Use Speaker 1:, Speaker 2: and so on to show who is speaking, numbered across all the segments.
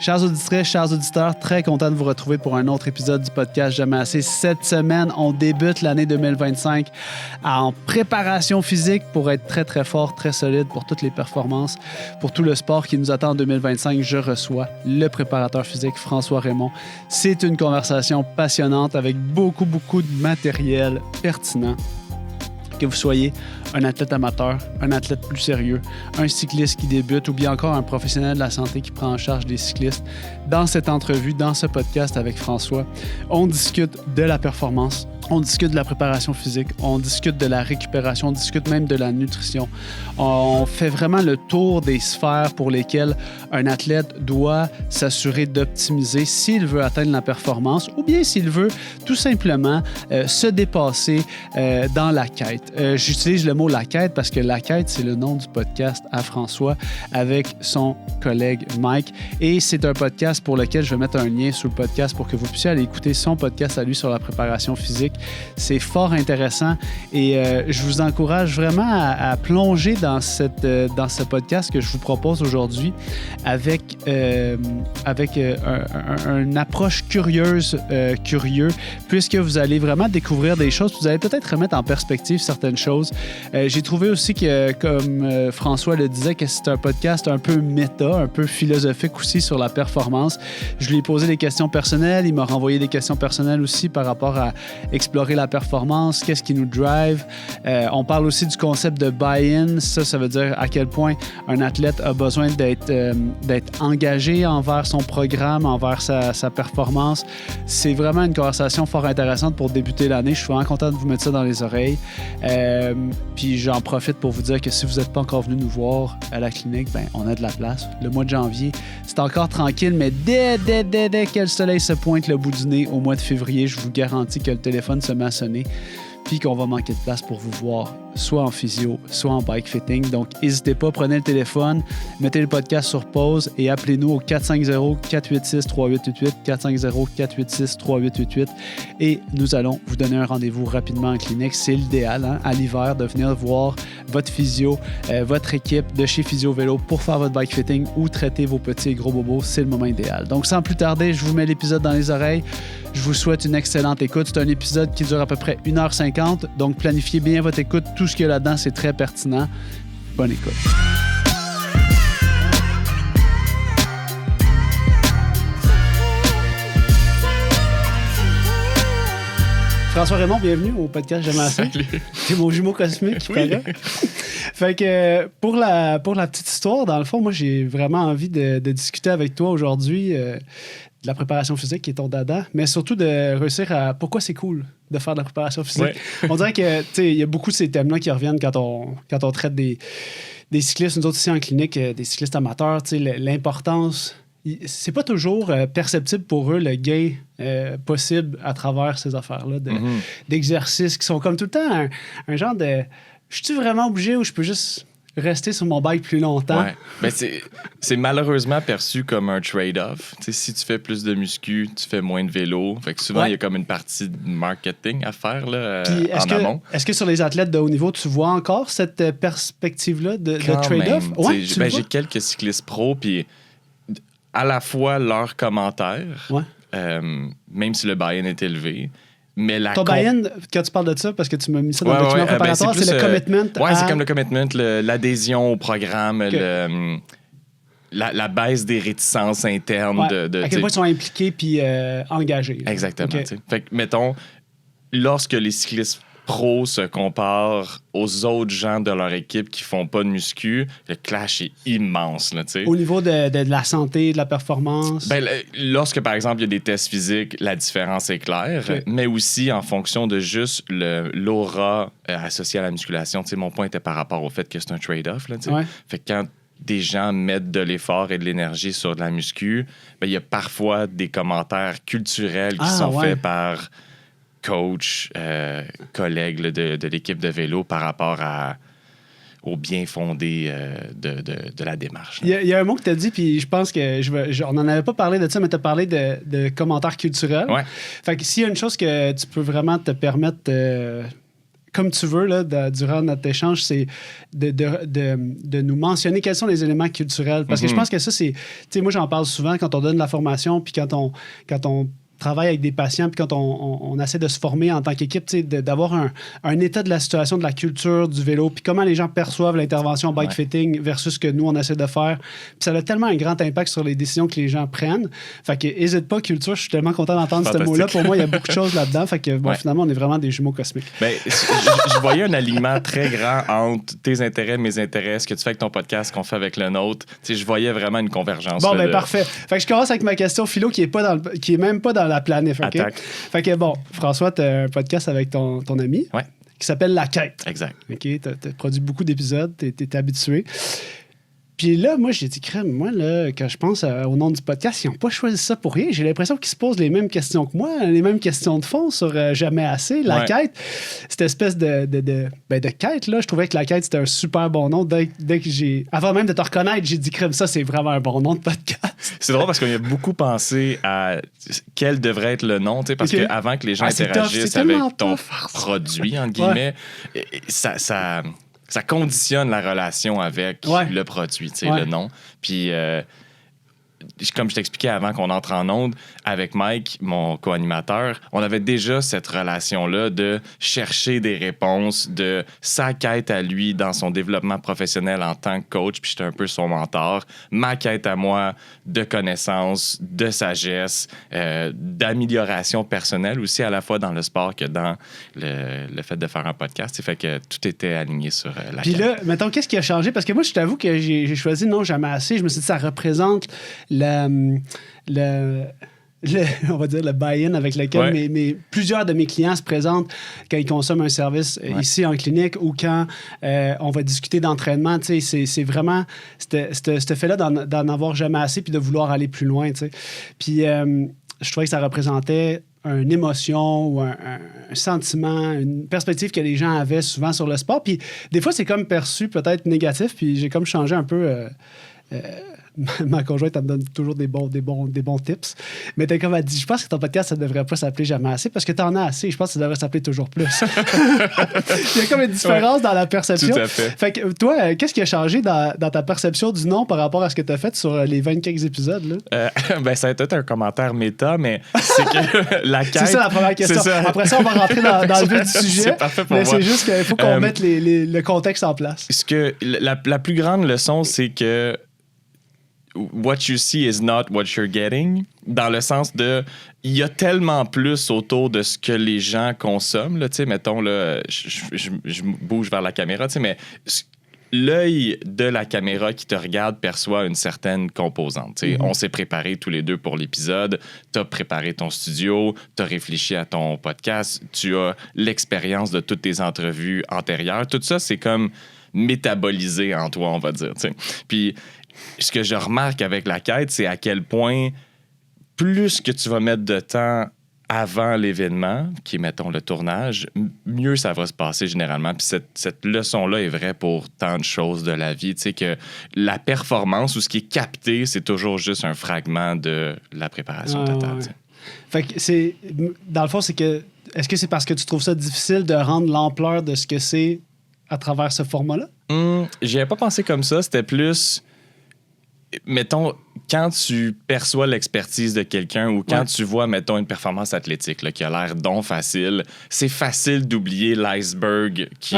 Speaker 1: Chers auditrices, chers auditeurs, très content de vous retrouver pour un autre épisode du podcast Jamais assez. Cette semaine, on débute l'année 2025 en préparation physique pour être très, très fort, très solide pour toutes les performances, pour tout le sport qui nous attend en 2025. Je reçois le préparateur physique François Raymond. C'est une conversation passionnante avec beaucoup de matériel pertinent. Que vous soyez un athlète amateur, un athlète plus sérieux, un cycliste qui débute ou bien encore un professionnel de la santé qui prend en charge des cyclistes. Dans cette entrevue, dans ce podcast avec François, on discute de la performance, on discute de la préparation physique, on discute de la récupération, on discute même de la nutrition. On fait vraiment le tour des sphères pour lesquelles un athlète doit s'assurer d'optimiser s'il veut atteindre la performance ou bien s'il veut tout simplement se dépasser dans la quête. J'utilise le mot la quête parce que la quête, c'est le nom du podcast à François avec son collègue Mike. Et c'est un podcast pour lequel je vais mettre un lien sous le podcast pour que vous puissiez aller écouter son podcast à lui sur la préparation physique. C'est fort intéressant et je vous encourage vraiment à plonger dans ce podcast que je vous propose aujourd'hui avec une approche curieux, puisque vous allez vraiment découvrir des choses. Vous allez peut-être remettre en perspective certaines choses. J'ai trouvé aussi que, comme François le disait, que c'est un podcast un peu méta, un peu philosophique aussi sur la performance. Je lui ai posé des questions personnelles. Il m'a renvoyé des questions personnelles aussi par rapport à explorer la performance, qu'est-ce qui nous drive. On parle aussi du concept de buy-in. Ça veut dire à quel point un athlète a besoin d'être engagé envers son programme, envers sa performance. C'est vraiment une conversation fort intéressante pour débuter l'année. Je suis vraiment content de vous mettre ça dans les oreilles. Puis j'en profite pour vous dire que si vous n'êtes pas encore venu nous voir à la clinique, ben on a de la place. Le mois de janvier, c'est encore tranquille, mais dès que le soleil se pointe le bout du nez au mois de février, je vous garantis que le téléphone se met à sonner puis qu'on va manquer de place pour vous voir, soit en physio, soit en bike fitting. Donc, n'hésitez pas, prenez le téléphone, mettez le podcast sur pause et appelez-nous au 450-486-3888, 450-486-3888 et nous allons vous donner un rendez-vous rapidement en clinique. C'est l'idéal, à l'hiver, de venir voir votre physio, votre équipe de chez Physio Vélo pour faire votre bike fitting ou traiter vos petits et gros bobos. C'est le moment idéal. Donc, sans plus tarder, je vous mets l'épisode dans les oreilles. Je vous souhaite une excellente écoute. C'est un épisode qui dure à peu près 1h50, donc planifiez bien votre écoute. Tout ce qu'il y a là-dedans, c'est très pertinent. Bonne écoute. François Raymond, bienvenue au podcast Jamais assez.
Speaker 2: Salut.
Speaker 1: C'est mon jumeau cosmique qui paraît. Fait que pour la petite histoire, dans le fond, moi, j'ai vraiment envie de discuter avec toi aujourd'hui de la préparation physique qui est ton dada, mais surtout de réussir à pourquoi c'est cool de faire de la préparation physique. Ouais. On dirait que il y a beaucoup de ces thèmes-là qui reviennent quand on traite des cyclistes, nous autres ici en clinique, des cyclistes amateurs, l'importance. C'est pas toujours perceptible pour eux le gain possible à travers ces affaires-là d'exercices qui sont comme tout le temps un genre de je suis vraiment obligé ou je peux juste rester sur mon bike plus longtemps.
Speaker 2: Ouais. Ben c'est malheureusement perçu comme un trade-off. T'sais, si tu fais plus de muscu, tu fais moins de vélo. Fait que souvent, il y a comme une partie de marketing à faire là, en amont.
Speaker 1: Est-ce que sur les athlètes de haut niveau, tu vois encore cette perspective-là de trade-off?
Speaker 2: Ouais, j'ai quelques cyclistes pros, puis à la fois leurs commentaires, même si le buy-in est élevé, mais la
Speaker 1: ton buy-in, quand tu parles de ça, parce que tu m'as mis ça dans le document préparatoire, c'est le commitment.
Speaker 2: Oui, c'est comme le commitment, l'adhésion au programme, la baisse des réticences internes.
Speaker 1: À quel point ils sont impliqués puis engagés. Là.
Speaker 2: Exactement. Okay. Fait que, mettons, lorsque les cyclistes pros se comparent aux autres gens de leur équipe qui font pas de muscu, le clash est immense. Là,
Speaker 1: au niveau de la santé, de la performance?
Speaker 2: Ben, lorsque, par exemple, il y a des tests physiques, la différence est claire, mais aussi en fonction de juste l'aura associée à la musculation. T'sais, mon point était par rapport au fait que c'est un trade-off. Là, fait que quand des gens mettent de l'effort et de l'énergie sur de la muscu, ben, il y a parfois des commentaires culturels qui sont faits par coach, collègues de l'équipe de vélo par rapport au bien fondé de la démarche.
Speaker 1: Il y a un mot que tu as dit, puis je pense que on n'en avait pas parlé de ça, mais tu as parlé de commentaires culturels.
Speaker 2: Ouais.
Speaker 1: Fait que s'il y a une chose que tu peux vraiment te permettre comme tu veux, là, durant notre échange, c'est de nous mentionner quels sont les éléments culturels. Parce que je pense que ça, c'est... Tu sais, moi, j'en parle souvent quand on donne la formation, puis quand on travaille avec des patients, puis quand on essaie de se former en tant qu'équipe, d'avoir un état de la situation, de la culture du vélo, puis comment les gens perçoivent l'intervention bike fitting versus ce que nous, on essaie de faire. Puis ça a tellement un grand impact sur les décisions que les gens prennent. Fait que n'hésite pas, culture, je suis tellement content d'entendre ce mot-là. Pour moi, il y a beaucoup de choses là-dedans. Fait que, finalement, on est vraiment des jumeaux cosmiques.
Speaker 2: Ben, je voyais un alignement très grand entre tes intérêts, mes intérêts, ce que tu fais avec ton podcast, qu'on fait avec le nôtre. Je voyais vraiment une convergence.
Speaker 1: Bon, parfait. Fait que je commence avec ma question, Philo, qui est même pas dans la planif, OK? Fait que bon, François, tu as un podcast avec ton ami qui s'appelle La Quête.
Speaker 2: Exact.
Speaker 1: OK? Tu as produit beaucoup d'épisodes, tu es habitué. Puis là, moi, j'ai dit, crème, moi, là, quand je pense au nom du podcast, ils n'ont pas choisi ça pour rien. J'ai l'impression qu'ils se posent les mêmes questions que moi, les mêmes questions de fond sur Jamais assez. La Quête, cette espèce de quête, là, je trouvais que La Quête, c'était un super bon nom. Dès que avant même de te reconnaître, j'ai dit, crème, ça, c'est vraiment un bon nom de podcast.
Speaker 2: C'est drôle parce qu'on y a beaucoup pensé à quel devrait être le nom, parce qu'avant que les gens interagissent avec ton produit, entre guillemets, ça conditionne la relation avec le produit, le nom. Puis, comme je t'expliquais avant qu'on entre en onde, avec Mike, mon co-animateur, on avait déjà cette relation-là de chercher des réponses, de sa quête à lui dans son développement professionnel en tant que coach, puis j'étais un peu son mentor, ma quête à moi de connaissances, de sagesse, d'amélioration personnelle aussi, à la fois dans le sport que dans le fait de faire un podcast. Fait que tout était aligné sur la
Speaker 1: Puis
Speaker 2: quête.
Speaker 1: là, mettons, qu'est-ce qui a changé? Parce que moi, je t'avoue que j'ai choisi Non Jamais assez. Je me suis dit, ça représente on va dire le buy-in avec lequel plusieurs de mes clients se présentent quand ils consomment un service ici en clinique ou quand on va discuter d'entraînement. C'est vraiment cet fait-là d'en avoir jamais assez puis de vouloir aller plus loin. Puis je trouvais que ça représentait une émotion ou un sentiment, une perspective que les gens avaient souvent sur le sport. Puis des fois, c'est comme perçu peut-être négatif. Puis j'ai comme changé un peu... ma conjointe, elle me donne toujours des bons tips. Mais t'es comme elle dit, je pense que ton podcast, ça ne devrait pas s'appeler Jamais assez parce que t'en as assez. Je pense que ça devrait s'appeler Toujours plus. Il y a comme une différence dans la perception.
Speaker 2: Tout à fait.
Speaker 1: Fait que toi, qu'est-ce qui a changé dans ta perception du nom par rapport à ce que tu as fait sur les 25 épisodes? Là?
Speaker 2: Ça a été un commentaire méta, mais c'est que la quête...
Speaker 1: C'est ça la première question. Après ça, on va rentrer dans le vif du sujet.
Speaker 2: C'est parfait pour moi.
Speaker 1: C'est juste qu'il faut qu'on mette le contexte en place.
Speaker 2: La plus grande leçon, c'est que what you see is not what you're getting, dans le sens de il y a tellement plus autour de ce que les gens consomment, là, mettons, là, je bouge vers la caméra, mais l'œil de la caméra qui te regarde perçoit une certaine composante. On s'est préparé tous les deux pour l'épisode, tu as préparé ton studio, tu as réfléchi à ton podcast, tu as l'expérience de toutes tes entrevues antérieures, tout ça, c'est comme métabolisé en toi, on va dire. Puis ce que je remarque avec la quête, c'est à quel point plus que tu vas mettre de temps avant l'événement, qui est, mettons, le tournage, mieux ça va se passer généralement. Puis cette leçon-là est vraie pour tant de choses de la vie. Tu sais, que la performance ou ce qui est capté, c'est toujours juste un fragment de la préparation totale. Ouais.
Speaker 1: Fait que dans le fond, c'est que... Est-ce que c'est parce que tu trouves ça difficile de rendre l'ampleur de ce que c'est à travers ce format-là?
Speaker 2: J'y avais pas pensé comme ça. C'était plus... Mettons, quand tu perçois l'expertise de quelqu'un ou quand tu vois, mettons, une performance athlétique là, qui a l'air donc facile, c'est facile d'oublier l'iceberg qui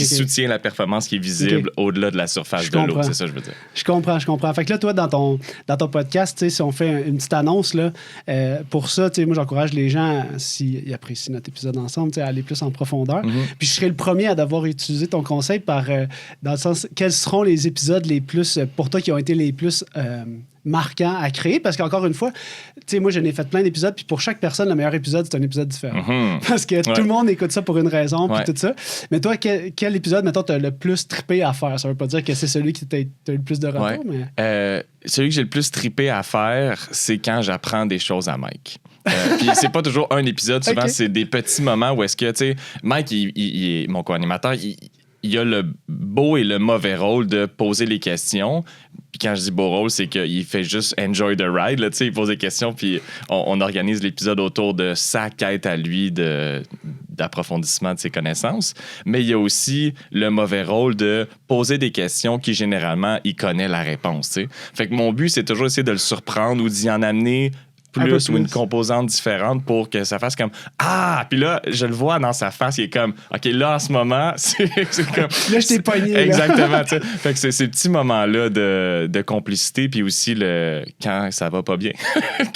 Speaker 2: soutient la performance qui est visible au-delà de la surface de l'eau. C'est ça que je veux dire. Je comprends.
Speaker 1: Fait que là, toi, dans ton podcast, si on fait une petite annonce là, pour ça, moi, j'encourage les gens, s'ils apprécient notre épisode ensemble, à aller plus en profondeur. Puis je serai le premier à devoir utiliser ton conseil dans le sens, quels seront les épisodes les plus, pour toi, qui ont été les plus marquants à créer, parce qu'encore une fois, moi, je n'ai fait plein d'épisodes, puis pour chaque personne, le meilleur épisode, c'est un épisode différent. Parce que tout le monde écoute ça pour une raison, puis tout ça. Mais toi, quel épisode, mettons, t'as le plus trippé à faire? Ça veut pas dire que c'est celui qui t'a le plus de retour, mais...
Speaker 2: Celui que j'ai le plus trippé à faire, c'est quand j'apprends des choses à Mike. Puis c'est pas toujours un épisode, souvent c'est des petits moments où est-ce que, tu sais, Mike, il est mon co-animateur, il a le beau et le mauvais rôle de poser les questions. Puis quand je dis beau rôle, c'est qu'il fait juste enjoy the ride. Là, il pose des questions, puis on organise l'épisode autour de sa quête à lui de d'approfondissement de ses connaissances, mais il y a aussi le mauvais rôle de poser des questions qui, généralement, il connaît la réponse. T'sais. Fait que mon but, c'est toujours essayer de le surprendre ou d'y en amener plus ou une composante différente pour que ça fasse comme ah, puis là je le vois dans sa face, il est comme OK, là en ce moment c'est comme
Speaker 1: là je t'ai pogné
Speaker 2: exactement, tu sais. Fait que c'est ces petits moments là de complicité, puis aussi le quand ça va pas bien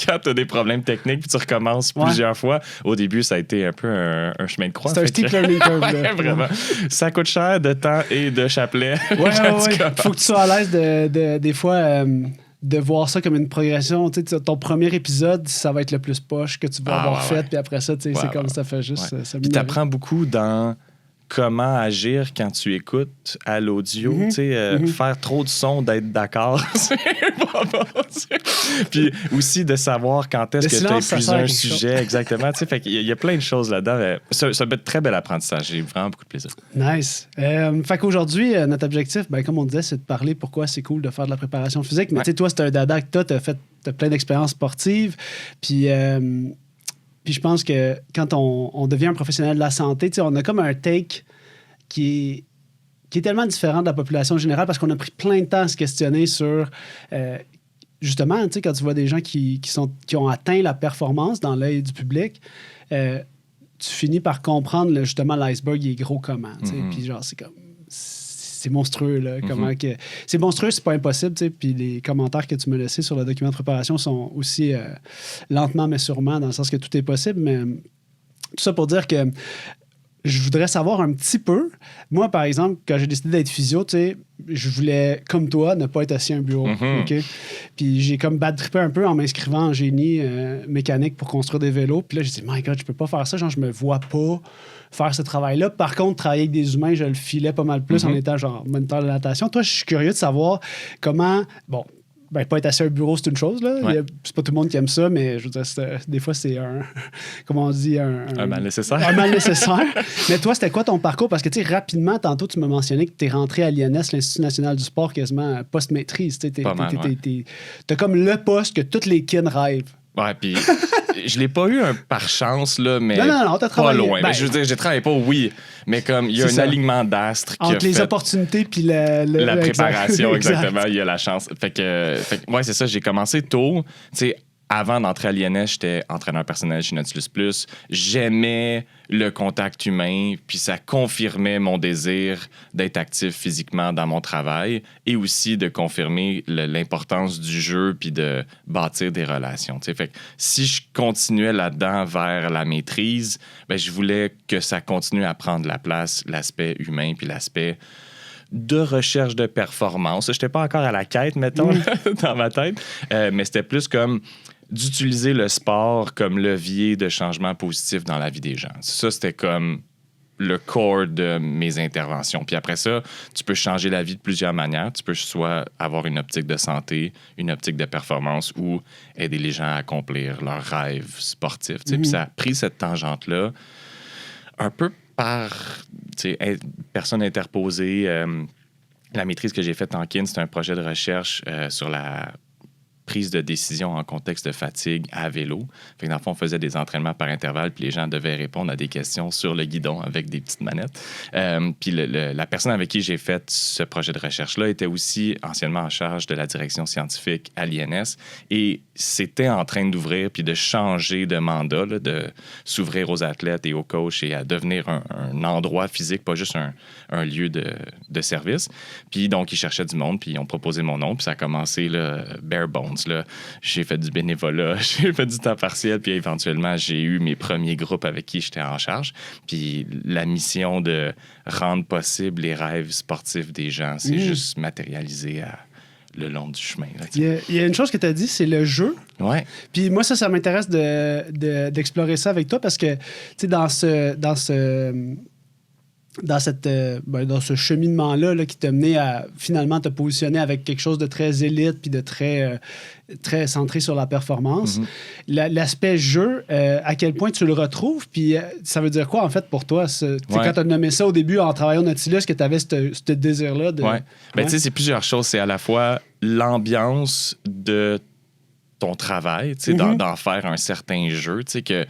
Speaker 2: quand t'as des problèmes techniques puis tu recommences plusieurs fois. Au début ça a été un peu un chemin de croix,
Speaker 1: c'est un steep learning curve là.
Speaker 2: Vraiment, ça coûte cher de temps et de chapelet.
Speaker 1: Faut que tu sois à l'aise des fois de voir ça comme une progression. Tu sais, ton premier épisode, ça va être le plus poche que tu vas avoir fait, puis après ça, tu sais, c'est comme ça fait juste...
Speaker 2: Puis t'apprends beaucoup dans comment agir quand tu écoutes à l'audio. Tu sais, faire trop de sons, d'être d'accord, c'est pas bon. Puis aussi de savoir quand est-ce que tu as épuisé un sujet. Exactement. Tu sais, fait qu'il y a plein de choses là-dedans. C'est un très bel apprentissage. J'ai vraiment beaucoup de plaisir.
Speaker 1: Nice. Fait qu'aujourd'hui, notre objectif, comme on disait, c'est de parler pourquoi c'est cool de faire de la préparation physique. Mais tu sais, toi, c'est un dada que t'as plein d'expériences sportives. Puis je pense que quand on devient un professionnel de la santé, on a comme un take qui est tellement différent de la population générale parce qu'on a pris plein de temps à se questionner sur... justement, quand tu vois des gens qui ont atteint la performance dans l'œil du public, tu finis par comprendre, justement, l'iceberg, il est gros comment. Puis genre, c'est comme... C'est monstrueux, là. Comment que... C'est monstrueux, c'est pas impossible, tu sais. Puis les commentaires que tu m'as laissés sur le document de préparation sont aussi lentement mais sûrement, dans le sens que tout est possible. Mais tout ça pour dire que je voudrais savoir un petit peu. Moi, par exemple, quand j'ai décidé d'être physio, tu sais, je voulais, comme toi, ne pas être assis à un bureau. OK? Puis j'ai comme bad-trippé un peu en m'inscrivant en génie mécanique pour construire des vélos. Puis là, j'ai dit, my God, je peux pas faire ça. Genre, je me vois pas faire ce travail-là. Par contre, travailler avec des humains, je le filais pas mal plus en étant genre moniteur de natation. Toi, je suis curieux de savoir comment... Bon, pas être assis à un bureau, c'est une chose, là.
Speaker 2: Ouais.
Speaker 1: C'est pas tout le monde qui aime ça, mais je veux dire, des fois, c'est un... Comment on dit?
Speaker 2: Un mal nécessaire.
Speaker 1: Un mal nécessaire. Mais toi, c'était quoi ton parcours? Parce que, tu sais, rapidement, tantôt, tu m'as mentionné que tu es rentré à l'INS, l'Institut national du sport, quasiment post-maîtrise. T'as comme le poste que toutes les kids rêvent.
Speaker 2: Ouais, puis je l'ai pas eu par chance, là, mais
Speaker 1: non, t'as travaillé.
Speaker 2: Pas loin. Je veux dire, j'ai travaillé pas, oui, mais comme il y a un alignement d'astres
Speaker 1: entre les opportunités puis la
Speaker 2: préparation, exactement, il y a la chance. Fait que ouais, c'est ça, j'ai commencé tôt. Tu sais, avant d'entrer à l'INS, j'étais entraîneur personnel chez Nautilus Plus. J'aimais le contact humain, puis ça confirmait mon désir d'être actif physiquement dans mon travail et aussi de confirmer l'importance du jeu puis de bâtir des relations. T'sais. Fait que si je continuais là-dedans vers la maîtrise, je voulais que ça continue à prendre la place, l'aspect humain puis l'aspect de recherche de performance. Je n'étais pas encore à la quête, mettons, dans ma tête, mais c'était plus comme d'utiliser le sport comme levier de changement positif dans la vie des gens. Ça, c'était comme le core de mes interventions. Puis après ça, tu peux changer la vie de plusieurs manières. Tu peux soit avoir une optique de santé, une optique de performance ou aider les gens à accomplir leurs rêves sportifs. Puis ça a pris cette tangente-là un peu par personne interposée. La maîtrise que j'ai faite en kin, c'est un projet de recherche sur la prise de décision en contexte de fatigue à vélo. Fait que dans le fond, on faisait des entraînements par intervalle, puis les gens devaient répondre à des questions sur le guidon avec des petites manettes. Puis la personne avec qui j'ai fait ce projet de recherche-là était aussi anciennement en charge de la direction scientifique à l'INS et c'était en train d'ouvrir puis de changer de mandat, là, de s'ouvrir aux athlètes et aux coachs et à devenir un endroit physique, pas juste un lieu de service. Puis donc, ils cherchaient du monde, puis ils ont proposé mon nom, puis ça a commencé là, bare bones. Là. J'ai fait du bénévolat, j'ai fait du temps partiel, puis éventuellement, j'ai eu mes premiers groupes avec qui j'étais en charge. Puis la mission de rendre possible les rêves sportifs des gens, c'est juste matérialisé le long du chemin. Là,
Speaker 1: il y a une chose que tu as dit, c'est le jeu.
Speaker 2: Ouais.
Speaker 1: Puis moi, ça m'intéresse d'explorer ça avec toi parce que, tu sais, dans ce cheminement-là là, qui t'a mené à finalement te positionner avec quelque chose de très élite puis de très centré sur la performance. L'aspect jeu, à quel point tu le retrouves, puis ça veut dire quoi, en fait, pour toi? Quand tu as nommé ça au début en travaillant au Nautilus, que tu avais ce désir-là de...
Speaker 2: Ouais. Ben, tu sais, c'est plusieurs choses. C'est à la fois l'ambiance de ton travail, tu sais, d'en faire un certain jeu, tu sais, que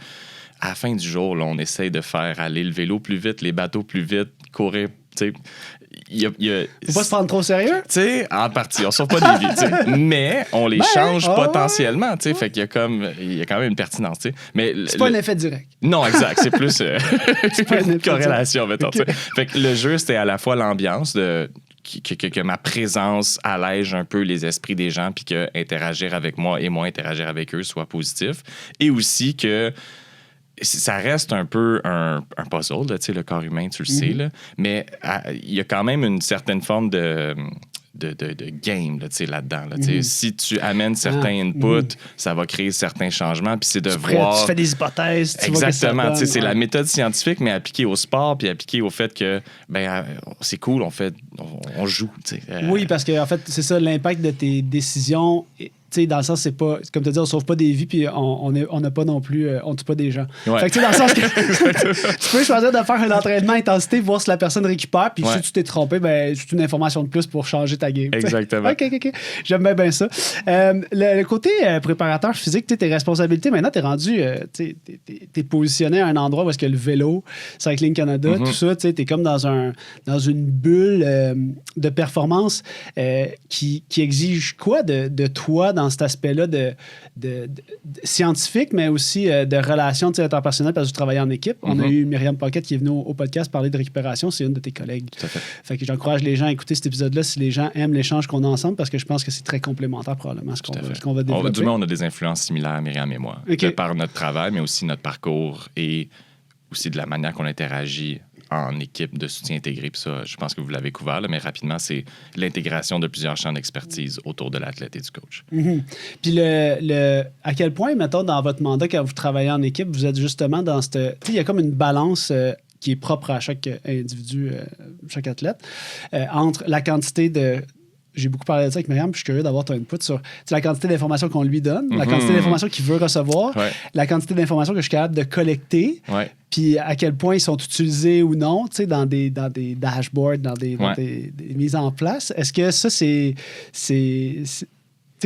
Speaker 2: à la fin du jour, là, on essaye de faire aller le vélo plus vite, les bateaux plus vite, courir, tu sais.
Speaker 1: Faut pas se prendre trop au sérieux?
Speaker 2: Tu sais, en partie, on sauve pas des vies, tu sais. Mais on les change potentiellement, tu sais. Fait qu'il y a quand même une pertinence, tu sais. Mais
Speaker 1: c'est pas un effet direct.
Speaker 2: Non, exact. C'est plus une corrélation, mettons.
Speaker 1: Okay.
Speaker 2: Fait que le jeu, c'était à la fois l'ambiance que ma présence allège un peu les esprits des gens, puis que interagir avec moi et moi interagir avec eux soit positif. Et aussi que ça reste un peu un puzzle, là, le corps humain, tu le sais, là, mais il y a quand même une certaine forme de game là-dedans. Là, si tu amènes certains inputs, ça va créer certains changements, puis c'est de voir...
Speaker 1: Tu fais des hypothèses.
Speaker 2: Exactement. C'est la méthode scientifique, mais appliquée au sport, puis appliquée au fait que c'est cool, on joue.
Speaker 1: Oui, parce que en fait, c'est ça, l'impact de tes décisions... T'sais, dans le sens, c'est pas, comme tu dis, on sauve pas des vies, puis on n'a pas non plus, on tue pas des gens.
Speaker 2: Ouais.
Speaker 1: Fait que, dans le sens que tu peux choisir de faire un entraînement intensité, voir si la personne récupère, puis si tu t'es trompé, ben, c'est une information de plus pour changer ta game.
Speaker 2: Exactement.
Speaker 1: OK. J'aime bien ça. Le côté préparateur physique, tes responsabilités, maintenant, t'es rendu, t'es positionné à un endroit où est-ce que le vélo, Cycling Canada, tout ça, t'es comme dans une bulle de performance qui exige quoi de toi dans cet aspect-là de scientifique, mais aussi de relations interpersonnelles, parce que je travaille en équipe. On a eu Myriam Pocket qui est venue au podcast parler de récupération. C'est une de tes collègues.
Speaker 2: Tout à fait.
Speaker 1: Fait que j'encourage les gens à écouter cet épisode-là si les gens aiment l'échange qu'on a ensemble, parce que je pense que c'est très complémentaire probablement ce qu'on va développer.
Speaker 2: Du moins, on a des influences similaires, Myriam et moi, par notre travail, mais aussi notre parcours et aussi de la manière qu'on interagit en équipe de soutien intégré. Puis ça, je pense que vous l'avez couvert, là, mais rapidement, c'est l'intégration de plusieurs champs d'expertise autour de l'athlète et du coach.
Speaker 1: Puis à quel point, mettons, dans votre mandat, quand vous travaillez en équipe, vous êtes justement dans cette... Tu sais, il y a comme une balance qui est propre à chaque individu, chaque athlète, entre la quantité de... J'ai beaucoup parlé de ça avec Myriam, puis je suis curieux d'avoir ton input sur la quantité d'informations qu'on lui donne, la quantité d'informations qu'il veut recevoir, la quantité d'informations que je suis capable de collecter, puis à quel point ils sont utilisés ou non, tu sais, dans des dashboards, dans des mises en place. Est-ce que ça, c'est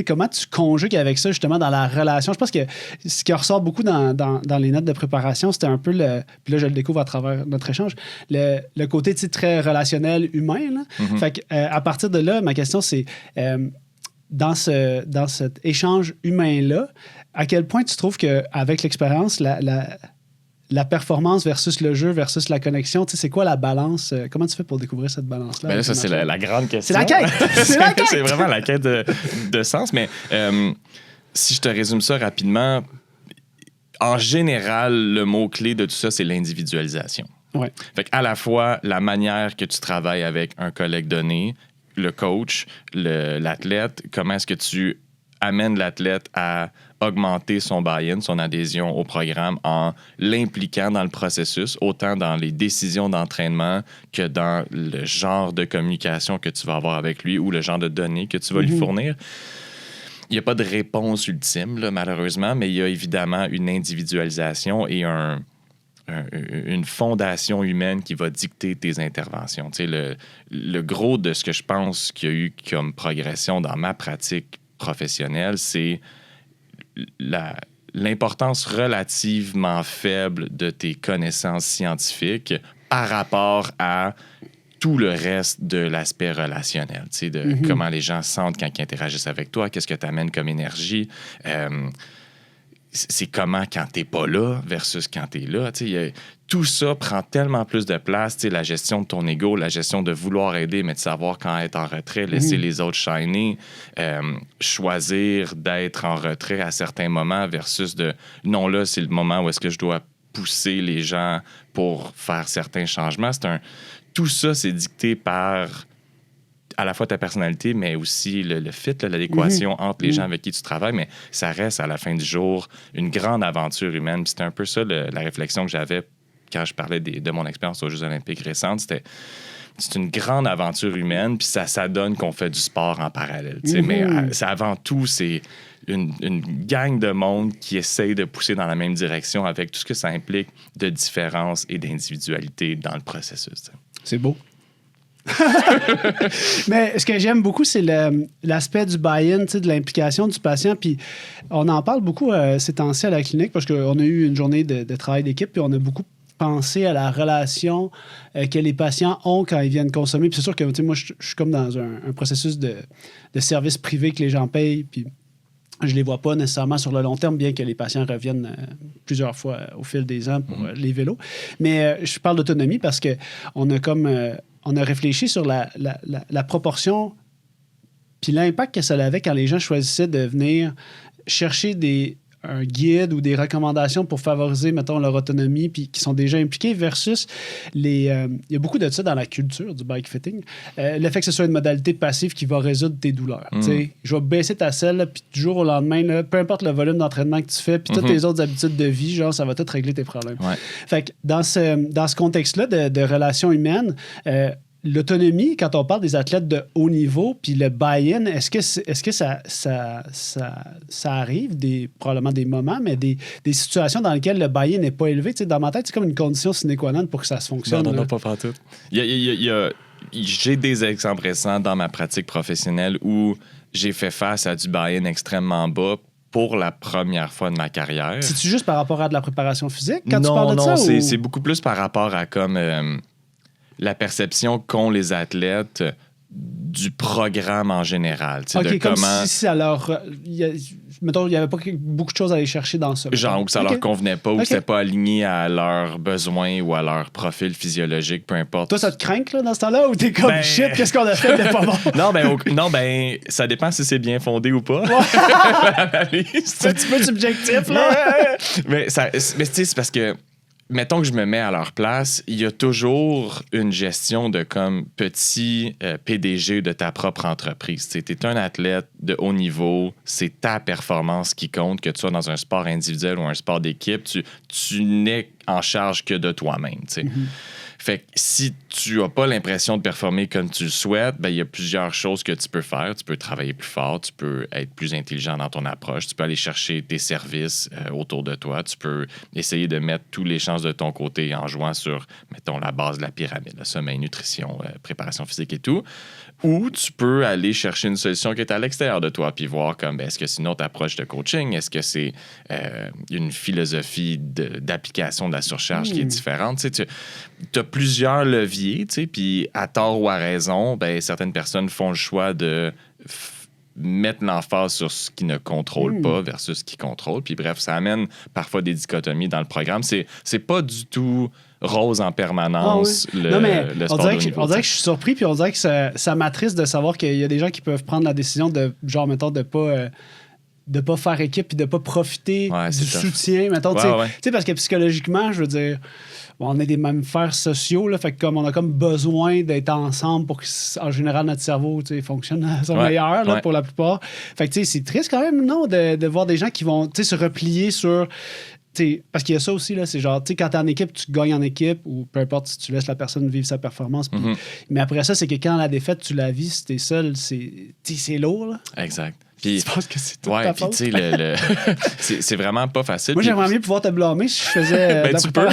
Speaker 1: comment tu conjugues avec ça, justement, dans la relation? Je pense que ce qui ressort beaucoup dans les notes de préparation, c'était un peu puis là, je le découvre à travers notre échange, le côté très relationnel, humain. Là. Fait que, à partir de là, ma question, c'est dans cet échange humain-là, à quel point tu trouves qu'avec l'expérience, la performance versus le jeu versus la connexion, c'est quoi la balance? Comment tu fais pour découvrir cette balance-là?
Speaker 2: Ben là, ça, c'est la grande question.
Speaker 1: C'est la quête!
Speaker 2: C'est vraiment la quête de sens. Mais si je te résume ça rapidement, en général, le mot-clé de tout ça, c'est l'individualisation.
Speaker 1: Ouais.
Speaker 2: Fait qu'à la fois, la manière que tu travailles avec un collègue donné, le coach, l'athlète, comment est-ce que tu amènes l'athlète à augmenter son buy-in, son adhésion au programme en l'impliquant dans le processus, autant dans les décisions d'entraînement que dans le genre de communication que tu vas avoir avec lui ou le genre de données que tu vas lui fournir. Il n'y a pas de réponse ultime, là, malheureusement, mais il y a évidemment une individualisation et une fondation humaine qui va dicter tes interventions. Tu sais, le gros de ce que je pense qu'il y a eu comme progression dans ma pratique professionnelle, c'est l'importance relativement faible de tes connaissances scientifiques par rapport à tout le reste de l'aspect relationnel, tu sais, de comment les gens sentent quand ils interagissent avec toi, qu'est-ce que tu amènes comme énergie, c'est comment quand t'es pas là versus quand t'es là. Tout ça prend tellement plus de place. La gestion de ton ego, la gestion de vouloir aider, mais de savoir quand être en retrait, laisser les autres shiner, choisir d'être en retrait à certains moments versus non, là, c'est le moment où est-ce que je dois pousser les gens pour faire certains changements. Tout ça, c'est dicté par à la fois ta personnalité, mais aussi le fit, l'adéquation entre les gens avec qui tu travailles. Mais ça reste, à la fin du jour, une grande aventure humaine. Puis c'était un peu ça la réflexion que j'avais quand je parlais de mon expérience aux Jeux olympiques récentes. C'est une grande aventure humaine, puis ça donne qu'on fait du sport en parallèle. Mais avant tout, c'est une gang de monde qui essaye de pousser dans la même direction avec tout ce que ça implique de différence et d'individualité dans le processus.
Speaker 1: C'est beau. Mais ce que j'aime beaucoup, c'est l'aspect du buy-in, de l'implication du patient. Puis on en parle beaucoup ces temps-ci à la clinique parce qu'on a eu une journée de travail d'équipe puis on a beaucoup pensé à la relation que les patients ont quand ils viennent consommer. Puis c'est sûr que moi, je suis comme dans un processus de service privé que les gens payent. Puis je ne les vois pas nécessairement sur le long terme, bien que les patients reviennent plusieurs fois au fil des ans pour les vélos. Mais je parle d'autonomie parce qu'on a comme... on a réfléchi sur la proportion puis l'impact que ça avait quand les gens choisissaient de venir chercher un guide ou des recommandations pour favoriser, mettons, leur autonomie puis qui sont déjà impliqués versus il y a beaucoup de ça dans la culture du bike fitting. Le fait que ce soit une modalité passive qui va résoudre tes douleurs. Je vais baisser ta selle puis du jour au lendemain, là, peu importe le volume d'entraînement que tu fais puis toutes tes autres habitudes de vie, genre, ça va tout régler tes problèmes. Ouais. Fait que dans ce contexte-là de relations humaines, l'autonomie, quand on parle des athlètes de haut niveau, puis le buy-in, est-ce que ça arrive, probablement des moments, mais des situations dans lesquelles le buy-in n'est pas élevé? Dans ma tête, c'est comme une condition sine qua non pour que ça se fonctionne.
Speaker 2: Non, pas partout. J'ai des exemples récents dans ma pratique professionnelle où j'ai fait face à du buy-in extrêmement bas pour la première fois de ma carrière.
Speaker 1: C'est-tu juste par rapport à de la préparation physique quand tu parles de ça?
Speaker 2: Non, c'est beaucoup plus par rapport à comme... la perception qu'ont les athlètes du programme en général.
Speaker 1: OK, de comme comment... si alors... mettons, il n'y avait pas beaucoup de choses à aller chercher dans ça.
Speaker 2: Genre, ou que ça leur convenait pas, ou que c'était pas aligné à leurs besoins ou à leur profil physiologique, peu importe.
Speaker 1: Toi, ça te craint, là, dans ce temps-là, ou t'es comme shit, qu'est-ce qu'on a fait de pas bon?
Speaker 2: non, ça dépend si c'est bien fondé ou pas.
Speaker 1: C'est un petit peu subjectif, là.
Speaker 2: mais tu sais, c'est parce que mettons que je me mets à leur place, il y a toujours une gestion de comme petit PDG de ta propre entreprise. Tu es un athlète de haut niveau, c'est ta performance qui compte, que tu sois dans un sport individuel ou un sport d'équipe, tu n'es en charge que de toi-même. Fait que si tu n'as pas l'impression de performer comme tu le souhaites, il y a plusieurs choses que tu peux faire. Tu peux travailler plus fort, tu peux être plus intelligent dans ton approche, tu peux aller chercher tes services autour de toi, tu peux essayer de mettre toutes les chances de ton côté en jouant sur, mettons, la base de la pyramide, le sommeil, nutrition, préparation physique et tout. Ou tu peux aller chercher une solution qui est à l'extérieur de toi puis voir comme, est-ce que c'est une autre approche de coaching? Est-ce que c'est une philosophie d'application de la surcharge qui est différente? Tu as plusieurs leviers, puis à tort ou à raison, certaines personnes font le choix de mettre l'emphase sur ce qui ne contrôle pas versus ce qui contrôle. Puis bref, ça amène parfois des dichotomies dans le programme. C'est pas du tout rose en permanence, le sport de haut niveau.
Speaker 1: On dirait que je suis surpris, puis on dirait que ça m'attriste de savoir qu'il y a des gens qui peuvent prendre la décision de, genre, mettons, de pas faire équipe puis de pas profiter du soutien, mettons, tu sais, parce que psychologiquement, je veux dire, on est des mammifères sociaux, là, fait que comme on a comme besoin d'être ensemble pour que, en général, notre cerveau, tu sais, fonctionne à son meilleur, là, pour la plupart. Fait que, tu sais, c'est triste quand même, non, de voir des gens qui vont, tu sais, se replier sur... T'sais, parce qu'il y a ça aussi, là, c'est genre, tu sais, quand t'es en équipe, tu gagnes en équipe, ou peu importe si tu laisses la personne vivre sa performance. Pis, mais après ça, c'est que quand la défaite, tu la vis, si t'es seul, c'est lourd, là.
Speaker 2: Exact. Puis,
Speaker 1: je pense que c'est tout ta faute.
Speaker 2: Tu sais, c'est vraiment pas facile.
Speaker 1: Moi, j'aimerais mieux pouvoir te blâmer si je faisais.
Speaker 2: Tu peux.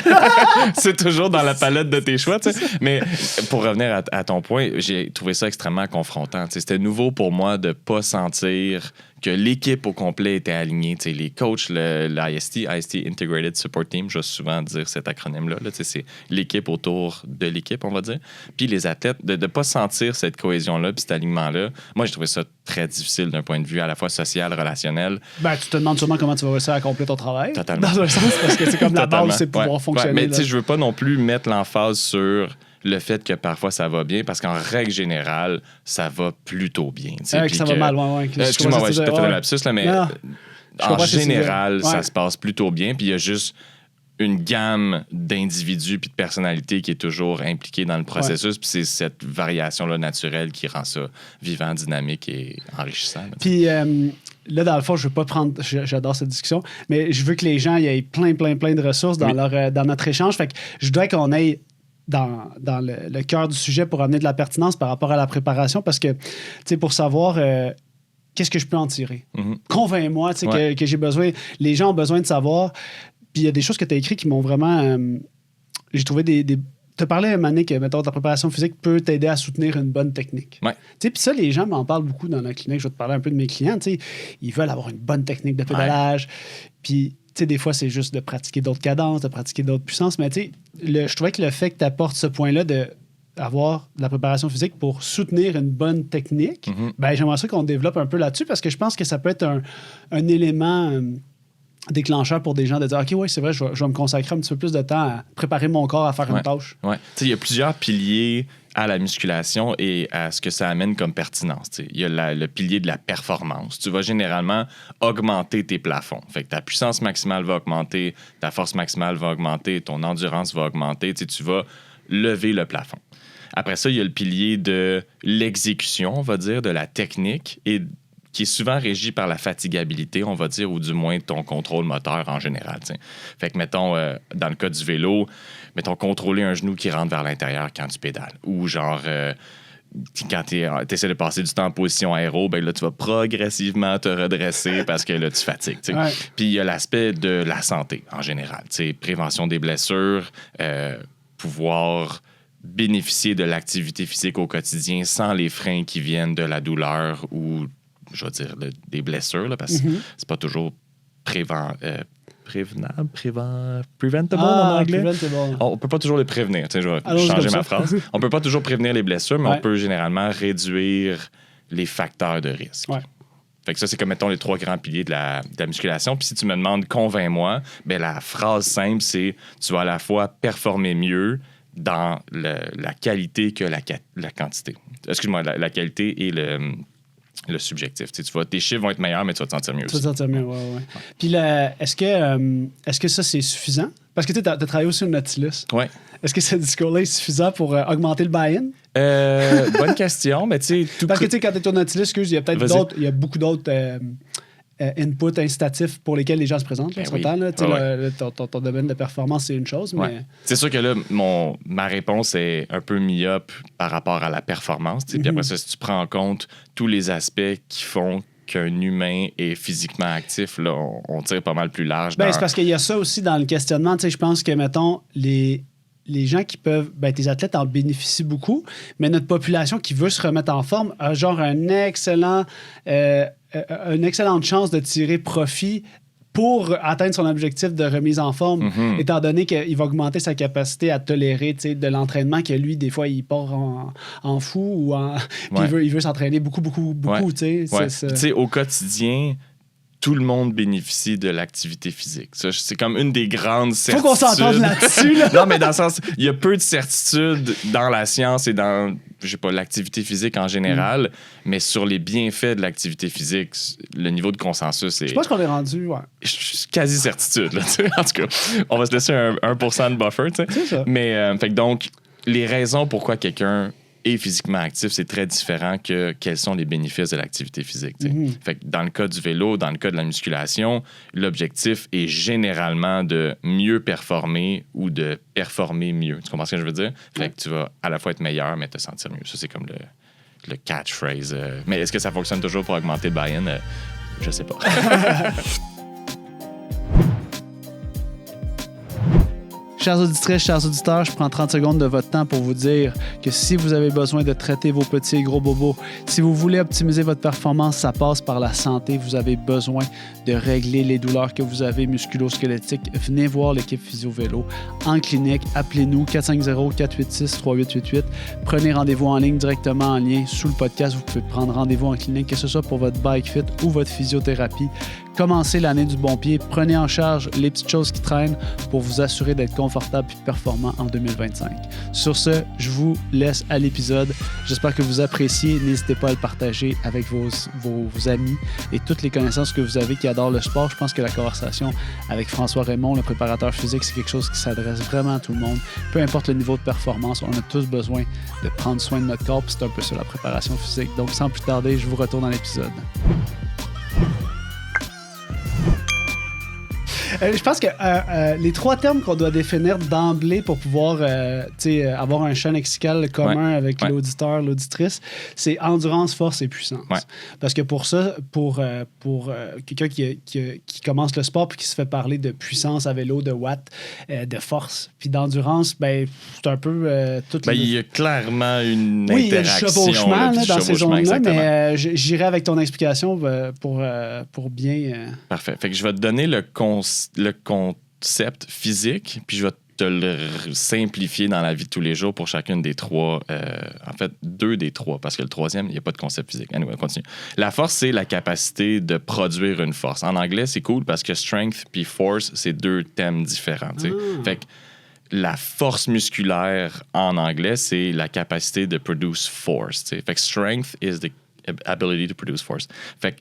Speaker 2: C'est toujours dans la palette de tes choix, tu sais. Mais pour revenir à ton point, j'ai trouvé ça extrêmement confrontant. T'sais, c'était nouveau pour moi de pas sentir que l'équipe au complet était alignée. T'sais, les coachs, l'IST, Integrated Support Team, je vais souvent dire cet acronyme-là. Là, c'est l'équipe autour de l'équipe, on va dire. Puis les athlètes, de ne pas sentir cette cohésion-là, puis cet alignement-là, moi, j'ai trouvé ça très difficile d'un point de vue à la fois social, relationnel.
Speaker 1: Tu te demandes sûrement comment tu vas réussir à accomplir ton travail.
Speaker 2: Totalement.
Speaker 1: Dans un sens, parce que c'est comme la base, c'est pouvoir fonctionner.
Speaker 2: Mais je veux pas non plus mettre l'emphase sur le fait que parfois ça va bien, parce qu'en règle générale, ça va plutôt bien.
Speaker 1: Ça va mal,
Speaker 2: excuse-moi, je suis peut-être un lapsus, là, mais en général, ça se passe plutôt bien, puis il y a juste une gamme d'individus puis de personnalités qui est toujours impliquée dans le processus, puis c'est cette variation-là naturelle qui rend ça vivant, dynamique et enrichissant.
Speaker 1: Puis là, dans le fond, je veux pas prendre... J'adore cette discussion, mais je veux que les gens aient plein de ressources dans notre échange. Fait que je voudrais qu'on aille dans le cœur du sujet pour amener de la pertinence par rapport à la préparation, parce que, tu sais, pour savoir qu'est-ce que je peux en tirer. Convainc-moi, tu sais, que j'ai besoin... Les gens ont besoin de savoir... Puis il y a des choses que tu as écrites qui m'ont vraiment... j'ai trouvé tu as parlé à un moment donné que, mettons, ta préparation physique peut t'aider à soutenir une bonne technique.
Speaker 2: Ouais.
Speaker 1: Puis ça, les gens m'en parlent beaucoup dans la clinique. Je vais te parler un peu de mes clients. Ils veulent avoir une bonne technique de pédalage. Puis, des fois, c'est juste de pratiquer d'autres cadences, de pratiquer d'autres puissances. Mais je trouvais que le fait que tu apportes ce point-là d'avoir de la préparation physique pour soutenir une bonne technique, j'aimerais ça qu'on développe un peu là-dessus parce que je pense que ça peut être un élément déclencheur pour des gens de dire « OK, oui, c'est vrai, je vais me consacrer un petit peu plus de temps à préparer mon corps à faire une tâche. »
Speaker 2: Oui. Il y a plusieurs piliers à la musculation et à ce que ça amène comme pertinence. Il y a le pilier de la performance. Tu vas généralement augmenter tes plafonds. Fait que ta puissance maximale va augmenter, ta force maximale va augmenter, ton endurance va augmenter. Tu vas lever le plafond. Après ça, il y a le pilier de l'exécution, on va dire, de la technique et qui est souvent régi par la fatigabilité, on va dire, ou du moins ton contrôle moteur en général. T'sais. Fait que, mettons, dans le cas du vélo, mettons, contrôler un genou qui rentre vers l'intérieur quand tu pédales. Ou genre, quand tu essaies de passer du temps en position aéro, ben là, tu vas progressivement te redresser parce que là, tu fatigues. Ouais. Puis il y a l'aspect de la santé en général. Prévention des blessures, pouvoir bénéficier de l'activité physique au quotidien sans les freins qui viennent de la douleur ou je vais dire, des blessures, là, parce que c'est pas toujours preventable en anglais. On peut pas toujours les prévenir. Je vais changer ma phrase. On peut pas toujours prévenir les blessures, mais on peut généralement réduire les facteurs de risque. Ouais. Fait que ça, c'est comme, mettons, les 3 grands piliers de la musculation. Puis si tu me demandes « convainc-moi », ben la phrase simple, c'est « tu vas à la fois performer mieux dans la qualité que la quantité ». Excuse-moi, la qualité et le subjectif. Tu vois, tes chiffres vont être meilleurs, mais tu vas te sentir mieux aussi.
Speaker 1: Tu vas te sentir mieux, oui. Puis est-ce que ça, c'est suffisant? Parce que tu as travaillé aussi au Nautilus.
Speaker 2: Oui.
Speaker 1: Est-ce que ce discours-là est suffisant pour augmenter le buy-in?
Speaker 2: Bonne question, mais tu sais...
Speaker 1: Parce que quand tu es au Nautilus, il y a peut-être d'autres, il y a beaucoup d'autres inputs incitatifs pour lesquels les gens se présentent. Là, ton domaine de performance, c'est une chose, mais...
Speaker 2: C'est sûr que là, ma réponse est un peu myope par rapport à la performance. Puis après ça, si tu prends en compte tous les aspects qui font qu'un humain est physiquement actif, là, on tire pas mal plus large.
Speaker 1: C'est parce qu'il y a ça aussi dans le questionnement. Je pense que, mettons, les gens qui peuvent... tes athlètes en bénéficient beaucoup, mais notre population qui veut se remettre en forme a genre une excellente chance de tirer profit pour atteindre son objectif de remise en forme, étant donné qu'il va augmenter sa capacité à tolérer de l'entraînement que lui, des fois, il part en fou ou puis il veut s'entraîner beaucoup.
Speaker 2: Au quotidien, tout le monde bénéficie de l'activité physique. Ça, c'est comme une des grandes certitudes.
Speaker 1: Faut qu'on s'entende là-dessus. Là.
Speaker 2: Non, mais dans le sens, il y a peu de certitudes dans la science et dans, l'activité physique en général, mais sur les bienfaits de l'activité physique, le niveau de consensus est...
Speaker 1: Je pense qu'on est rendu,
Speaker 2: quasi-certitude, là, en tout cas. On va se laisser un 1% de buffer, tu sais.
Speaker 1: C'est ça.
Speaker 2: Mais, donc, les raisons pourquoi quelqu'un est physiquement actif, c'est très différent que quels sont les bénéfices de l'activité physique. Fait que dans le cas du vélo, dans le cas de la musculation, l'objectif est généralement de mieux performer ou de performer mieux. Tu comprends ce que je veux dire? Fait que tu vas à la fois être meilleur, mais te sentir mieux. Ça, c'est comme le catchphrase. Mais est-ce que ça fonctionne toujours pour augmenter le buy-in? Je sais pas.
Speaker 1: Chers auditrices, chers auditeurs, je prends 30 secondes de votre temps pour vous dire que si vous avez besoin de traiter vos petits et gros bobos, si vous voulez optimiser votre performance, ça passe par la santé. Vous avez besoin de régler les douleurs que vous avez musculo-squelettiques. Venez voir l'équipe Physio-Vélo en clinique. Appelez-nous 450-486-3888. Prenez rendez-vous en ligne directement en lien sous le podcast. Vous pouvez prendre rendez-vous en clinique, que ce soit pour votre bike fit ou votre physiothérapie. Commencez l'année du bon pied. Prenez en charge les petites choses qui traînent pour vous assurer d'être confortable et performant en 2025. Sur ce, je vous laisse à l'épisode. J'espère que vous appréciez. N'hésitez pas à le partager avec vos amis et toutes les connaissances que vous avez qui adorent le sport. Je pense que la conversation avec François Raymond, le préparateur physique, c'est quelque chose qui s'adresse vraiment à tout le monde. Peu importe le niveau de performance, on a tous besoin de prendre soin de notre corps. Puis c'est un peu ça la préparation physique. Donc sans plus tarder, je vous retourne dans l'épisode. Je pense que les 3 termes qu'on doit définir d'emblée pour pouvoir avoir un champ lexical commun avec l'auditeur, l'auditrice, c'est endurance, force et puissance. Ouais. Parce que pour ça, pour quelqu'un qui commence le sport puis qui se fait parler de puissance à vélo, de watts, de force, puis d'endurance, ben, c'est un peu tout.
Speaker 2: Il y a clairement une interaction.
Speaker 1: Il y a du chevauchement dans ces zones-là, mais j'irai avec ton explication pour bien...
Speaker 2: Parfait. Fait que je vais te donner le concept physique, puis je vais te le simplifier dans la vie de tous les jours pour chacune des 3. En fait, 2 des 3, parce que le 3e, il n'y a pas de concept physique. Anyway, on continue. La force, c'est la capacité de produire une force. En anglais, c'est cool parce que strength puis force, c'est 2 thèmes différents. Fait que la force musculaire en anglais, c'est la capacité de produce force. T'sais. Fait que strength is the ability to produce force. Fait que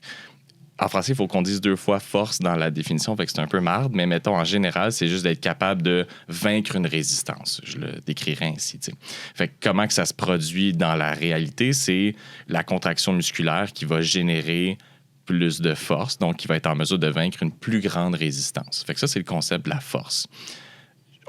Speaker 2: en français, il faut qu'on dise 2 fois force dans la définition, fait que c'est un peu marde, mais mettons, en général, c'est juste d'être capable de vaincre une résistance. Je le décrirais ainsi. T'sais. Fait que comment que ça se produit dans la réalité, c'est la contraction musculaire qui va générer plus de force, donc qui va être en mesure de vaincre une plus grande résistance. Fait que ça, c'est le concept de la force.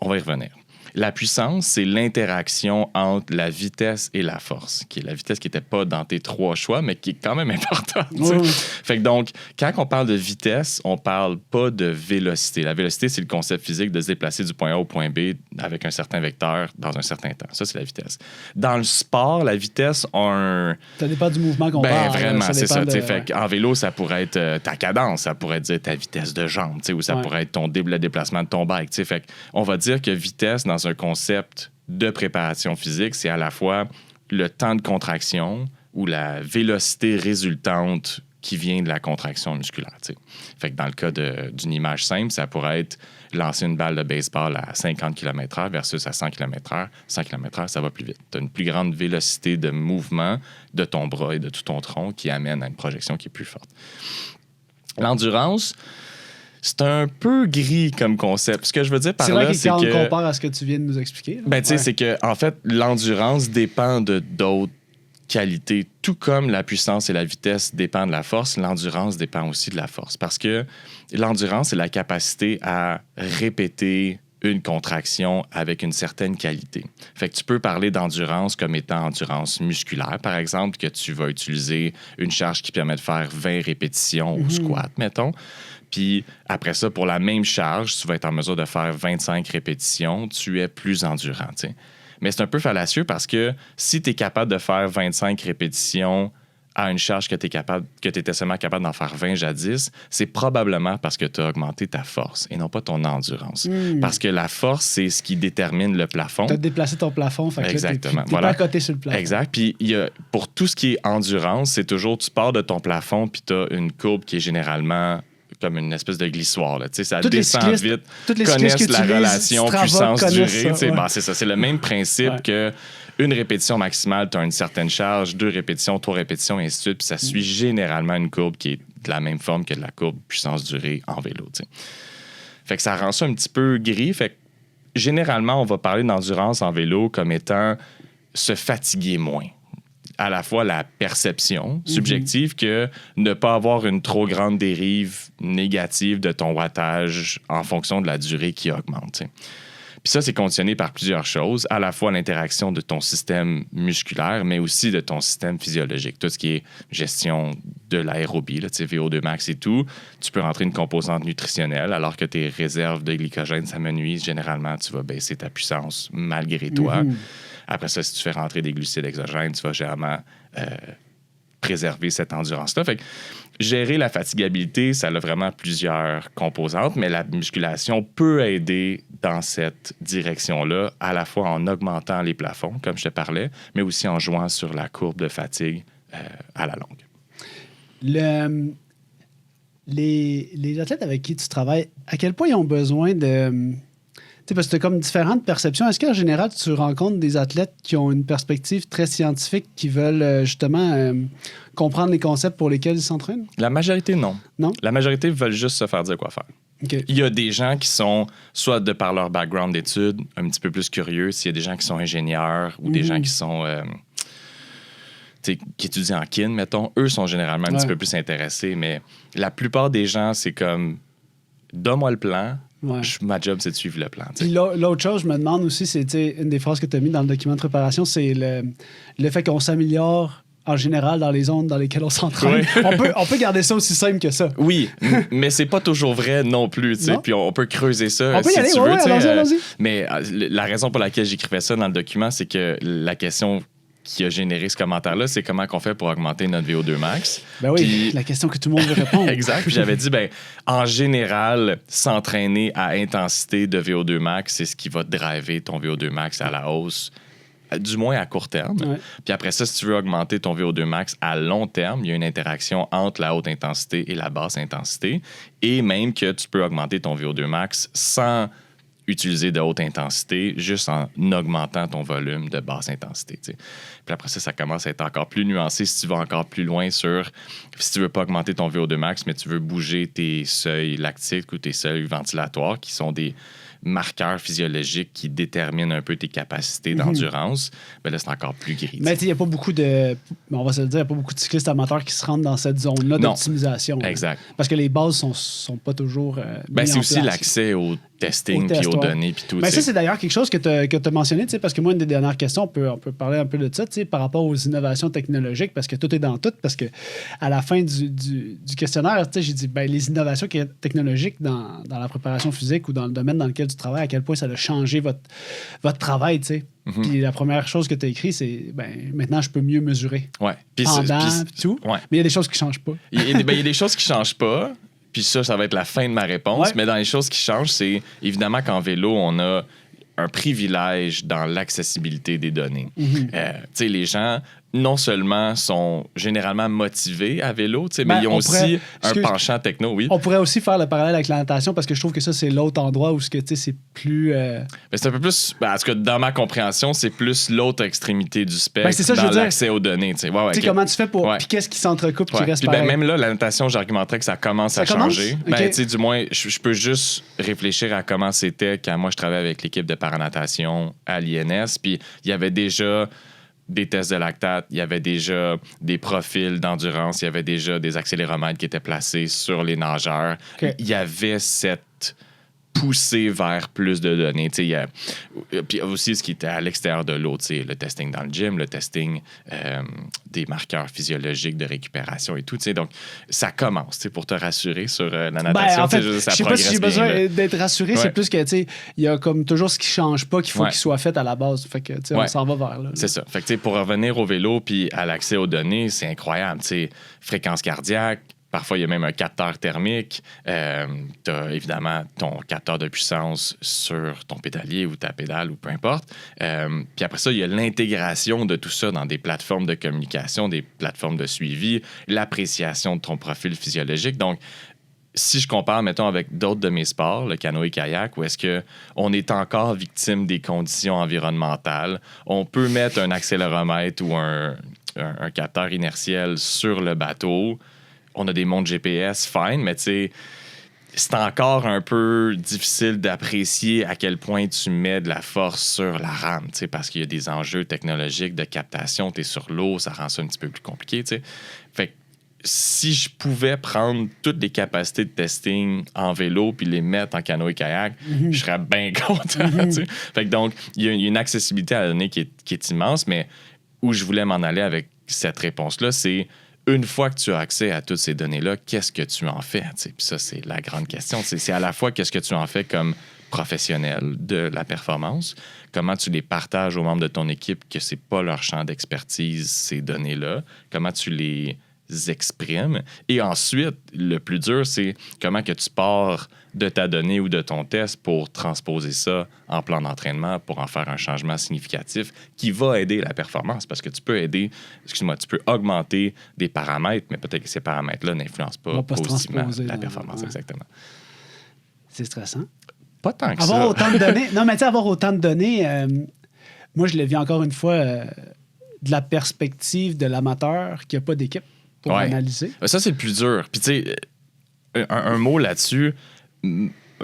Speaker 2: On va y revenir. La puissance, c'est l'interaction entre la vitesse et la force, qui est la vitesse qui n'était pas dans tes 3 choix, mais qui est quand même importante. Oui. Fait que donc, quand on parle de vitesse, on parle pas de vélocité. La vélocité, c'est le concept physique de se déplacer du point A au point B avec un certain vecteur dans un certain temps. Ça, c'est la vitesse. Dans le sport, la vitesse a un...
Speaker 1: Ça dépend du mouvement qu'on parle.
Speaker 2: Vraiment, c'est ça. Fait en vélo, ça pourrait être ta cadence, ça pourrait être ta vitesse de jambe, ou ça pourrait être le déplacement de ton bike. Fait on va dire que vitesse, dans un concept de préparation physique, c'est à la fois le temps de contraction ou la vélocité résultante qui vient de la contraction musculaire. T'sais. Fait que dans le cas d'une image simple, ça pourrait être lancer une balle de baseball à 50 km/h versus à 100 km/h. 100 km/h, ça va plus vite. Tu as une plus grande vélocité de mouvement de ton bras et de tout ton tronc qui amène à une projection qui est plus forte. L'endurance, c'est un peu gris comme concept. Ce que je veux dire par là, c'est que...
Speaker 1: quand on compare à ce que tu viens de nous expliquer.
Speaker 2: C'est que, en fait, l'endurance dépend de d'autres qualités. Tout comme la puissance et la vitesse dépendent de la force, l'endurance dépend aussi de la force. Parce que l'endurance, c'est la capacité à répéter une contraction avec une certaine qualité. Fait que tu peux parler d'endurance comme étant endurance musculaire, par exemple, que tu vas utiliser une charge qui permet de faire 20 répétitions au squat, mettons. Puis après ça, pour la même charge, tu vas être en mesure de faire 25 répétitions, tu es plus endurant. T'sais. Mais c'est un peu fallacieux parce que si tu es capable de faire 25 répétitions à une charge que tu étais seulement capable d'en faire 20 jadis, c'est probablement parce que tu as augmenté ta force et non pas ton endurance. Parce que la force, c'est ce qui détermine le plafond.
Speaker 1: Tu as déplacé ton plafond, fait que
Speaker 2: exactement.
Speaker 1: Tu n'es pas à côté sur le plafond.
Speaker 2: Exact. Puis pour tout ce qui est endurance, c'est toujours, tu pars de ton plafond puis tu as une courbe qui est généralement comme une espèce de glissoire. Là. Ça descend vite.
Speaker 1: Toutes les
Speaker 2: connaissent la relation puissance-durée.
Speaker 1: Ouais.
Speaker 2: C'est ça. C'est le même principe que une répétition maximale, tu as une certaine charge, 2 répétitions, 3 répétitions, et ainsi de suite. Puis ça suit généralement une courbe qui est de la même forme que la courbe puissance-durée en vélo. T'sais. Fait que ça rend ça un petit peu gris. Fait que généralement, on va parler d'endurance en vélo comme étant se fatiguer moins. À la fois la perception subjective que ne pas avoir une trop grande dérive négative de ton wattage en fonction de la durée qui augmente. T'sais. Puis ça, c'est conditionné par plusieurs choses, à la fois l'interaction de ton système musculaire, mais aussi de ton système physiologique. Tout ce qui est gestion de l'aérobie, là, VO2 max et tout, tu peux rentrer une composante nutritionnelle, alors que tes réserves de glycogène s'amenuisent. Généralement, tu vas baisser ta puissance malgré toi. Après ça, si tu fais rentrer des glucides exogènes, tu vas généralement préserver cette endurance-là. Fait que gérer la fatigabilité, ça a vraiment plusieurs composantes, mais la musculation peut aider dans cette direction-là, à la fois en augmentant les plafonds, comme je te parlais, mais aussi en jouant sur la courbe de fatigue à la longue.
Speaker 1: Les athlètes avec qui tu travailles, à quel point ils ont besoin de... Parce que tu as comme différentes perceptions. Est-ce qu'en général, tu rencontres des athlètes qui ont une perspective très scientifique, qui veulent justement comprendre les concepts pour lesquels ils s'entraînent?
Speaker 2: La majorité, non.
Speaker 1: Non?
Speaker 2: La majorité veulent juste se faire dire quoi faire.
Speaker 1: Okay.
Speaker 2: Il y a des gens qui sont, soit de par leur background d'études, un petit peu plus curieux. S'il y a des gens qui sont ingénieurs ou des gens qui sont... qui étudient en kin, mettons, eux sont généralement un petit peu plus intéressés. Mais la plupart des gens, c'est comme... donne-moi le plan. Ouais. Ma job, c'est de suivre le plan.
Speaker 1: Puis l'autre chose, je me demande aussi, c'est une des phrases que tu as mis dans le document de préparation, c'est le fait qu'on s'améliore en général dans les zones dans lesquelles on s'entraîne. Oui. on peut garder ça aussi simple que ça.
Speaker 2: Oui, mais c'est pas toujours vrai non plus. Puis on peut creuser ça.
Speaker 1: On peut y aller, tu veux, allons-y.
Speaker 2: Mais la raison pour laquelle j'écrivais ça dans le document, c'est que la question qui a généré ce commentaire-là, c'est comment on fait pour augmenter notre VO2 max.
Speaker 1: Ben oui, puis, la question que tout le monde veut répondre.
Speaker 2: Exact. Puis j'avais dit, en général, s'entraîner à intensité de VO2 max, c'est ce qui va driver ton VO2 max à la hausse, du moins à court terme. Ouais. Puis après ça, si tu veux augmenter ton VO2 max à long terme, il y a une interaction entre la haute intensité et la basse intensité. Et même que tu peux augmenter ton VO2 max sans utiliser de haute intensité, juste en augmentant ton volume de basse intensité. T'sais. Puis après ça, ça commence à être encore plus nuancé si tu vas encore plus loin sur si tu veux pas augmenter ton VO2 max, mais tu veux bouger tes seuils lactiques ou tes seuils ventilatoires, qui sont des marqueurs physiologiques qui déterminent un peu tes capacités d'endurance, là, c'est encore plus gris.
Speaker 1: Mais il n'y a pas beaucoup de... On va se le dire, il n'y a pas beaucoup de cyclistes amateurs qui se rendent dans cette zone-là d'optimisation.
Speaker 2: Exact.
Speaker 1: Parce que les bases sont pas toujours
Speaker 2: c'est aussi l'accès au testing puis aux données puis tout.
Speaker 1: Ça, c'est d'ailleurs quelque chose que tu as mentionné, parce que moi, une des dernières questions, on peut parler un peu de ça, par rapport aux innovations technologiques, parce que tout est dans tout, parce que à la fin du questionnaire, j'ai dit, les innovations technologiques dans la préparation physique ou dans le domaine dans lequel tu travailles, à quel point ça a changé votre travail, tu sais. Puis la première chose que tu as écrit, c'est maintenant, je peux mieux mesurer.
Speaker 2: Ouais.
Speaker 1: Pendant, tout.
Speaker 2: Ouais.
Speaker 1: Mais il y a des choses qui ne changent pas.
Speaker 2: Il y a des choses qui ne changent pas. Puis ça va être la fin de ma réponse. Ouais. Mais dans les choses qui changent, c'est évidemment qu'en vélo, on a un privilège dans l'accessibilité des données. Tu sais, les gens, non seulement sont généralement motivés à vélo, mais ils ont aussi un penchant techno, oui.
Speaker 1: On pourrait aussi faire le parallèle avec la natation parce que je trouve que ça, c'est l'autre endroit où c'est plus...
Speaker 2: c'est un peu plus... en tout cas, dans ma compréhension, c'est plus l'autre extrémité du spectre
Speaker 1: c'est ça,
Speaker 2: dans l'accès aux données.
Speaker 1: Comment tu fais pour... Puis qu'est-ce qui s'entrecoupe qui reste pareil?
Speaker 2: Même là, la natation, j'argumenterais que ça commence à changer. Okay. Du moins, je peux juste réfléchir à comment c'était quand moi, je travaillais avec l'équipe de paranatation à l'INS. Puis il y avait déjà des tests de lactate, il y avait déjà des profils d'endurance, il y avait déjà des accéléromètres qui étaient placés sur les nageurs. Okay. Il y avait cette poussée vers plus de données. Puis aussi, ce qui était à l'extérieur de l'eau, le testing dans le gym, le testing des marqueurs physiologiques de récupération et tout. Donc, ça commence pour te rassurer sur la natation.
Speaker 1: En fait, je sais pas si j'ai besoin d'être rassuré, c'est plus que il y a comme toujours ce qui change pas qu'il faut qu'il soit fait à la base. Fait que on s'en va vers là.
Speaker 2: C'est ça. Fait que pour revenir au vélo puis à l'accès aux données, c'est incroyable. Fréquence cardiaque, parfois, il y a même un capteur thermique. Tu as évidemment ton capteur de puissance sur ton pédalier ou ta pédale ou peu importe. Puis après ça, il y a l'intégration de tout ça dans des plateformes de communication, des plateformes de suivi, l'appréciation de ton profil physiologique. Donc, si je compare, mettons, avec d'autres de mes sports, le canoë-kayak, où est-ce qu'on est encore victime des conditions environnementales, on peut mettre un accéléromètre ou un capteur inertiel sur le bateau. On a des montres GPS, fine, mais c'est encore un peu difficile d'apprécier à quel point tu mets de la force sur la rame, parce qu'il y a des enjeux technologiques de captation. Tu es sur l'eau, ça rend ça un petit peu plus compliqué. Fait que si je pouvais prendre toutes les capacités de testing en vélo puis les mettre en canoë-kayak, je serais bien content. Fait que donc, il y a une accessibilité à la donnée qui est immense, mais où je voulais m'en aller avec cette réponse-là, c'est une fois que tu as accès à toutes ces données-là, qu'est-ce que tu en fais? Puis ça, c'est la grande question. C'est à la fois qu'est-ce que tu en fais comme professionnel de la performance, comment tu les partages aux membres de ton équipe que c'est pas leur champ d'expertise, ces données-là, comment tu les exprimes. Et ensuite, le plus dur, c'est comment que tu pars de ta donnée ou de ton test pour transposer ça en plan d'entraînement pour en faire un changement significatif qui va aider la performance. Parce que tu peux tu peux augmenter des paramètres, mais peut-être que ces paramètres-là n'influencent pas positivement la performance. Exactement.
Speaker 1: C'est stressant.
Speaker 2: Pas tant que
Speaker 1: avoir
Speaker 2: ça.
Speaker 1: Autant de données. Non, mais tu sais, avoir autant de données, moi, je le vis encore une fois de la perspective de l'amateur qui n'a pas d'équipe pour analyser.
Speaker 2: Ça, c'est le plus dur. Puis, tu sais, un mot là-dessus,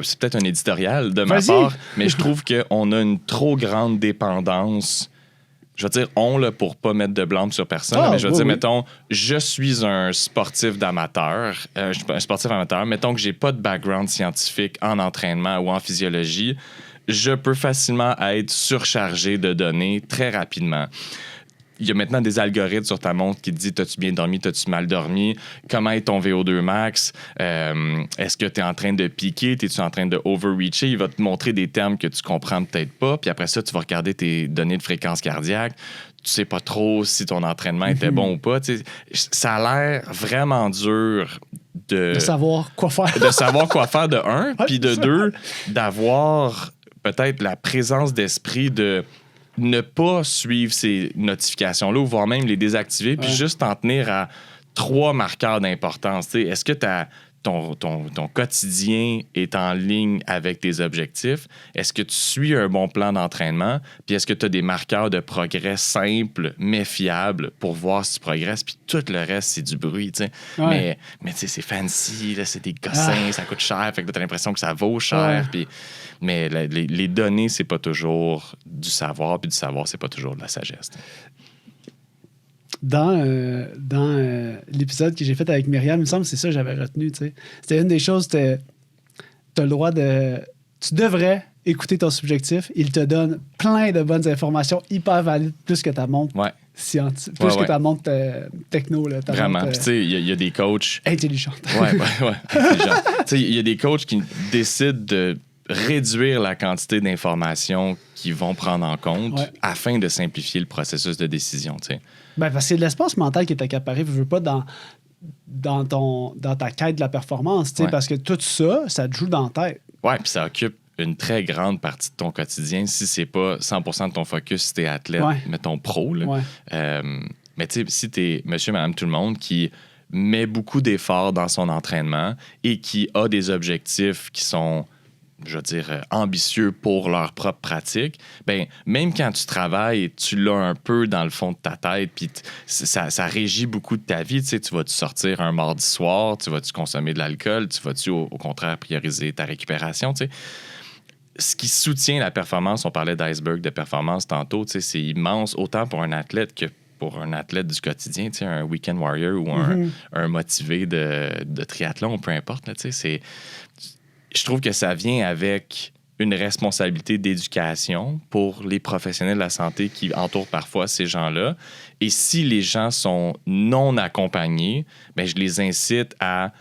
Speaker 2: c'est peut-être un éditorial de ma part, mais je trouve qu'on a une trop grande dépendance je veux dire là, pour pas mettre de blâme sur personne, mais je veux dire, mettons, je suis un sportif d'amateur, mettons que j'ai pas de background scientifique en entraînement ou en physiologie, je peux facilement être surchargé de données très rapidement. Il y a maintenant des algorithmes sur ta montre qui te disent t'as-tu bien dormi, t'as-tu mal dormi, comment est ton VO2 max, est-ce que tu es en train de piquer, es-tu en train de overreacher, il va te montrer des termes que tu comprends peut-être pas, puis après ça, tu vas regarder tes données de fréquence cardiaque, tu sais pas trop si ton entraînement était bon ou pas. T'sais, ça a l'air vraiment dur de
Speaker 1: savoir quoi faire.
Speaker 2: De savoir quoi faire, de un, puis de deux, d'avoir peut-être la présence d'esprit de ne pas suivre ces notifications-là ou voire même les désactiver, puis juste t'en tenir à 3 marqueurs d'importance. T'sais, est-ce que ton quotidien est en ligne avec tes objectifs? Est-ce que tu suis un bon plan d'entraînement? Puis est-ce que tu as des marqueurs de progrès simples mais fiables pour voir si tu progresses? Puis tout le reste, c'est du bruit. Mais tu sais, c'est fancy, là, c'est des gossins, ça coûte cher, fait que tu as l'impression que ça vaut cher. Puis, mais les données, c'est pas toujours du savoir, puis du savoir, c'est pas toujours de la sagesse.
Speaker 1: Dans l'épisode que j'ai fait avec Myriam, il me semble que c'est ça que j'avais retenu. T'sais. C'était une des choses, tu as le droit de... Tu devrais écouter ton subjectif. Il te donne plein de bonnes informations hyper valides, plus que ta montre scientifique, plus que ta montre techno. Là,
Speaker 2: vraiment. Puis tu sais, il y a des coachs...
Speaker 1: Intelligentes.
Speaker 2: Intelligentes. Tu sais, il y a des coachs qui décident de réduire la quantité d'informations qu'ils vont prendre en compte afin de simplifier le processus de décision. T'sais.
Speaker 1: Ben, parce que c'est de l'espace mental qui est accaparé, je veux pas dans ta quête de la performance, parce que tout ça, ça te joue dans la tête. Oui,
Speaker 2: puis ça occupe une très grande partie de ton quotidien si c'est pas 100% de ton focus si t'es athlète, mettons pro. Là. Mais tu sais, si t'es monsieur, madame, tout le monde qui met beaucoup d'efforts dans son entraînement et qui a des objectifs qui sont, je veux dire, ambitieux pour leur propre pratique, ben même quand tu travailles, tu l'as un peu dans le fond de ta tête, puis ça régit beaucoup de ta vie. Tu sais, tu vas-tu sortir un mardi soir, tu vas-tu consommer de l'alcool, tu vas-tu au contraire prioriser ta récupération, tu sais. Ce qui soutient la performance, on parlait d'iceberg de performance tantôt, tu sais, c'est immense, autant pour un athlète que pour un athlète du quotidien, tu sais, un weekend warrior ou un motivé de triathlon, peu importe, là, tu sais, je trouve que ça vient avec une responsabilité d'éducation pour les professionnels de la santé qui entourent parfois ces gens-là. Et si les gens sont non accompagnés, bien, je les incite à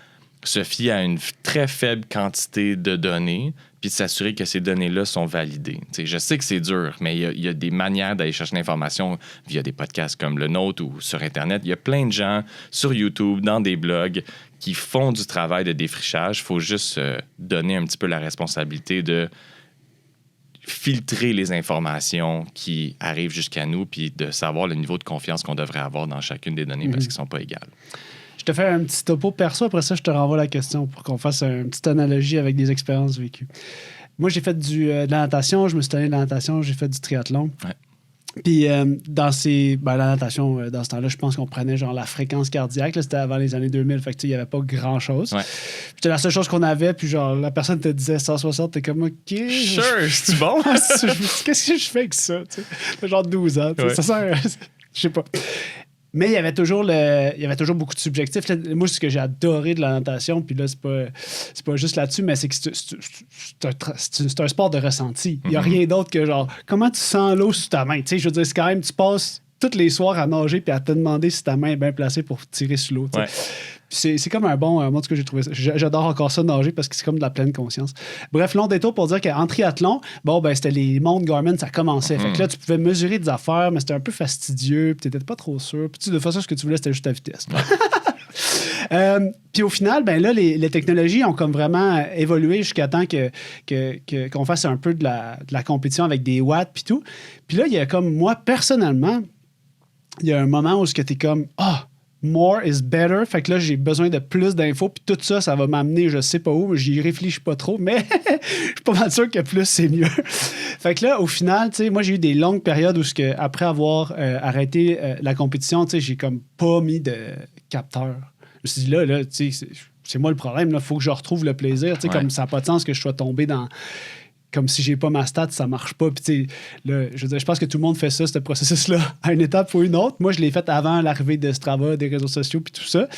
Speaker 2: se fier à une très faible quantité de données puis de s'assurer que ces données-là sont validées. T'sais, je sais que c'est dur, mais il y a des manières d'aller chercher l'information via des podcasts comme le nôtre ou sur Internet. Il y a plein de gens sur YouTube, dans des blogs, qui font du travail de défrichage. Il faut juste donner un petit peu la responsabilité de filtrer les informations qui arrivent jusqu'à nous puis de savoir le niveau de confiance qu'on devrait avoir dans chacune des données parce qu'elles ne sont pas égales.
Speaker 1: Je te fais un petit topo perso, après ça, je te renvoie la question pour qu'on fasse une petite analogie avec des expériences vécues. Moi, j'ai fait de la natation, je me suis tanné de la natation, j'ai fait du triathlon. Ouais. Puis, la natation, dans ce temps-là, je pense qu'on prenait genre la fréquence cardiaque. Là, c'était avant les années 2000, fait que il n'y avait pas grand-chose. Ouais. C'était la seule chose qu'on avait, puis genre, la personne te disait 160, t'es comme, OK.
Speaker 2: Sure, c'est bon.
Speaker 1: Qu'est-ce que je fais avec ça? T'sais? Genre 12 ans, ça sert, je sais pas. Mais il y avait toujours beaucoup de subjectifs. Moi, ce que j'ai adoré de la natation, puis là, c'est pas juste là-dessus, mais c'est que c'est un sport de ressenti. Il n'y a rien d'autre que genre, comment tu sens l'eau sous ta main? Tu sais, je veux dire, c'est quand même, tu passes tous les soirs à nager puis à te demander si ta main est bien placée pour tirer sur l'eau. Ouais. C'est comme un bon... moi, en tout cas, j'ai trouvé ça. J'adore encore ça, nager, parce que c'est comme de la pleine conscience. Bref, long détour pour dire qu'en triathlon, c'était les montres Garmin, ça commençait. Fait que là, tu pouvais mesurer des affaires, mais c'était un peu fastidieux, puis t'étais pas trop sûr. Puis de toute façon, ce que tu voulais, c'était juste ta vitesse. Puis au final, là, les technologies ont comme vraiment évolué jusqu'à temps qu'on fasse un peu de la compétition avec des watts puis tout. Puis là, il y a comme, moi, personnellement, il y a un moment où tu es comme, more is better. Fait que là, j'ai besoin de plus d'infos. Puis tout ça, ça va m'amener, je sais pas où. J'y réfléchis pas trop, mais je suis pas mal sûr que plus, c'est mieux. Fait que là, au final, tu sais, moi, j'ai eu des longues périodes où, après avoir arrêté la compétition, tu sais, j'ai comme pas mis de capteur. Je me suis dit, là, tu sais, c'est moi le problème. Il faut que je retrouve le plaisir. Tu sais, comme ça n'a pas de sens que je sois tombé dans... comme si j'ai pas ma stat, ça marche pas. Puis, je veux dire, je pense que tout le monde fait ça, ce processus-là, à une étape ou une autre. Moi, je l'ai fait avant l'arrivée de Strava, des réseaux sociaux, puis tout ça.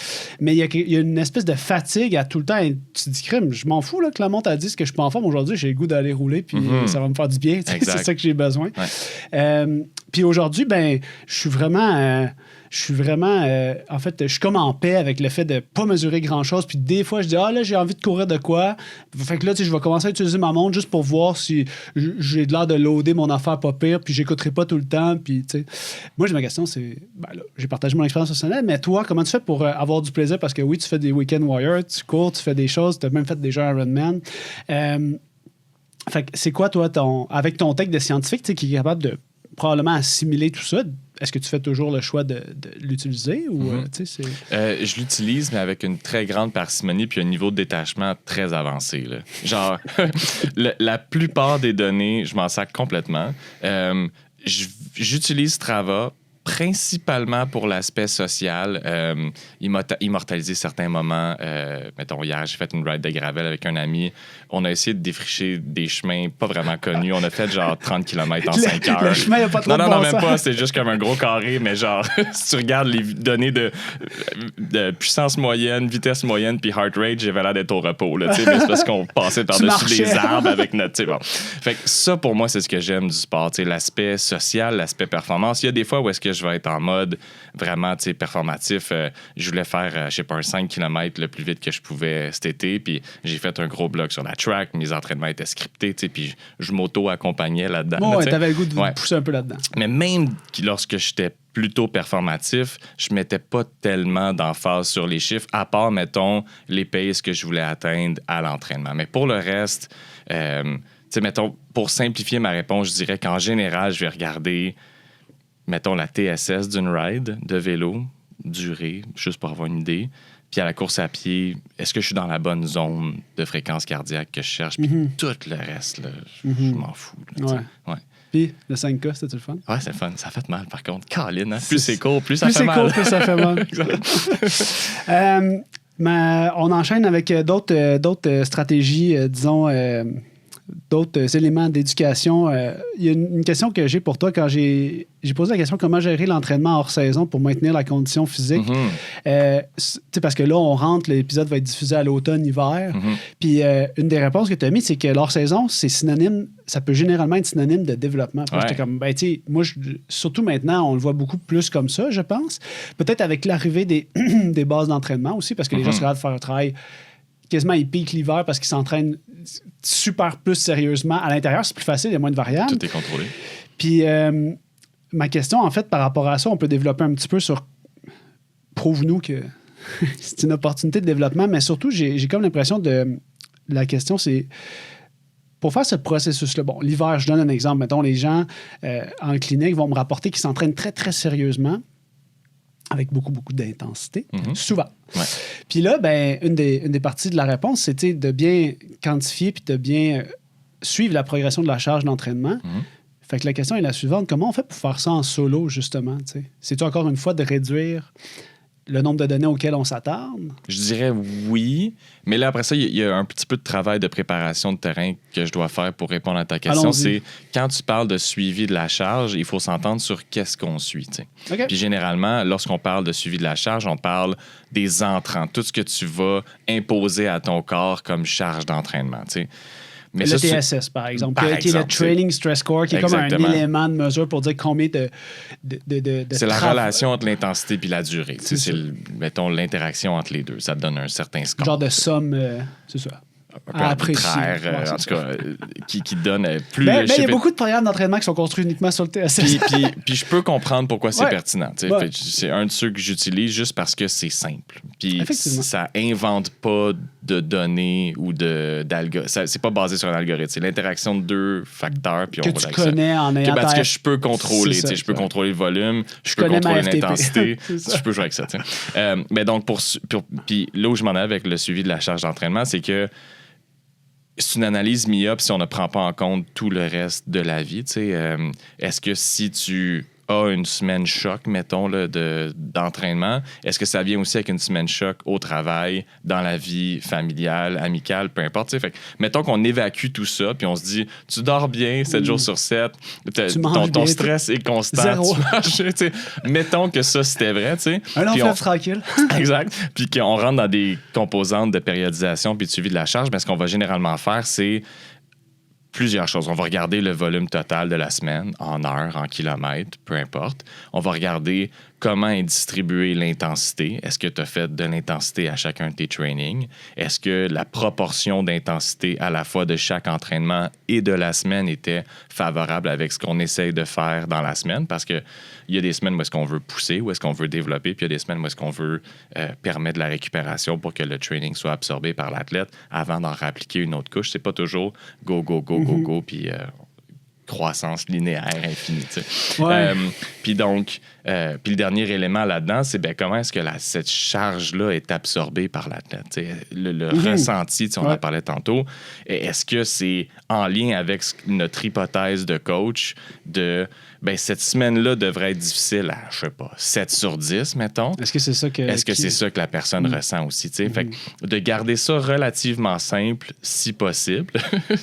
Speaker 1: Mais il y a une espèce de fatigue à tout le temps. Et tu te dis, crime, je m'en fous là, que la montre a dit que je suis pas en forme aujourd'hui. J'ai le goût d'aller rouler, puis ça va me faire du bien. C'est ça que j'ai besoin. Ouais. Puis aujourd'hui, ben, je suis vraiment. En fait, je suis comme en paix avec le fait de pas mesurer grand-chose. Puis des fois, je dis, là, j'ai envie de courir de quoi. Fait que là, je vais commencer à utiliser ma montre juste pour voir si j'ai de l'air de loader mon affaire pas pire, puis j'écouterai pas tout le temps. Puis, tu sais, moi, ma question, c'est, là, j'ai partagé mon expérience personnelle, mais toi, comment tu fais pour avoir du plaisir? Parce que oui, tu fais des weekend warriors, tu cours, tu fais des choses, tu as même fait des jeux Ironman. Fait que c'est quoi, toi, avec ton tech de scientifique, qui est capable de probablement assimiler tout ça? Est-ce que tu fais toujours le choix de l'utiliser ou
Speaker 2: je l'utilise, mais avec une très grande parcimonie puis un niveau de détachement très avancé. Là. Genre, la plupart des données, je m'en sac complètement. J'utilise Strava principalement pour l'aspect social, immortaliser certains moments. Mettons, hier, j'ai fait une ride de gravel avec un ami. On a essayé de défricher des chemins pas vraiment connus. On a fait genre 30 km en 5 heures.
Speaker 1: Le chemin n'a pas trop de bon
Speaker 2: Non, même
Speaker 1: sens.
Speaker 2: pas. C'est juste comme un gros carré, mais genre, si tu regardes les données de puissance moyenne, vitesse moyenne, puis heart rate, j'avais l'air d'être au repos. Là, mais c'est parce qu'on passait par-dessus des arbres avec notre... Bon. Fait que ça, pour moi, c'est ce que j'aime du sport. L'aspect social, l'aspect performance. Il y a des fois où est-ce que je vais être en mode vraiment performatif. Je voulais faire, je sais pas, un 5 km le plus vite que je pouvais cet été, puis j'ai fait un gros blog sur la track. Mes entraînements étaient scriptés, puis je m'auto-accompagnais là-dedans.
Speaker 1: Ouais, t'avais le goût de pousser un peu là-dedans.
Speaker 2: Mais même lorsque j'étais plutôt performatif, je mettais pas tellement d'emphase sur les chiffres, à part, mettons, les paces que je voulais atteindre à l'entraînement. Mais pour le reste, mettons, pour simplifier ma réponse, je dirais qu'en général, je vais regarder, mettons, la TSS d'une ride de vélo, durée, juste pour avoir une idée. Puis à la course à pied, est-ce que je suis dans la bonne zone de fréquence cardiaque que je cherche? Puis tout le reste, là, je m'en fous. Là, ouais.
Speaker 1: Puis le 5K, c'était-tu le fun?
Speaker 2: Ouais, c'est le fun. Ça fait mal, par contre. Caroline, hein? Plus c'est court, plus ça fait mal.
Speaker 1: Plus ça fait mal. Mais on enchaîne avec d'autres stratégies, disons... d'autres éléments d'éducation. Il y a une question que j'ai pour toi quand j'ai posé la question comment gérer l'entraînement hors saison pour maintenir la condition physique. Parce que là, on rentre, l'épisode va être diffusé à l'automne, hiver. Puis une des réponses que tu as mis, c'est que l'hors saison, c'est synonyme, ça peut généralement être synonyme de développement. Puis j'étais comme, moi, surtout maintenant, on le voit beaucoup plus comme ça, je pense. Peut-être avec l'arrivée des bases d'entraînement aussi, parce que les gens se regardent faire un travail. Quasiment, ils piquent l'hiver parce qu'ils s'entraînent super plus sérieusement. À l'intérieur, c'est plus facile, il y a moins de variables.
Speaker 2: Tout est contrôlé.
Speaker 1: Puis, ma question, en fait, par rapport à ça, on peut développer un petit peu sur... Prouve-nous que c'est une opportunité de développement, mais surtout, j'ai comme l'impression de... La question, c'est... Pour faire ce processus-là, bon, l'hiver, je donne un exemple. Mettons, les gens en clinique vont me rapporter qu'ils s'entraînent très, très sérieusement, avec beaucoup, beaucoup d'intensité, souvent.
Speaker 2: Ouais.
Speaker 1: Puis là, ben, une des parties de la réponse, c'était de bien quantifier puis de bien suivre la progression de la charge d'entraînement. Fait que la question est la suivante. Comment on fait pour faire ça en solo, justement? T'sais? C'est-tu encore une fois de réduire le nombre de données auxquelles on s'attarde?
Speaker 2: Je dirais oui, mais là, après ça, il y a un petit peu de travail de préparation de terrain que je dois faire pour répondre à ta question.
Speaker 1: Allons-y.
Speaker 2: C'est quand tu parles de suivi de la charge, il faut s'entendre sur qu'est-ce qu'on suit.
Speaker 1: Okay.
Speaker 2: Puis généralement, lorsqu'on parle de suivi de la charge, on parle des entrants, tout ce que tu vas imposer à ton corps comme charge d'entraînement. T'sais.
Speaker 1: Mais le TSS, par exemple, qui est le Training Stress Score, qui est comme un élément de mesure pour dire combien de
Speaker 2: c'est la relation entre l'intensité et la durée. C'est mettons, l'interaction entre les deux. Ça te donne un certain score.
Speaker 1: Genre de somme, c'est ça.
Speaker 2: Un peu arbitraire, en tout cas, qui donne plus...
Speaker 1: Mais il y a beaucoup de programmes d'entraînement qui sont construits uniquement sur le TSS.
Speaker 2: Puis je peux comprendre pourquoi c'est pertinent. Ouais. C'est un de ceux que j'utilise juste parce que c'est simple. Puis ça invente pas de données ou d'algorithmes. C'est pas basé sur un algorithme. C'est l'interaction de deux facteurs. Puis
Speaker 1: que tu connais en ayant...
Speaker 2: Parce que je peux contrôler. Je peux contrôler le volume, je peux contrôler l'intensité. Je peux jouer avec ça. Mais donc, puis là où je m'en ai avec le suivi de la charge d'entraînement, c'est que c'est une analyse myope si on ne prend pas en compte tout le reste de la vie. Est-ce que si tu a une semaine choc, mettons, là, d'entraînement, est-ce que ça vient aussi avec une semaine choc au travail, dans la vie familiale, amicale, peu importe. Fait que, mettons qu'on évacue tout ça, puis on se dit, tu dors bien 7 jours sur 7, ton stress est constant.
Speaker 1: Zéro.
Speaker 2: Mettons que ça, c'était vrai.
Speaker 1: Un long fleuve tranquille.
Speaker 2: Exact. Puis qu'on rentre dans des composantes de périodisation puis de suivi de la charge, mais ce qu'on va généralement faire, c'est plusieurs choses. On va regarder le volume total de la semaine, en heures, en kilomètres, peu importe. On va regarder comment est distribuée l'intensité. Est-ce que tu as fait de l'intensité à chacun de tes trainings? Est-ce que la proportion d'intensité à la fois de chaque entraînement et de la semaine était favorable avec ce qu'on essaye de faire dans la semaine? Parce qu'il y a des semaines où est-ce qu'on veut pousser, où est-ce qu'on veut développer, puis il y a des semaines où est-ce qu'on veut permettre de la récupération pour que le training soit absorbé par l'athlète avant d'en réappliquer une autre couche. C'est pas toujours go, puis croissance linéaire infinie.
Speaker 1: Ouais.
Speaker 2: Puis donc, puis le dernier élément là-dedans, c'est comment est-ce que cette charge-là est absorbée par l'athlète? Le ressenti, on en parlait tantôt, est-ce que c'est en lien avec notre hypothèse de coach de cette semaine-là devrait être difficile à, je sais pas, 7 sur 10, mettons.
Speaker 1: Est-ce que c'est ça que...
Speaker 2: c'est ça que la personne ressent aussi? Fait que de garder ça relativement simple, si possible,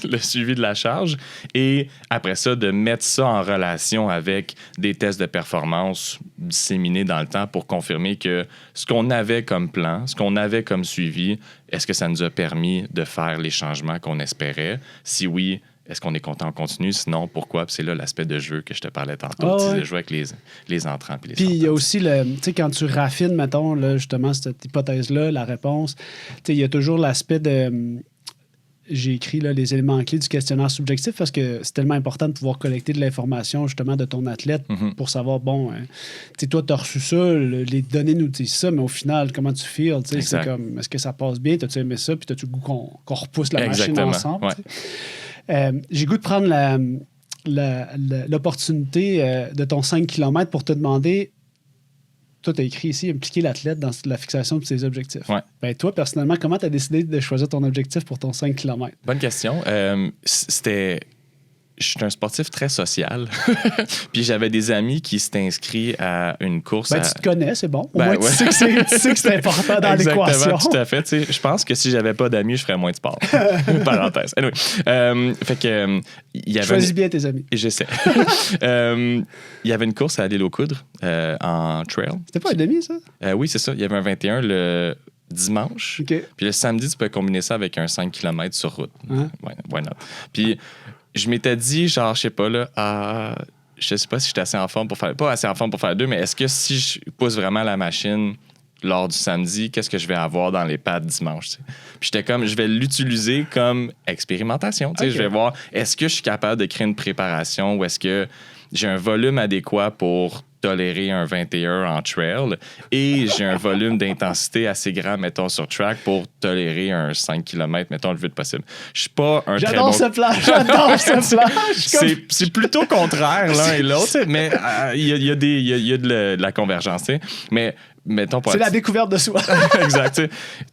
Speaker 2: le suivi de la charge, et après ça, de mettre ça en relation avec des tests de performance disséminés dans le temps pour confirmer que ce qu'on avait comme plan, ce qu'on avait comme suivi, est-ce que ça nous a permis de faire les changements qu'on espérait? Si oui, est-ce qu'on est content en continu? Sinon, pourquoi? Puis c'est là l'aspect de jeu que je te parlais tantôt, de jouer avec les entrants. Puis
Speaker 1: il y a aussi, tu sais, quand tu raffines, mettons, là, justement, cette hypothèse-là, la réponse, tu sais, il y a toujours l'aspect de... J'ai écrit là, les éléments clés du questionnaire subjectif parce que c'est tellement important de pouvoir collecter de l'information justement de ton athlète pour savoir, tu sais, toi, tu as reçu ça, les données nous disent ça, mais au final, comment tu feels? Tu sais, c'est comme, est-ce que ça passe bien? T'as-tu aimé ça? Puis t'as-tu le goût qu'on repousse la machine ensemble? Ouais. J'ai le goût de prendre l'opportunité de ton 5 km pour te demander, toi, tu as écrit ici, impliquer l'athlète dans la fixation de ses objectifs.
Speaker 2: Ouais.
Speaker 1: Toi, personnellement, comment tu as décidé de choisir ton objectif pour ton 5 km?
Speaker 2: Bonne question. Je suis un sportif très social. Puis j'avais des amis qui s'étaient inscrits à une course.
Speaker 1: Tu te connais, c'est bon. Au moins, tu sais que c'est important dans l'équation.
Speaker 2: Tout à fait. Je pense que si j'avais pas d'amis, je ferais moins de sport. Parenthèse. Anyway, fait que
Speaker 1: choisis bien tes amis.
Speaker 2: J'essaie. Il y avait une course à l'île aux Coudres en trail.
Speaker 1: C'était pas un demi, ça?
Speaker 2: Oui, c'est ça. Il y avait un 21 le dimanche.
Speaker 1: Okay.
Speaker 2: Puis le samedi, tu peux combiner ça avec un 5 km sur route. Why not? Puis je m'étais dit, genre, je sais pas, là, je sais pas si j'étais assez en forme pour faire... Pas assez en forme pour faire 2, mais est-ce que si je pousse vraiment la machine lors du samedi, qu'est-ce que je vais avoir dans les pads dimanche? T'sais? Puis j'étais comme, je vais l'utiliser comme expérimentation. Okay. Je vais voir, est-ce que je suis capable de créer une préparation ou est-ce que j'ai un volume adéquat pour tolérer un 21 en trail et j'ai un volume d'intensité assez grand, mettons, sur track pour tolérer un 5 km, mettons, le plus vite possible. Je suis pas un très bon...
Speaker 1: J'adore ce plan!
Speaker 2: C'est plutôt contraire l'un et l'autre, mais il y a de la convergence, t'sais. Mais mettons,
Speaker 1: c'est la découverte de soi.
Speaker 2: Exact.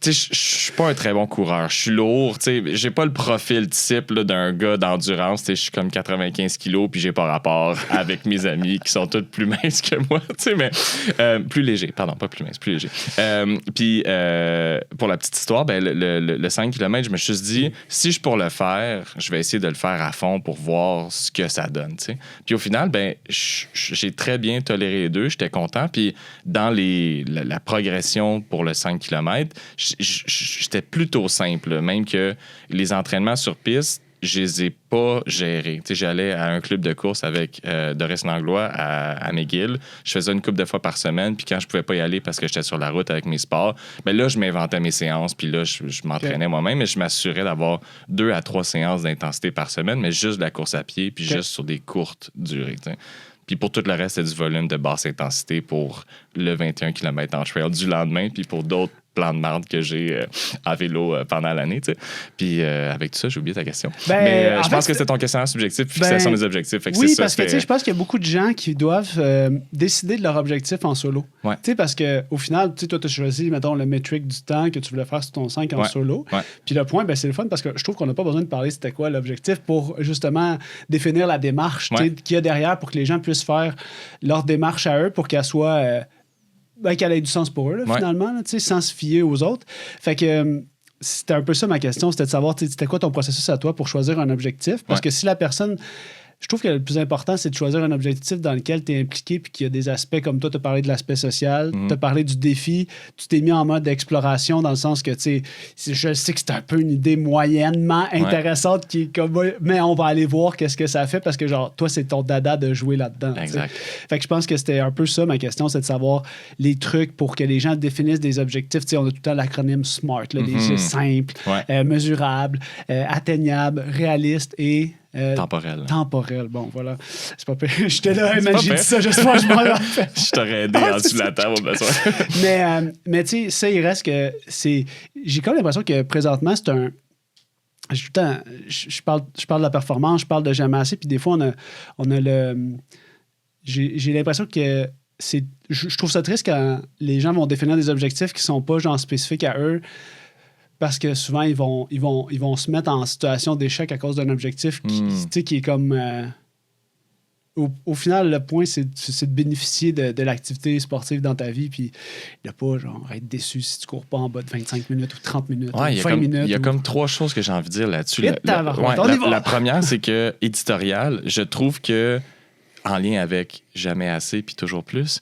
Speaker 2: Je suis pas un très bon coureur. Je suis lourd. J'ai pas le profil type là, d'un gars d'endurance. Je suis comme 95 kilos puis j'ai pas rapport avec mes amis qui sont tous plus minces que moi. Mais plus léger. Pardon, pas plus mince, plus léger. Puis pour la petite histoire, le 5 km, je me suis juste dit, si je pour le faire, je vais essayer de le faire à fond pour voir ce que ça donne. T'sais. Puis au final, j'ai très bien toléré les deux. J'étais content. Puis dans la progression pour le 5 km, j'étais plutôt simple. Même que les entraînements sur piste, je les ai pas gérés. J'allais à un club de course avec Doris Langlois à McGill. Je faisais une couple de fois par semaine. Puis quand je pouvais pas y aller parce que j'étais sur la route avec mes sports, là, je m'inventais mes séances. Puis là, je m'entraînais moi-même. Mais je m'assurais d'avoir 2 à 3 séances d'intensité par semaine, mais juste de la course à pied, puis juste sur des courtes durées. T'sais. Puis pour tout le reste, c'est du volume de basse intensité pour le 21 km en trail du lendemain. Puis pour d'autres plan de marde que j'ai à vélo pendant l'année. Tu sais. Puis avec tout ça, j'ai oublié ta question. Mais je pense que c'est ton questionnaire subjectif, fixation des objectifs. Fait que
Speaker 1: oui,
Speaker 2: c'est
Speaker 1: parce
Speaker 2: ça,
Speaker 1: que je pense qu'il y a beaucoup de gens qui doivent décider de leur objectif en solo.
Speaker 2: Ouais.
Speaker 1: Parce qu'au final, toi, tu as choisi, mettons, le métrique du temps que tu voulais faire sur ton 5 en solo.
Speaker 2: Ouais.
Speaker 1: Puis le point, c'est le fun parce que je trouve qu'on n'a pas besoin de parler c'était quoi l'objectif pour justement définir la démarche qu'il y a derrière pour que les gens puissent faire leur démarche à eux pour qu'elle soit... qu'elle ait du sens pour eux, là, finalement, là, sans se fier aux autres. Fait que c'était un peu ça ma question, c'était de savoir c'était quoi ton processus à toi pour choisir un objectif. Parce que si la personne... Je trouve que le plus important, c'est de choisir un objectif dans lequel tu es impliqué puis qu'il y a des aspects comme toi, tu as parlé de l'aspect social, tu as parlé du défi, tu t'es mis en mode d'exploration dans le sens que, tu sais, je sais que c'est un peu une idée moyennement intéressante qui est comme, mais on va aller voir qu'est-ce que ça fait parce que, genre, toi, c'est ton dada de jouer là-dedans.
Speaker 2: Exact.
Speaker 1: T'sais. Fait que je pense que c'était un peu ça, ma question, c'est de savoir les trucs pour que les gens définissent des objectifs. Tu sais, on a tout le temps l'acronyme SMART, là, des jeux simples, mesurables, atteignables, réalistes et... Temporel, bon, voilà. C'est pas pire. J'étais là, man, j'ai dit ça, j'espère que je m'en rappelle.
Speaker 2: Je t'aurais aidé en dessous de la table, au besoin.
Speaker 1: Mais tu sais, ça, il reste que c'est... J'ai comme l'impression que présentement, c'est un... Je parle de la performance, je parle de jamais assez, puis des fois, on a le... J'ai l'impression que c'est... Je trouve ça triste quand les gens vont définir des objectifs qui sont pas, genre, spécifiques à eux, parce que souvent, ils vont se mettre en situation d'échec à cause d'un objectif qui est comme... Au final, le point, c'est de bénéficier de l'activité sportive dans ta vie, puis de pas genre, être déçu si tu cours pas en bas de 25 minutes ou 30 minutes ou 20 minutes.
Speaker 2: Il y a comme 3 choses que j'ai envie de dire là-dessus. La première, c'est que éditorial, je trouve que, en lien avec Jamais assez puis Toujours plus...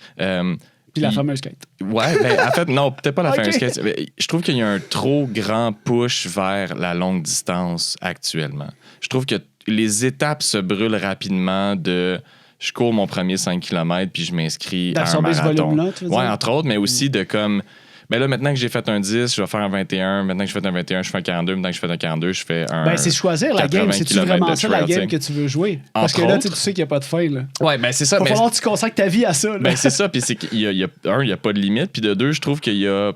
Speaker 1: Puis la fameuse skate.
Speaker 2: Ouais, en fait, non, peut-être pas la fameuse skate. Je trouve qu'il y a un trop grand push vers la longue distance actuellement. Je trouve que les étapes se brûlent rapidement de je cours mon premier 5 km puis je m'inscris à un marathon. Ouais, entre autres, mais aussi de comme ben là, maintenant que j'ai fait un 10, je vais faire un 21. Maintenant que j'ai fait un 21, je fais un 42. Maintenant que je fais un 42, je fais un.
Speaker 1: C'est choisir la game. C'est-tu vraiment ça, la game que tu veux jouer? Parce que là, tu sais qu'il n'y a pas de fin. Là.
Speaker 2: Ouais, c'est ça.
Speaker 1: Il va falloir que tu consacres ta vie à ça. Là.
Speaker 2: C'est ça. Puis c'est qu'il y a, il n'y a pas de limite. Puis de deux, je trouve qu'il y a.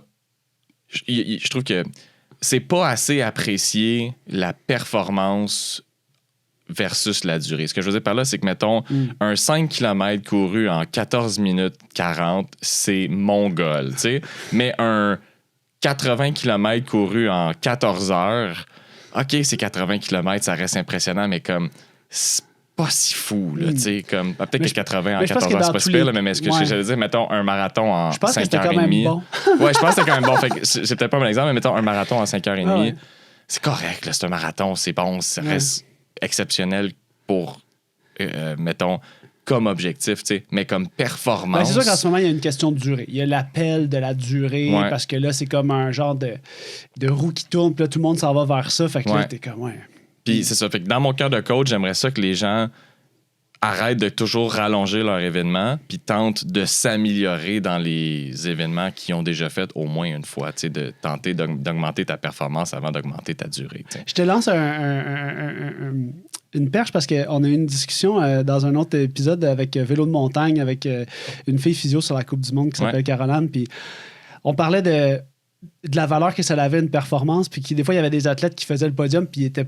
Speaker 2: Je trouve que c'est pas assez apprécié la performance versus la durée. Ce que je veux dire par là, c'est que, mettons, un 5 km couru en 14 minutes 40, c'est mongol, tu sais. Mais un 80 km couru en 14 heures, OK, c'est 80 km, ça reste impressionnant, mais comme, c'est pas si fou, là, tu sais. Comme, peut-être que 80 en 14 heures, c'est pas super, mais ce que j'allais dire, mettons, un marathon en 5h30.
Speaker 1: Bon.
Speaker 2: Ouais, je pense que c'était quand même bon. Fait que c'est peut-être pas un bon exemple, mais mettons, un marathon en 5h30, c'est correct, là, c'est un marathon, c'est bon, ça reste exceptionnel pour, mettons, comme objectif, tu sais, mais comme performance.
Speaker 1: C'est sûr qu'en ce moment, il y a une question de durée. Il y a l'appel de la durée, parce que là, c'est comme un genre de roue qui tourne, puis là, tout le monde s'en va vers ça. Fait que là, t'es comme,
Speaker 2: Puis c'est ça. Fait que dans mon cœur de coach, j'aimerais ça que les gens arrêtent de toujours rallonger leur événement, puis tentent de s'améliorer dans les événements qu'ils ont déjà fait au moins une fois, tu sais, de tenter d'augmenter ta performance avant d'augmenter ta durée. T'sais.
Speaker 1: Je te lance une perche parce qu'on a eu une discussion dans un autre épisode avec Vélo de montagne, avec une fille physio sur la Coupe du Monde qui s'appelle Caroline, puis on parlait de la valeur que ça avait une performance, puis des fois, il y avait des athlètes qui faisaient le podium, puis ils n'étaient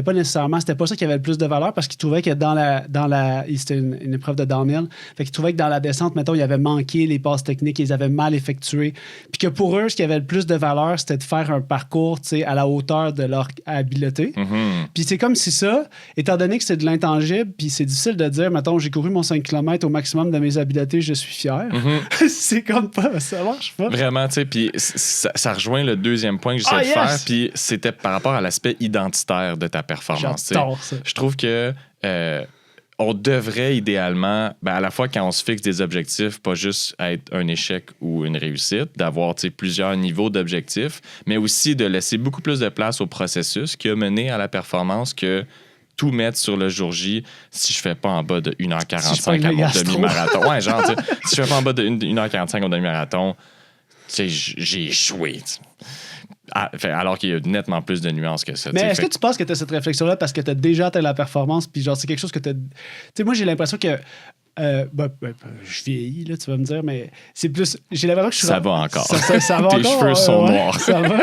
Speaker 1: pas nécessairement, c'était pas ça qui avait le plus de valeur parce qu'il trouvait que c'était une épreuve de downhill, fait qu'il trouvait que dans la descente, mettons, il avait manqué les passes techniques, ils avaient mal effectué, puis que pour eux, ce qui avait le plus de valeur, c'était de faire un parcours, tu sais, à la hauteur de leur habileté. Puis c'est comme si ça, étant donné que c'est de l'intangible, puis c'est difficile de dire, mettons, j'ai couru mon 5 km au maximum de mes habiletés, je suis fier. C'est comme pas, ça marche pas.
Speaker 2: Vraiment, tu sais, puis ça rejoint le deuxième point que j'essaie de faire, puis c'était par rapport à l'aspect identitaire de ta performance.
Speaker 1: J'adore ça.
Speaker 2: Je trouve que on devrait idéalement, à la fois quand on se fixe des objectifs, pas juste être un échec ou une réussite, d'avoir plusieurs niveaux d'objectifs, mais aussi de laisser beaucoup plus de place au processus qui a mené à la performance que tout mettre sur le jour J si je fais pas en bas de 1h45 à mon demi-marathon. Ouais, genre, si je fais pas en bas de 1h45 au demi-marathon, j'ai échoué. Alors qu'il y a nettement plus de nuances que ça.
Speaker 1: Mais est-ce que tu penses que tu as cette réflexion-là parce que tu as déjà atteint la performance, puis genre, c'est quelque chose que tu as... Tu sais, moi, j'ai l'impression que Je vieillis, là, tu vas me dire, mais c'est plus... J'ai l'impression que je suis...
Speaker 2: Ça va encore.
Speaker 1: Ça va
Speaker 2: Tes
Speaker 1: encore.
Speaker 2: cheveux sont noirs.
Speaker 1: Ça va.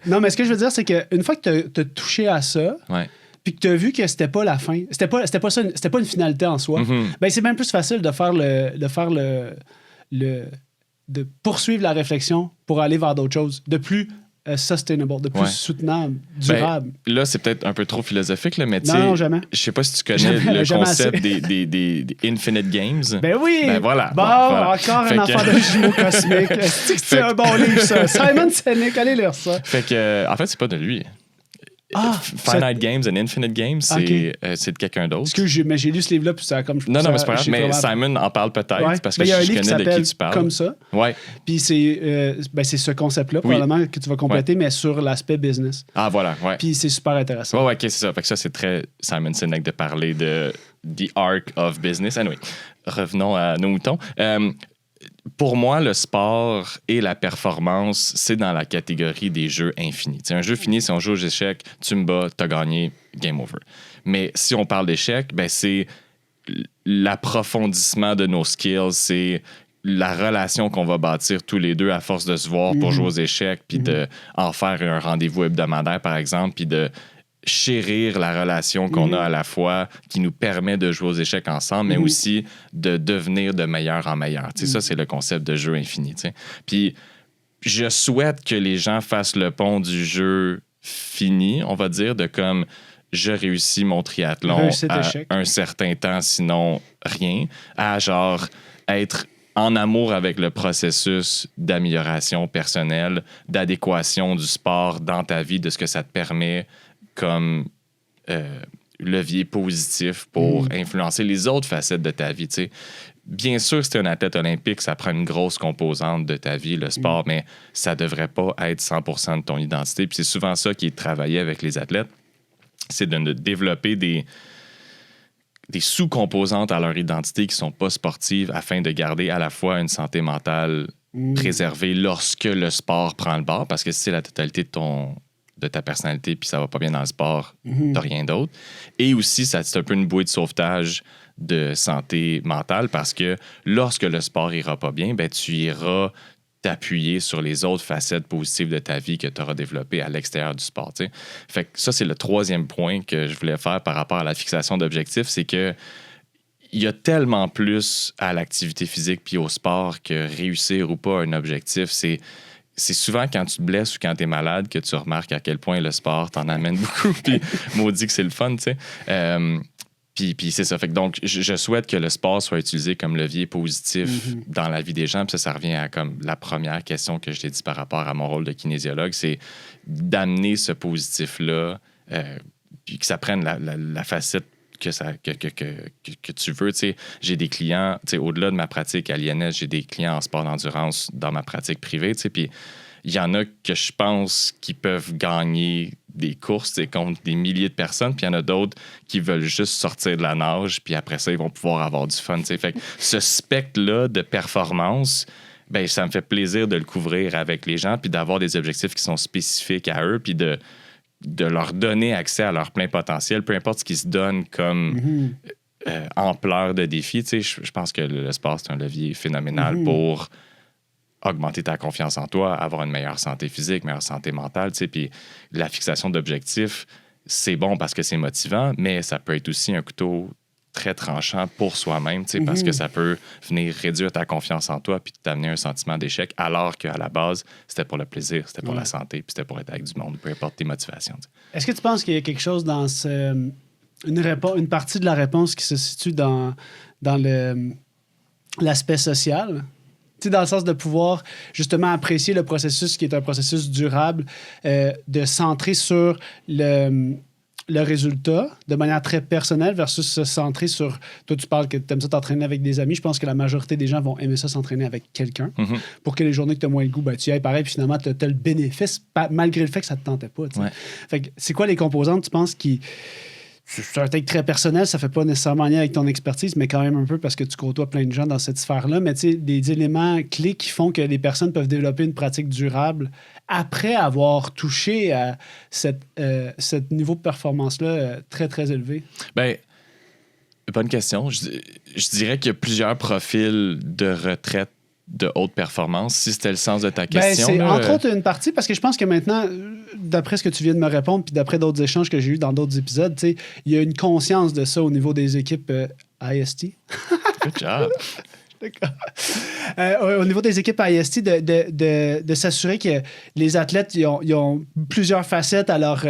Speaker 1: Non, mais ce que je veux dire, c'est qu'une fois que tu as touché à ça, puis que tu as vu que c'était pas la fin, c'était pas une finalité en soi, ben c'est même plus facile de poursuivre la réflexion pour aller vers d'autres choses, de plus sustainable, de plus soutenable, durable.
Speaker 2: Ben, là, c'est peut-être un peu trop philosophique, là, mais tu
Speaker 1: sais, jamais.
Speaker 2: Je sais pas si tu connais le concept des Infinite Games.
Speaker 1: Ben oui!
Speaker 2: Ben voilà.
Speaker 1: Encore un enfant de jumeaux cosmiques. C'est un bon livre, ça. Simon Sinek, allez lire ça.
Speaker 2: Fait que, en fait, c'est pas de lui. Finite Games and Infinite Games, c'est de quelqu'un d'autre.
Speaker 1: Mais j'ai lu ce livre-là, puis ça a comme...
Speaker 2: Non, mais c'est pas grave. Mais Simon en parle peut-être, parce que je connais de qui tu parles.
Speaker 1: Comme ça.
Speaker 2: Ouais.
Speaker 1: Puis c'est ce concept-là, probablement, que tu vas compléter, mais sur l'aspect business.
Speaker 2: Ah, voilà, ouais.
Speaker 1: Puis c'est super intéressant.
Speaker 2: Ouais, OK, c'est ça. Fait que ça, c'est très Simon Sinek de parler de The Arc of Business. Anyway, revenons à nos moutons. Pour moi, le sport et la performance, c'est dans la catégorie des jeux infinis. T'sais, un jeu fini, si on joue aux échecs, tu me bats, t'as gagné, game over. Mais si on parle d'échecs, ben c'est l'approfondissement de nos skills, c'est la relation qu'on va bâtir tous les deux à force de se voir pour jouer aux échecs, puis de en faire un rendez-vous hebdomadaire, par exemple, puis de chérir la relation qu'on a à la fois, qui nous permet de jouer aux échecs ensemble, mais aussi de devenir de meilleur en meilleur. Ça, c'est le concept de jeu infini. Puis, je souhaite que les gens fassent le pont du jeu fini, on va dire, de comme je réussis mon triathlon à un certain temps, sinon rien, à genre être en amour avec le processus d'amélioration personnelle, d'adéquation du sport dans ta vie, de ce que ça te permet comme levier positif pour influencer les autres facettes de ta vie. T'sais. Bien sûr, si tu es un athlète olympique, ça prend une grosse composante de ta vie, le sport, mais ça ne devrait pas être 100% de ton identité. Puis c'est souvent ça qui est travaillé avec les athlètes, c'est de développer des sous-composantes à leur identité qui ne sont pas sportives afin de garder à la fois une santé mentale préservée lorsque le sport prend le bord, parce que si c'est la totalité de ta personnalité puis ça va pas bien dans le sport, t'as rien d'autre. Et aussi, c'est un peu une bouée de sauvetage de santé mentale parce que lorsque le sport ira pas bien, ben, tu iras t'appuyer sur les autres facettes positives de ta vie que tu auras développées à l'extérieur du sport. T'sais. Fait que ça, c'est le troisième point que je voulais faire par rapport à la fixation d'objectifs, c'est que il y a tellement plus à l'activité physique puis au sport que réussir ou pas un objectif, c'est souvent quand tu te blesses ou quand tu es malade que tu remarques à quel point le sport t'en amène beaucoup. Puis maudit que c'est le fun, tu sais. Puis c'est ça. Fait que donc, je souhaite que le sport soit utilisé comme levier positif dans la vie des gens. Puis ça revient à comme la première question que je t'ai dit par rapport à mon rôle de kinésiologue, c'est d'amener ce positif-là, puis que ça prenne la facette que tu veux. T'sais, j'ai des clients, au-delà de ma pratique à l'INS, j'ai des clients en sport d'endurance dans ma pratique privée. Puis il y en a que je pense qui peuvent gagner des courses contre des milliers de personnes, puis il y en a d'autres qui veulent juste sortir de la nage, puis après ça, ils vont pouvoir avoir du fun. T'sais. Fait que ce spectre-là de performance, ben, ça me fait plaisir de le couvrir avec les gens, puis d'avoir des objectifs qui sont spécifiques à eux, puis de leur donner accès à leur plein potentiel, peu importe ce qui se donne comme ampleur de défi. Je pense que le sport, c'est un levier phénoménal pour augmenter ta confiance en toi, avoir une meilleure santé physique, meilleure santé mentale. Puis la fixation d'objectifs, c'est bon parce que c'est motivant, mais ça peut être aussi un couteau très tranchant pour soi-même, parce que ça peut venir réduire ta confiance en toi puis t'amener un sentiment d'échec, alors qu'à la base, c'était pour le plaisir, c'était pour la santé, puis c'était pour être avec du monde, peu importe tes motivations. T'sais.
Speaker 1: Est-ce que tu penses qu'il y a quelque chose dans une partie de la réponse qui se situe dans l'aspect social? Dans le sens de pouvoir justement apprécier le processus qui est un processus durable, de centrer sur le résultat de manière très personnelle versus se centrer sur... Toi, tu parles que tu aimes ça t'entraîner avec des amis. Je pense que la majorité des gens vont aimer ça s'entraîner avec quelqu'un pour que les journées que tu as moins le goût, ben, tu y ailles pareil, puis finalement, tu as le bénéfice malgré le fait que ça ne te tentait pas. Ouais. Fait que c'est quoi les composantes, tu penses, qui... C'est un take très personnel, ça fait pas nécessairement lien avec ton expertise, mais quand même un peu parce que tu côtoies plein de gens dans cette sphère-là. Mais tu sais, des éléments clés qui font que les personnes peuvent développer une pratique durable après avoir touché à ce niveau de performance-là très, très élevé.
Speaker 2: Bien, Bonne question. Je dirais qu'il y a plusieurs profils de retraite de haute performance, si c'était le sens de ta question.
Speaker 1: C'est entre autres une partie, parce que je pense que maintenant, d'après ce que tu viens de me répondre, puis d'après d'autres échanges que j'ai eus dans d'autres épisodes, il y a une conscience de ça au niveau des équipes IST.
Speaker 2: Good job.
Speaker 1: Au niveau des équipes IST, de s'assurer que les athlètes ils ont plusieurs facettes à leur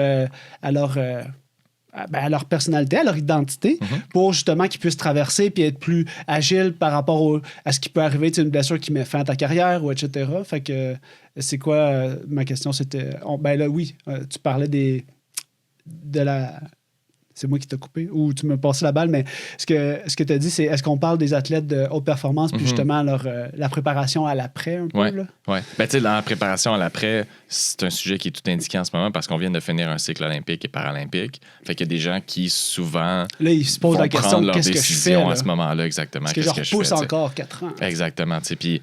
Speaker 1: personnalité, à leur identité, pour justement qu'ils puissent traverser puis être plus agiles par rapport à ce qui peut arriver, une blessure qui met fin à ta carrière, ou etc. Fait que c'est quoi ma question? C'était... tu parlais de la... C'est moi qui t'ai coupé ou tu m'as passé la balle, mais ce que tu as dit, c'est est-ce qu'on parle des athlètes de haute performance puis justement la préparation à l'après un peu? Là?
Speaker 2: Oui. Ben, tu sais, dans la préparation à l'après, c'est un sujet qui est tout indiqué en ce moment parce qu'on vient de finir un cycle olympique et paralympique. Fait qu'il y a des gens qui, souvent,
Speaker 1: là, ils se posent la question
Speaker 2: leur
Speaker 1: qu'est-ce
Speaker 2: décision
Speaker 1: que je fais,
Speaker 2: à ce moment-là, exactement.
Speaker 1: Est-ce que je repousse encore 4 ans?
Speaker 2: Exactement. Puis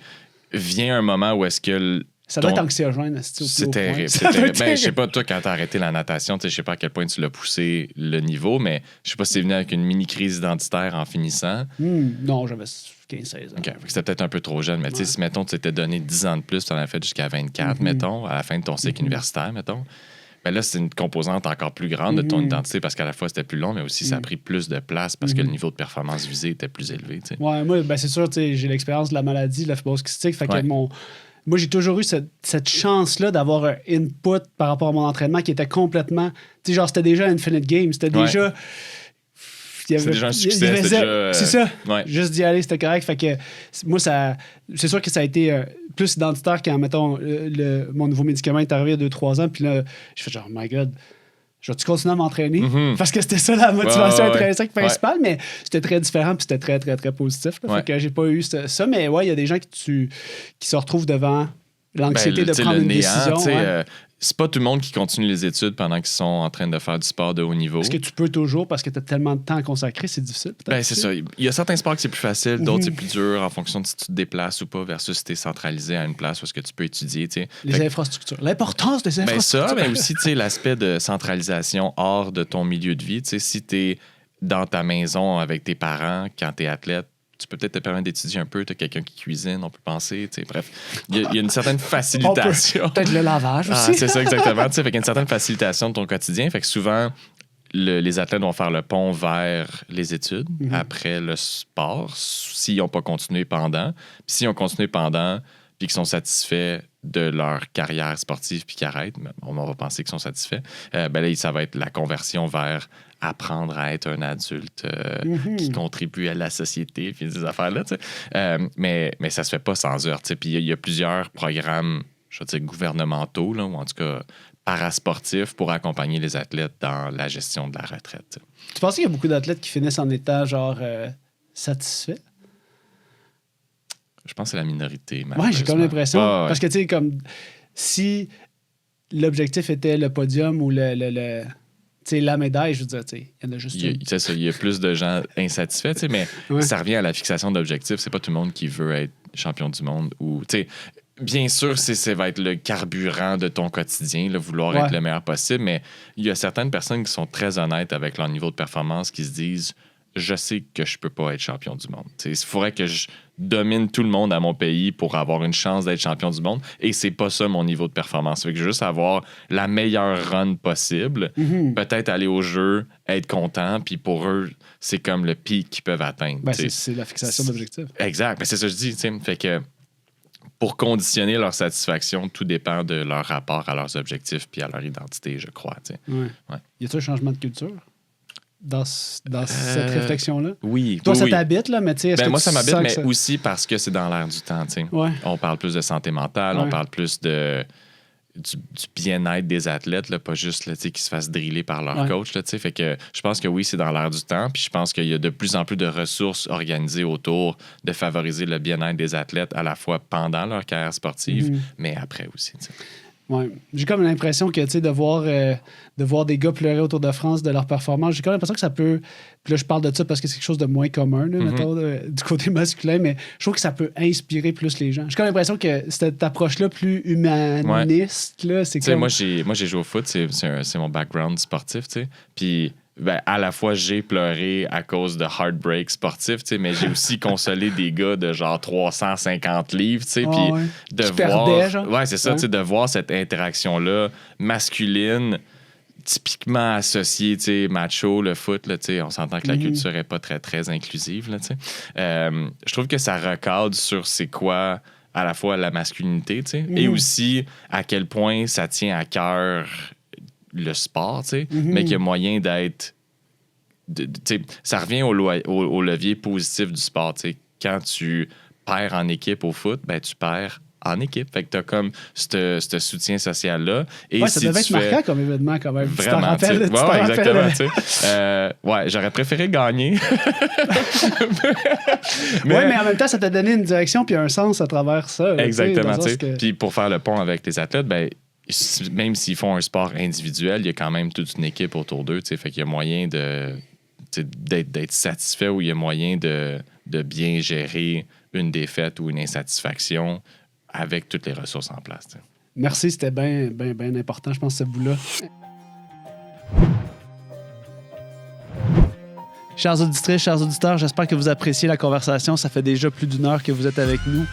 Speaker 2: vient un moment où est-ce que
Speaker 1: ça doit être anxiogène.
Speaker 2: C'est terrible. Je sais pas, toi, quand t'as arrêté la natation, je sais pas à quel point tu l'as poussé le niveau, mais je sais pas si c'est venu avec une mini-crise identitaire en finissant.
Speaker 1: Non, j'avais 15-16 ans.
Speaker 2: OK. C'était peut-être un peu trop jeune, mais si, mettons, tu t'étais donné 10 ans de plus, tu en as fait jusqu'à 24, mettons, à la fin de ton cycle universitaire, mettons. Ben là, c'est une composante encore plus grande de ton identité parce qu'à la fois, c'était plus long, mais aussi, ça a pris plus de place parce que le niveau de performance visé était plus élevé. T'sais.
Speaker 1: Ouais, moi, c'est sûr, j'ai l'expérience de la maladie, de la fibrose kystique, fait que moi, j'ai toujours eu cette chance-là d'avoir un input par rapport à mon entraînement qui était complètement... Tu sais, genre, c'était déjà Infinite Game. C'était déjà...
Speaker 2: C'était déjà un succès.
Speaker 1: C'est ça.
Speaker 2: Ouais.
Speaker 1: Juste d'y aller, c'était correct. Fait que moi, c'est sûr que ça a été plus identitaire quand, mettons, mon nouveau médicament est arrivé il y a 2-3 ans. Puis là, je fais genre, oh my God... Je vais-tu continuer à m'entraîner? Parce que c'était ça la motivation intrinsèque principale, mais c'était très différent puis c'était très, très, très positif. Fait que j'ai pas eu ça. Mais il y a des gens qui se retrouvent devant l'anxiété de prendre une décision.
Speaker 2: C'est pas tout le monde qui continue les études pendant qu'ils sont en train de faire du sport de haut niveau.
Speaker 1: Est-ce que tu peux toujours, parce que tu as tellement de temps à consacrer, c'est difficile?
Speaker 2: C'est ça. Il y a certains sports qui c'est plus facile, d'autres c'est plus dur en fonction de si tu te déplaces ou pas versus si tu es centralisé à une place où est-ce que tu peux étudier.
Speaker 1: Les infrastructures. L'importance des infrastructures.
Speaker 2: Ça, mais aussi l'aspect de centralisation hors de ton milieu de vie. Si tu es dans ta maison avec tes parents quand tu es athlète, tu peux peut-être te permettre d'étudier un peu. Tu as quelqu'un qui cuisine, on peut penser. Bref, il y a une certaine facilitation.
Speaker 1: Peut-être le lavage aussi.
Speaker 2: C'est ça, exactement. Fait qu'il y a une certaine facilitation de ton quotidien. Fait que souvent, les athlètes vont faire le pont vers les études après le sport, s'ils n'ont pas continué pendant. Puis s'ils ont continué pendant, puis qu'ils sont satisfaits de leur carrière sportive puis qu'ils arrêtent, on va penser qu'ils sont satisfaits, là, ça va être la conversion vers apprendre à être un adulte qui contribue à la société puis des affaires-là. Mais ça se fait pas sans heure. Puis il y a plusieurs programmes, je veux dire, gouvernementaux, là, ou en tout cas parasportifs pour accompagner les athlètes dans la gestion de la retraite. T'sais.
Speaker 1: Tu penses qu'il y a beaucoup d'athlètes qui finissent en étant genre satisfaits?
Speaker 2: Je pense que c'est la minorité.
Speaker 1: Oui, j'ai comme l'impression. Parce que, tu sais, comme si l'objectif était le podium ou la médaille, je veux dire, il y en a juste
Speaker 2: C'est ça, il y a plus de gens insatisfaits, mais ça revient à la fixation d'objectifs. C'est pas tout le monde qui veut être champion du monde ou, tu sais, bien sûr, ça va être le carburant de ton quotidien, vouloir être le meilleur possible, mais il y a certaines personnes qui sont très honnêtes avec leur niveau de performance, qui se disent je sais que je peux pas être champion du monde. Il faudrait que je domine tout le monde à mon pays pour avoir une chance d'être champion du monde et c'est pas ça mon niveau de performance. Fait que juste avoir la meilleure run possible, peut-être aller au jeu, être content, puis pour eux, c'est comme le pic qu'ils peuvent atteindre.
Speaker 1: C'est la fixation d'objectifs.
Speaker 2: Exact. Mais c'est ça que je dis. Fait que pour conditionner leur satisfaction, tout dépend de leur rapport à leurs objectifs puis à leur identité, je crois.
Speaker 1: Y a-t-il un changement de culture dans cette réflexion-là?
Speaker 2: Oui.
Speaker 1: Toi, ça t'habite, là, mais tu sais,
Speaker 2: moi, ça m'habite, mais aussi parce que c'est dans l'air du temps, tu sais. On parle plus de santé mentale, on parle plus du bien-être des athlètes, là, pas juste là, qu'ils se fassent driller par leur coach. Là, fait que je pense que oui, c'est dans l'air du temps. Puis je pense qu'il y a de plus en plus de ressources organisées autour de favoriser le bien-être des athlètes à la fois pendant leur carrière sportive, mais après aussi. T'sais.
Speaker 1: Ouais. J'ai comme l'impression que, tu sais, de voir des gars pleurer autour de France de leur performance, j'ai comme l'impression que ça peut... Puis là, je parle de ça parce que c'est quelque chose de moins commun, là, mettons, du côté masculin, mais je trouve que ça peut inspirer plus les gens. J'ai comme l'impression que cette approche-là plus humaniste, là, c'est comme...
Speaker 2: Moi, j'ai joué au foot, c'est mon background sportif, tu sais. Puis à la fois, j'ai pleuré à cause de heartbreak sportif, mais j'ai aussi consolé des gars de genre 350 livres, puis de voir... Ouais, c'est ça, de voir cette interaction-là masculine, typiquement associée, macho, le foot, là, on s'entend que la culture n'est pas très, très inclusive, là, je trouve que ça recadre sur c'est quoi à la fois la masculinité, et aussi à quel point ça tient à cœur le sport, mais qu'il y a moyen d'être... ça revient au levier positif du sport. Quand tu perds en équipe au foot, tu perds en équipe. Fait que t'as comme ce soutien social-là. Et
Speaker 1: ça devait être marquant comme événement quand même.
Speaker 2: Vraiment. Exactement. J'aurais préféré gagner.
Speaker 1: mais en même temps, ça t'a donné une direction puis un sens à travers ça.
Speaker 2: Exactement. Puis pour faire le pont avec les athlètes, même s'ils font un sport individuel, il y a quand même toute une équipe autour d'eux. Fait qu'il y a moyen d'être satisfait ou il y a moyen de bien gérer une défaite ou une insatisfaction avec toutes les ressources en place.
Speaker 1: Merci, c'était bien important, je pense, ce bout-là. Chers auditrices, chers auditeurs, j'espère que vous appréciez la conversation. Ça fait déjà plus d'1 heure que vous êtes avec nous.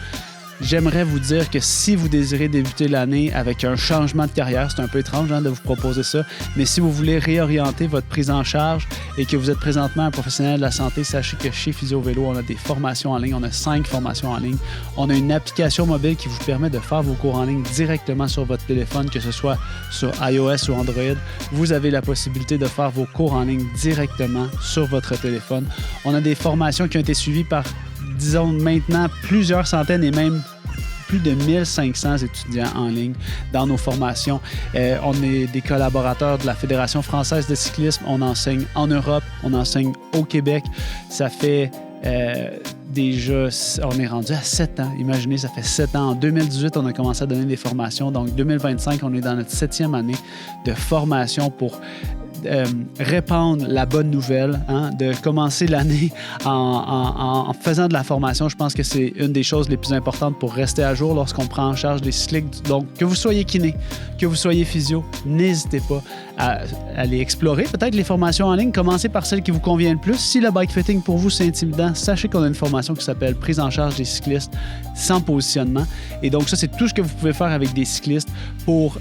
Speaker 1: J'aimerais vous dire que si vous désirez débuter l'année avec un changement de carrière, c'est un peu étrange de vous proposer ça, mais si vous voulez réorienter votre prise en charge et que vous êtes présentement un professionnel de la santé, sachez que chez Physio Vélo, on a des formations en ligne, on a 5 formations en ligne. On a une application mobile qui vous permet de faire vos cours en ligne directement sur votre téléphone, que ce soit sur iOS ou Android. Vous avez la possibilité de faire vos cours en ligne directement sur votre téléphone. On a des formations qui ont été suivies par, disons maintenant, plusieurs centaines et même plus de 1500 étudiants en ligne dans nos formations. On est des collaborateurs de la Fédération française de cyclisme. On enseigne en Europe, on enseigne au Québec. Ça fait déjà, on est rendu à 7 ans. Imaginez, ça fait 7 ans. En 2018, on a commencé à donner des formations. Donc, 2025, on est dans notre 7e année de formation pour répandre la bonne nouvelle, de commencer l'année en faisant de la formation. Je pense que c'est une des choses les plus importantes pour rester à jour lorsqu'on prend en charge des cyclistes. Donc, que vous soyez kiné, que vous soyez physio, n'hésitez pas à aller explorer peut-être les formations en ligne. Commencez par celle qui vous convient le plus. Si le bike fitting pour vous c'est intimidant, sachez qu'on a une formation qui s'appelle Prise en charge des cyclistes sans positionnement. Et donc ça, c'est tout ce que vous pouvez faire avec des cyclistes pour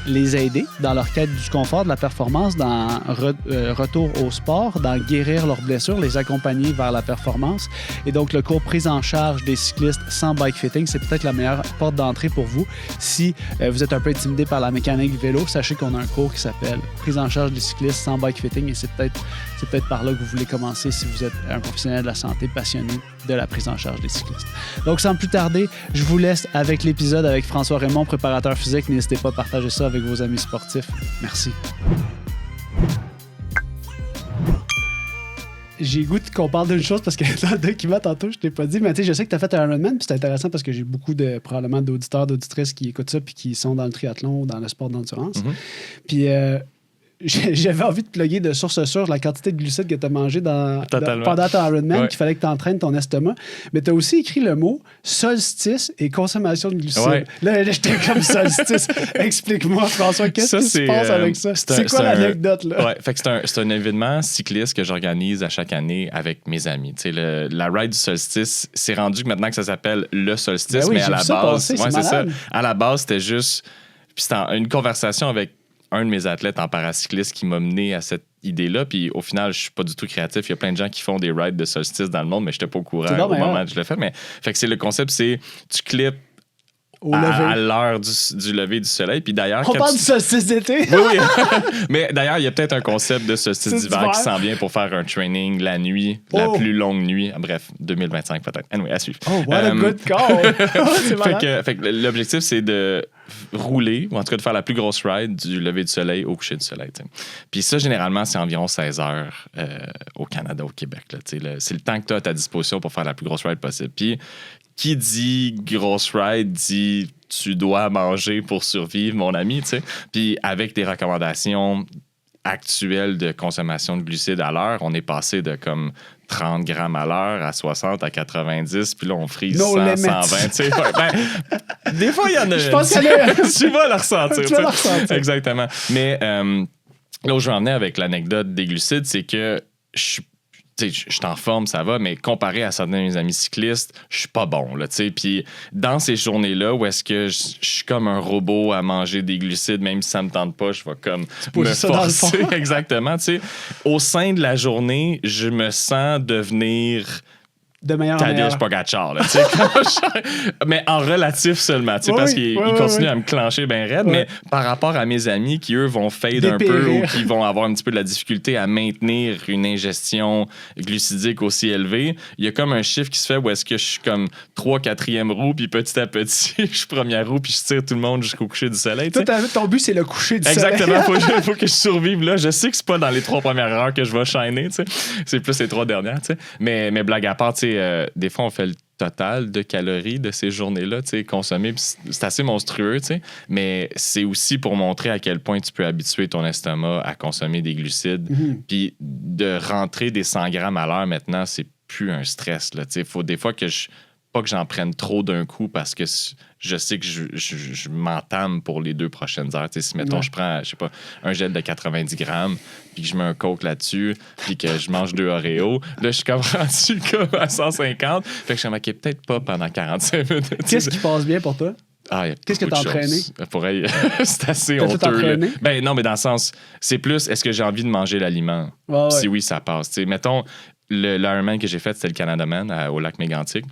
Speaker 1: les aider dans leur quête du confort, de la performance, dans retour au sport, dans guérir leurs blessures, les accompagner vers la performance. Et donc le cours Prise en charge des cyclistes sans bike fitting, c'est peut-être la meilleure porte d'entrée pour vous. Si vous êtes un peu intimidé par la mécanique vélo, sachez qu'on a un cours qui s'appelle Prise en charge des cyclistes sans bike fitting et c'est peut-être par là que vous voulez commencer si vous êtes un professionnel de la santé passionné de la prise en charge des cyclistes. Donc sans plus tarder, je vous laisse avec l'épisode avec François Raymond, préparateur physique. N'hésitez pas à partager ça avec vos amis sportifs. Merci. J'ai goût qu'on parle d'une chose parce que dans le document, tantôt, je t'ai pas dit, mais tu sais, je sais que tu as fait un Ironman, puis c'est intéressant parce que j'ai beaucoup probablement d'auditeurs, d'auditrices qui écoutent ça puis qui sont dans le triathlon ou dans le sport d'endurance. Puis j'avais envie de plugger de source sûre la quantité de glucides que tu as mangé pendant ton Ironman, qu'il fallait que tu entraînes ton estomac. Mais tu as aussi écrit le mot solstice et consommation de glucides. Ouais. Là, j'étais comme solstice. Explique-moi, François, qu'est-ce qui se passe avec ça? C'est quoi l'anecdote, là?
Speaker 2: Ouais, fait que c'est un événement cycliste que j'organise à chaque année avec mes amis. La ride du solstice, c'est rendu que maintenant que ça s'appelle le solstice, mais à la base, c'est ça. À la base, c'était juste. Puis c'était une conversation avec un de mes athlètes en paracycliste qui m'a mené à cette idée-là. Puis au final, je suis pas du tout créatif. Il y a plein de gens qui font des rides de solstice dans le monde, mais je n'étais pas au courant au moment où je l'ai fait. Mais fait que c'est le concept, c'est tu clips à l'heure du lever du soleil. Puis d'ailleurs,
Speaker 1: on parle du solstice d'été.
Speaker 2: Oui. Mais d'ailleurs, il y a peut-être un concept de solstice d'hiver qui s'en vient pour faire un training la nuit, la plus longue nuit. Bref, 2025 peut-être. Anyway, à suivre.
Speaker 1: Oh, what a good call! C'est
Speaker 2: fait que l'objectif, c'est de rouler, ou en tout cas de faire la plus grosse ride du lever du soleil au coucher du soleil. T'sais. Puis ça, généralement, c'est environ 16 heures au Canada, au Québec. Là, c'est le temps que tu as à ta disposition pour faire la plus grosse ride possible. Puis qui dit grosse ride dit tu dois manger pour survivre, mon ami. Puis avec des recommandations actuelles de consommation de glucides à l'heure, on est passé de comme 30 grammes à l'heure à 60 à 90, puis là, on frise 100, 120. Des fois, il y en a...
Speaker 1: Je pense qu'il y en a...
Speaker 2: Tu vas le ressentir.
Speaker 1: Tu vas le ressentir.
Speaker 2: Exactement. Mais là où je vais en venir avec l'anecdote des glucides, c'est que je suis en forme, ça va, mais comparé à certains de mes amis cyclistes, je suis pas bon, là, tu sais. Puis dans ces journées-là où est-ce que je suis comme un robot à manger des glucides, même si ça me tente pas, je vais comme me forcer. Exactement, tu sais. Au sein de la journée, je me sens devenir...
Speaker 1: de meilleur en meilleur.
Speaker 2: Tadej Pogacar, là, mais en relatif seulement, parce qu'il continue à me clencher bien raide, mais par rapport à mes amis qui, eux, vont fade un peu ou qui vont avoir un petit peu de la difficulté à maintenir une ingestion glucidique aussi élevée, il y a comme un chiffre qui se fait où est-ce que je suis comme 3, 4e roue, puis petit à petit, je suis première roue, puis je tire tout le monde jusqu'au coucher du soleil.
Speaker 1: Toi, ton but, c'est le coucher du soleil.
Speaker 2: Exactement, faut que je survive là. Je sais que c'est pas dans les 3 premières heures que je vais shiner, c'est plus les 3 dernières, mais blague à part, des fois, on fait le total de calories de ces journées-là, consommées. C'est assez monstrueux, mais c'est aussi pour montrer à quel point tu peux habituer ton estomac à consommer des glucides. Puis de rentrer des 100 grammes à l'heure maintenant, c'est plus un stress. Il faut des fois que pas que j'en prenne trop d'un coup parce que je sais que je m'entame pour les 2 prochaines heures. Si, mettons, je prends, je sais pas, un gel de 90 grammes, puis que je mets un Coke là-dessus, puis que je mange 2 Oreos, là, je suis comme rendu comme à 150. Fait que je suis OK, peut-être pas pendant 45 minutes.
Speaker 1: Qu'est-ce qui passe bien pour toi?
Speaker 2: Qu'est-ce
Speaker 1: que tu as entraîné?
Speaker 2: C'est assez honteux. Ben non, mais dans le sens, c'est plus, est-ce que j'ai envie de manger l'aliment? Si oui, ça passe. T'sais, mettons, l'Ironman que j'ai fait, c'était le Canada Man au lac Mégantic.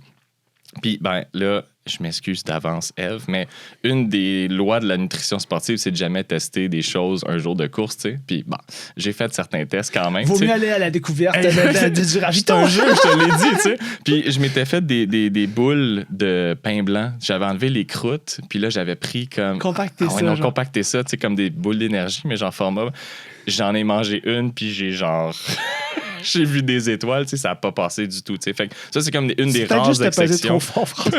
Speaker 2: Puis, ben là, je m'excuse d'avance, Eve, mais une des lois de la nutrition sportive, c'est de jamais tester des choses un jour de course, tu sais. Puis, bon, j'ai fait certains tests quand même.
Speaker 1: Vaut mieux aller à la découverte du ravito.
Speaker 2: C'est un jeu, je te l'ai dit, tu sais. Puis, je m'étais fait des boules de pain blanc. J'avais enlevé les croûtes, puis là, j'avais pris comme...
Speaker 1: compacter
Speaker 2: ça, tu sais, comme des boules d'énergie, mais genre format. J'en ai mangé une, puis j'ai genre... j'ai vu des étoiles, tu sais, ça n'a pas passé du tout, tu sais. Fait que ça, c'est comme une des rares exceptions.
Speaker 1: Trop fort,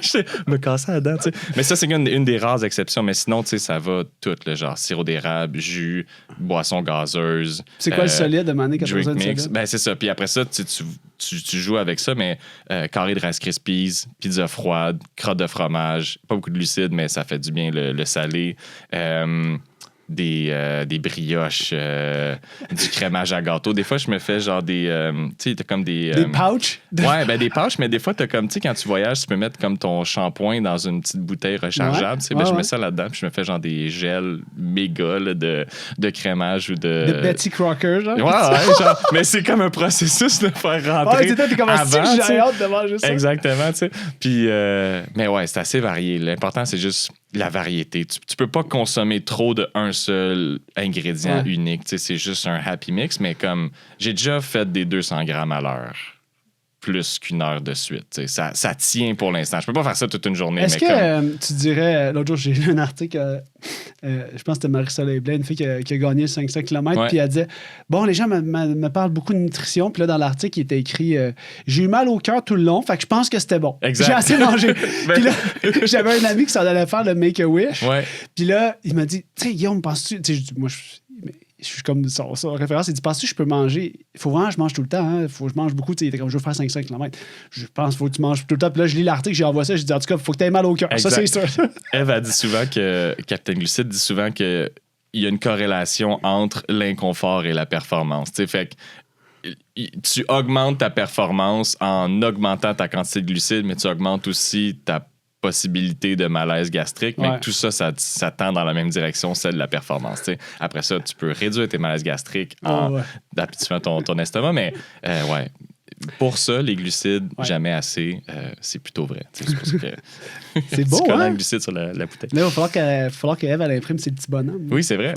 Speaker 2: je me cassais la dent, tu sais. Mais ça, c'est une des rares exceptions. Mais sinon, tu sais, ça va tout, le genre sirop d'érable, jus, boisson gazeuse.
Speaker 1: C'est quoi le solide de maner
Speaker 2: drink mix? Ben, c'est ça. Puis après ça, tu joues avec ça, mais carré de Rice Krispies, pizza froide, crotte de fromage, pas beaucoup de glucides, mais ça fait du bien le salé. Des brioches, du crémage à gâteau. Des fois, je me fais genre tu sais, t'as comme des...
Speaker 1: des pouches?
Speaker 2: Ouais, ben des pouches, mais des fois, t'as comme, tu sais, quand tu voyages, tu peux mettre comme ton shampoing dans une petite bouteille rechargeable, tu sais, je mets ça là-dedans, puis je me fais genre des gels méga là, de crémage ou de...
Speaker 1: De Betty Crocker, genre?
Speaker 2: Ouais, genre, mais c'est comme un processus de faire rentrer
Speaker 1: t'es comme avant, j'ai hâte de manger ça.
Speaker 2: Exactement, tu sais. Puis, mais ouais, c'est assez varié. L'important, c'est juste la variété. Tu peux pas consommer trop d'un seul ingrédient unique. C'est juste un happy mix, mais comme j'ai déjà fait des 200 grammes à l'heure plus qu'une heure de suite. Ça tient pour l'instant. Je peux pas faire ça toute une journée.
Speaker 1: Est-ce que tu dirais, l'autre jour, j'ai lu un article, je pense que c'était Marie-Soleil Blais, une fille qui a gagné le 500 km, puis elle disait, bon, les gens me parlent beaucoup de nutrition, puis là, dans l'article, il était écrit, j'ai eu mal au cœur tout le long, fait que je pense que c'était bon.
Speaker 2: Exact.
Speaker 1: J'ai assez mangé. Puis là, j'avais un ami qui s'en allait faire le Make-A-Wish, puis là, il m'a dit, tu sais, Guillaume, penses-tu, moi, je suis comme son référence, il dit, penses-tu que je peux manger? Il faut vraiment que je mange tout le temps, hein? Faut que je mange beaucoup, il était comme, je veux faire 500 km. Je pense qu'il faut que tu manges tout le temps. Puis là, je lis l'article, j'ai envoyé ça, j'ai dit, en tout cas, il faut que tu aies mal au cœur. Ça, c'est ça.
Speaker 2: Eve a dit souvent Captain Glucide dit souvent qu'il y a une corrélation entre l'inconfort et la performance. T'sais, fait que tu augmentes ta performance en augmentant ta quantité de glucides, mais tu augmentes aussi ta possibilité de malaise gastrique, mais tout ça, ça tend dans la même direction, celle de la performance. T'sais. Après ça, tu peux réduire tes malaises gastriques en habituant ton estomac, mais pour ça, les glucides, jamais assez, c'est plutôt vrai. C'est parce que
Speaker 1: c'est beau, hein?
Speaker 2: Un glucide sur la bouteille.
Speaker 1: Là, il va falloir qu'Ève imprime ses petits bonhommes.
Speaker 2: Oui, c'est vrai.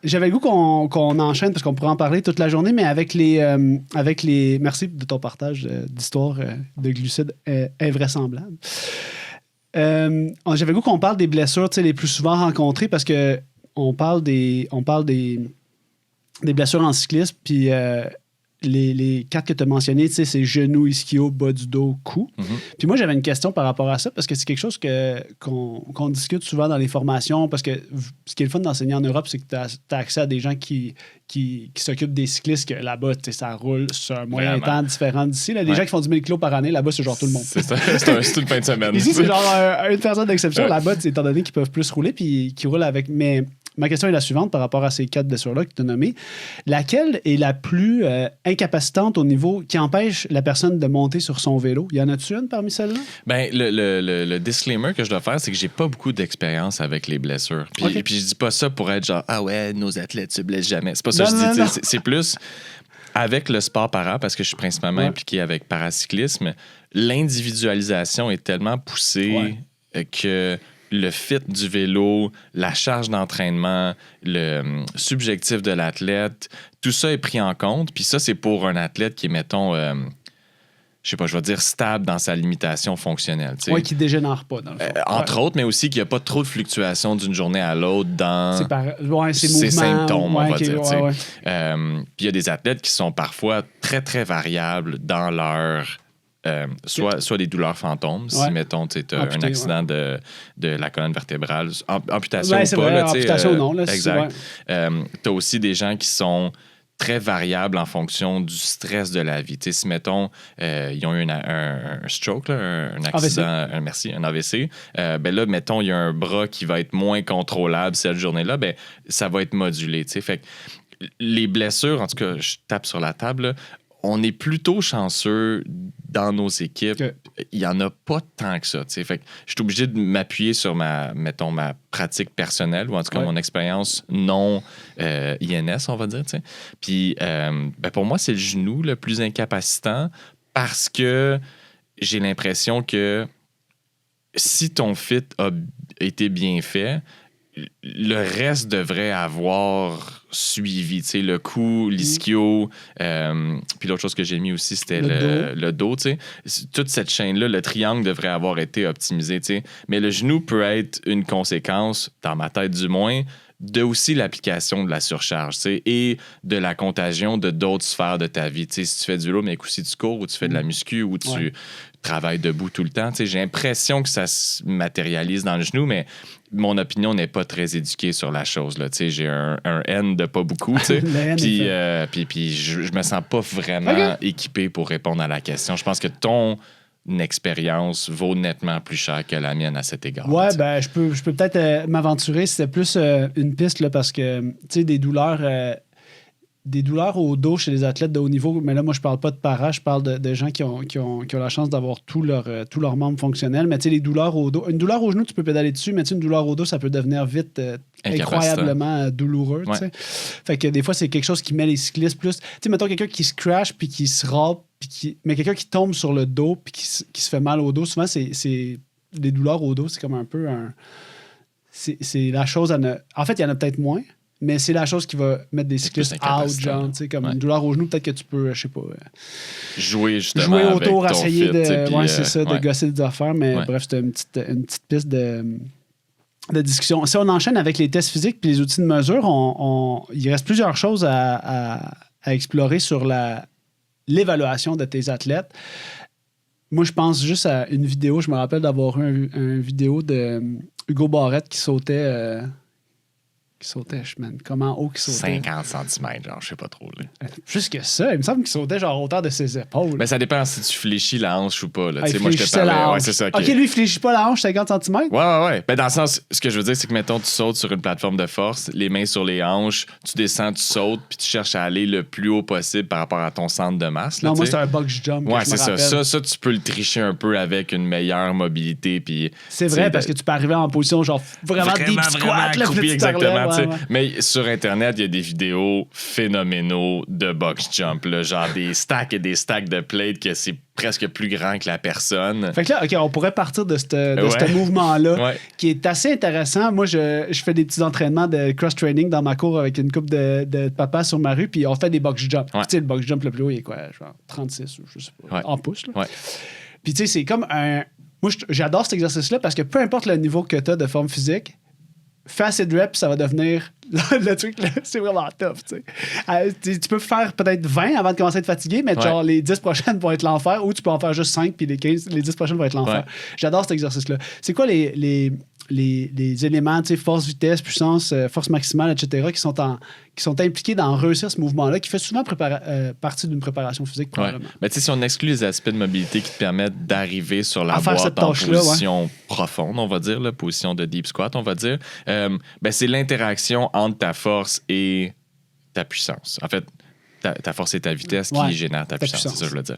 Speaker 1: J'avais le goût qu'on enchaîne parce qu'on pourrait en parler toute la journée, mais avec les merci de ton partage d'histoire de glucides invraisemblables. J'avais le goût qu'on parle des blessures les plus souvent rencontrées parce que on parle des blessures en cyclisme, puis les 4 que tu as mentionnés, c'est genoux, ischio, bas du dos, cou. Puis moi, j'avais une question par rapport à ça, parce que c'est quelque chose qu'on discute souvent dans les formations, parce que ce qui est le fun d'enseigner en Europe, c'est que tu as accès à des gens qui s'occupent des cyclistes, que là-bas, ça roule sur un moyen temps différent d'ici. Les gens qui font 10 000 kilos par année, là-bas, c'est genre tout le monde.
Speaker 2: C'est ça, c'est une fin de semaine.
Speaker 1: Ici, c'est genre une personne d'exception. Là-bas, étant donné qu'ils peuvent plus rouler, puis qu'ils roulent avec... Mais ma question est la suivante par rapport à ces 4 blessures-là que tu as nommées. Laquelle est la plus incapacitante au niveau qui empêche la personne de monter sur son vélo? Y en a-tu une parmi celles-là?
Speaker 2: Ben, le disclaimer que je dois faire, c'est que j'ai pas beaucoup d'expérience avec les blessures. Puis je dis pas ça pour être genre, ah ouais, nos athlètes se blessent jamais. C'est pas ça que je dis. C'est plus avec le sport para, parce que je suis principalement impliqué avec paracyclisme, l'individualisation est tellement poussée que le fit du vélo, la charge d'entraînement, le subjectif de l'athlète, tout ça est pris en compte. Puis ça, c'est pour un athlète qui est, mettons, je sais pas, je vais dire stable dans sa limitation fonctionnelle.
Speaker 1: Oui, qui ne dégénère pas, dans le fond.
Speaker 2: Entre autres, mais aussi qu'il n'y a pas trop de fluctuations d'une journée à l'autre dans
Speaker 1: ses
Speaker 2: symptômes, on va dire.
Speaker 1: Puis
Speaker 2: il y a des athlètes qui sont parfois très, très variables dans leur... soit des douleurs fantômes, si, mettons, tu as un accident de la colonne vertébrale, amputation ou pas. Là,
Speaker 1: amputation ou non. Là,
Speaker 2: exact. Tu as aussi des gens qui sont très variables en fonction du stress de la vie. Si, mettons, ils ont eu un stroke, là, un accident, un AVC, ben là, mettons, il y a un bras qui va être moins contrôlable cette journée-là, ben ça va être modulé. Fait que les blessures, en tout cas, je tape sur la table, là, on est plutôt chanceux dans nos équipes. Il n'y en a pas tant que ça. Fait que je suis obligé de m'appuyer sur ma pratique personnelle ou en tout cas mon expérience non INS, on va dire. Puis pour moi, c'est le genou le plus incapacitant parce que j'ai l'impression que si ton fit a été bien fait, le reste devrait avoir suivi, le cou, l'ischio, puis l'autre chose que j'ai mis aussi, c'était le dos. Toute cette chaîne-là, le triangle devrait avoir été optimisé. Mais le genou peut être une conséquence, dans ma tête du moins, de aussi l'application de la surcharge et de la contagion de d'autres sphères de ta vie. Si tu fais du vélo, mais aussi tu cours ou tu fais de la muscu ou tu travailles debout tout le temps. J'ai l'impression que ça se matérialise dans le genou, mais mon opinion n'est pas très éduquée sur la chose. Là. J'ai un N de pas beaucoup. Puis je me sens pas vraiment équipé pour répondre à la question. Je pense que ton expérience vaut nettement plus cher que la mienne à cet égard.
Speaker 1: Ouais, ben je peux peut-être m'aventurer. C'était plus une piste là, parce que des douleurs au dos chez les athlètes de haut niveau, mais là, moi, je parle pas de para, je parle de gens qui ont la chance d'avoir tous leurs membres fonctionnels. Mais les douleurs au dos, une douleur au genou, tu peux pédaler dessus, mais une douleur au dos, ça peut devenir vite incroyablement douloureux.
Speaker 2: Ouais.
Speaker 1: Fait que des fois, c'est quelque chose qui met les cyclistes plus... mettons quelqu'un qui se crash puis qui se râpe, mais quelqu'un qui tombe sur le dos puis qui se fait mal au dos, souvent, c'est les douleurs au dos, c'est comme un peu c'est la chose à ne... En fait, il y en a peut-être moins, mais c'est la chose qui va mettre des cyclistes out, genre, comme une douleur au genou, peut-être que tu peux, je sais pas...
Speaker 2: jouer justement
Speaker 1: autour,
Speaker 2: avec ton
Speaker 1: essayer
Speaker 2: fit,
Speaker 1: de gosser des affaires, mais bref, c'était une petite piste de discussion. Si on enchaîne avec les tests physiques puis les outils de mesure, il reste plusieurs choses à explorer sur l'évaluation de tes athlètes. Moi, je pense juste à une vidéo. Je me rappelle d'avoir eu une vidéo de Hugo Barrette qui sautait... comment haut qu'il sautait?
Speaker 2: 50 cm, genre, je sais pas trop. Là.
Speaker 1: Plus que ça, il me semble qu'il sautait genre à hauteur de ses épaules.
Speaker 2: Mais ça dépend si tu fléchis la hanche ou pas. Là.
Speaker 1: Moi, je te parlais. Ouais,
Speaker 2: c'est ça.
Speaker 1: OK, lui, il fléchit pas la hanche 50 cm?
Speaker 2: Ouais. Ben, dans le sens, ce que je veux dire, c'est que, mettons, tu sautes sur une plateforme de force, les mains sur les hanches, tu descends, tu sautes, puis tu cherches à aller le plus haut possible par rapport à ton centre de masse. Là,
Speaker 1: non, moi, c'est un box jump.
Speaker 2: Ouais, c'est ça. Ça, tu peux le tricher un peu avec une meilleure mobilité. Puis,
Speaker 1: c'est vrai, parce que tu peux arriver en position genre vraiment deep squat.
Speaker 2: Exactement. Mais sur Internet, il y a des vidéos phénoménaux de box jump, là, genre des stacks et des stacks de plates que c'est presque plus grand que la personne.
Speaker 1: Fait que là, OK, on pourrait partir de ce mouvement-là qui est assez intéressant. Moi, je fais des petits entraînements de cross-training dans ma cour avec une couple de papas sur ma rue, puis on fait des box jump. Tu sais, le box jump le plus haut, il est quoi? Genre 36 ou je sais pas, en pouces. Là. Puis tu sais, c'est comme un... Moi, j'adore cet exercice-là parce que peu importe le niveau que tu as de forme physique, fais assez de reps, ça va devenir Le truc, là, c'est vraiment tough, tu sais. Tu peux faire peut-être 20 avant de commencer à être fatigué, mais genre les 10 prochaines vont être l'enfer, ou tu peux en faire juste 5, puis les 10 prochaines vont être l'enfer. Ouais. J'adore cet exercice-là. C'est quoi les éléments, tu sais, force, vitesse, puissance, force maximale, etc., qui sont impliqués dans réussir ce mouvement-là, qui fait souvent partie d'une préparation physique, probablement.
Speaker 2: Mais tu sais, si on exclut les aspects de mobilité qui te permettent d'arriver sur la boîte en position profonde, on va dire, la position de deep squat, on va dire, c'est l'interaction entre ta force et ta puissance. En fait, ta force et ta vitesse qui génèrent ta puissance, c'est ça que je veux dire.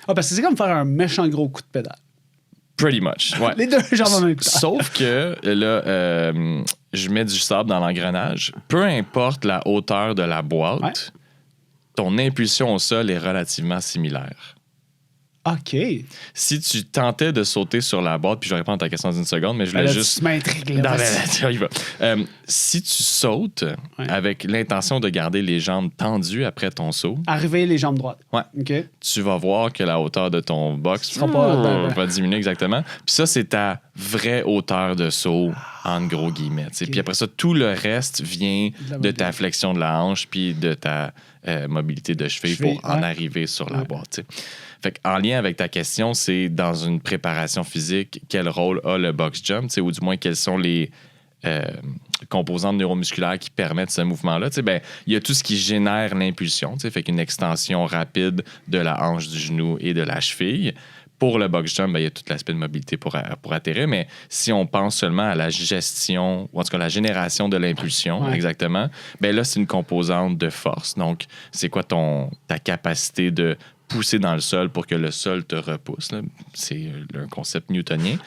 Speaker 1: Parce que c'est comme faire un méchant gros coup de pédale.
Speaker 2: Pretty much, ouais.
Speaker 1: Les deux jambes en même temps.
Speaker 2: Sauf que, là, je mets du sable dans l'engrenage. Peu importe la hauteur de la boîte, ton impulsion au sol est relativement similaire.
Speaker 1: OK.
Speaker 2: Si tu tentais de sauter sur la boîte, puis je vais répondre à ta question dans une seconde, mais je voulais juste...
Speaker 1: Tu m'intrigues, là.
Speaker 2: Si tu sautes avec l'intention de garder les jambes tendues après ton saut...
Speaker 1: Arriver les jambes droites.
Speaker 2: Ouais.
Speaker 1: OK.
Speaker 2: Tu vas voir que la hauteur de ton box va diminuer exactement. Puis ça, c'est ta vraie hauteur de saut, en gros guillemets. Okay. Puis après ça, tout le reste vient de ta flexion de la hanche puis de ta mobilité de cheville pour en arriver sur la boîte. T'sais. Fait en lien avec ta question, c'est dans une préparation physique, quel rôle a le box jump, ou du moins quelles sont les composantes neuromusculaires qui permettent ce mouvement-là. Il y a tout ce qui génère l'impulsion, fait qu'une extension rapide de la hanche, du genou et de la cheville. Pour le box jump, il y a tout l'aspect de mobilité pour atterrir, mais si on pense seulement à la gestion, ou en tout cas la génération de l'impulsion, exactement, là, c'est une composante de force. Donc, c'est quoi ta capacité de pousser dans le sol pour que le sol te repousse. Là. C'est un concept newtonien.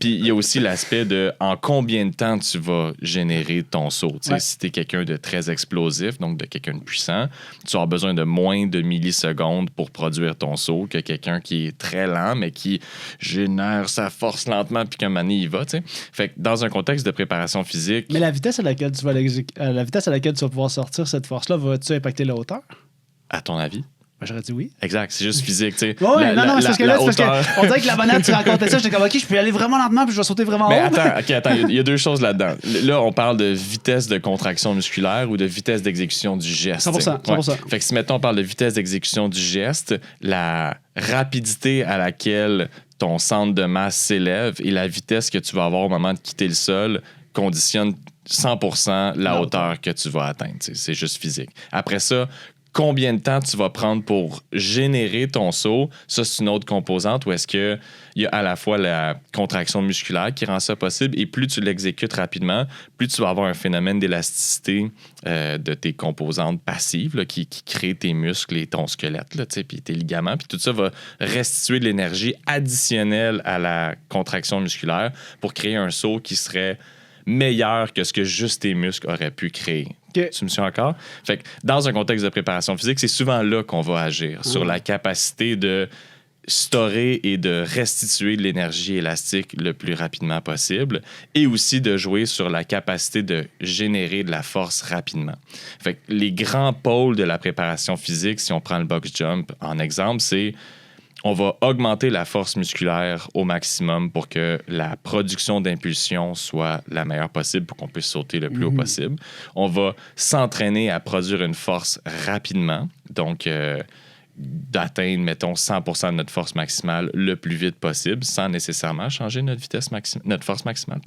Speaker 2: Puis il y a aussi l'aspect de en combien de temps tu vas générer ton saut. Si tu es quelqu'un de très explosif, donc de quelqu'un de puissant, tu as besoin de moins de millisecondes pour produire ton saut que quelqu'un qui est très lent, mais qui génère sa force lentement puis qu'un moment donné, il va. T'sais. Fait que dans un contexte de préparation physique...
Speaker 1: Mais la vitesse à laquelle tu vas pouvoir sortir cette force-là, va-tu impacter la hauteur?
Speaker 2: À ton avis?
Speaker 1: J'aurais dit oui.
Speaker 2: Exact, c'est juste physique, tu sais.
Speaker 1: Oui, non, c'est parce que là, on dirait que la banane, tu racontais ça, j'étais comme, OK, je peux y aller vraiment lentement, puis je vais sauter vraiment haut.
Speaker 2: Mais attends, il y a deux choses là-dedans. Là, on parle de vitesse de contraction musculaire ou de vitesse d'exécution du geste.
Speaker 1: 100%.
Speaker 2: Fait que si, mettons, on parle de vitesse d'exécution du geste, la rapidité à laquelle ton centre de masse s'élève et la vitesse que tu vas avoir au moment de quitter le sol conditionne 100% la hauteur que tu vas atteindre. C'est juste physique. Après ça, combien de temps tu vas prendre pour générer ton saut, ça, c'est une autre composante où est-ce qu'il y a à la fois la contraction musculaire qui rend ça possible et plus tu l'exécutes rapidement, plus tu vas avoir un phénomène d'élasticité de tes composantes passives là, qui créent tes muscles et ton squelette, puis tes ligaments, puis tout ça va restituer de l'énergie additionnelle à la contraction musculaire pour créer un saut qui serait meilleur que ce que juste tes muscles auraient pu créer. Okay. Tu me suis encore? Fait que dans un contexte de préparation physique, c'est souvent là qu'on va agir, sur la capacité de storer et de restituer de l'énergie élastique le plus rapidement possible et aussi de jouer sur la capacité de générer de la force rapidement. Fait que les grands pôles de la préparation physique, si on prend le box jump en exemple, c'est on va augmenter la force musculaire au maximum pour que la production d'impulsion soit la meilleure possible pour qu'on puisse sauter le plus haut possible. On va s'entraîner à produire une force rapidement, donc d'atteindre, mettons, 100% de notre force maximale le plus vite possible sans nécessairement changer notre force maximale.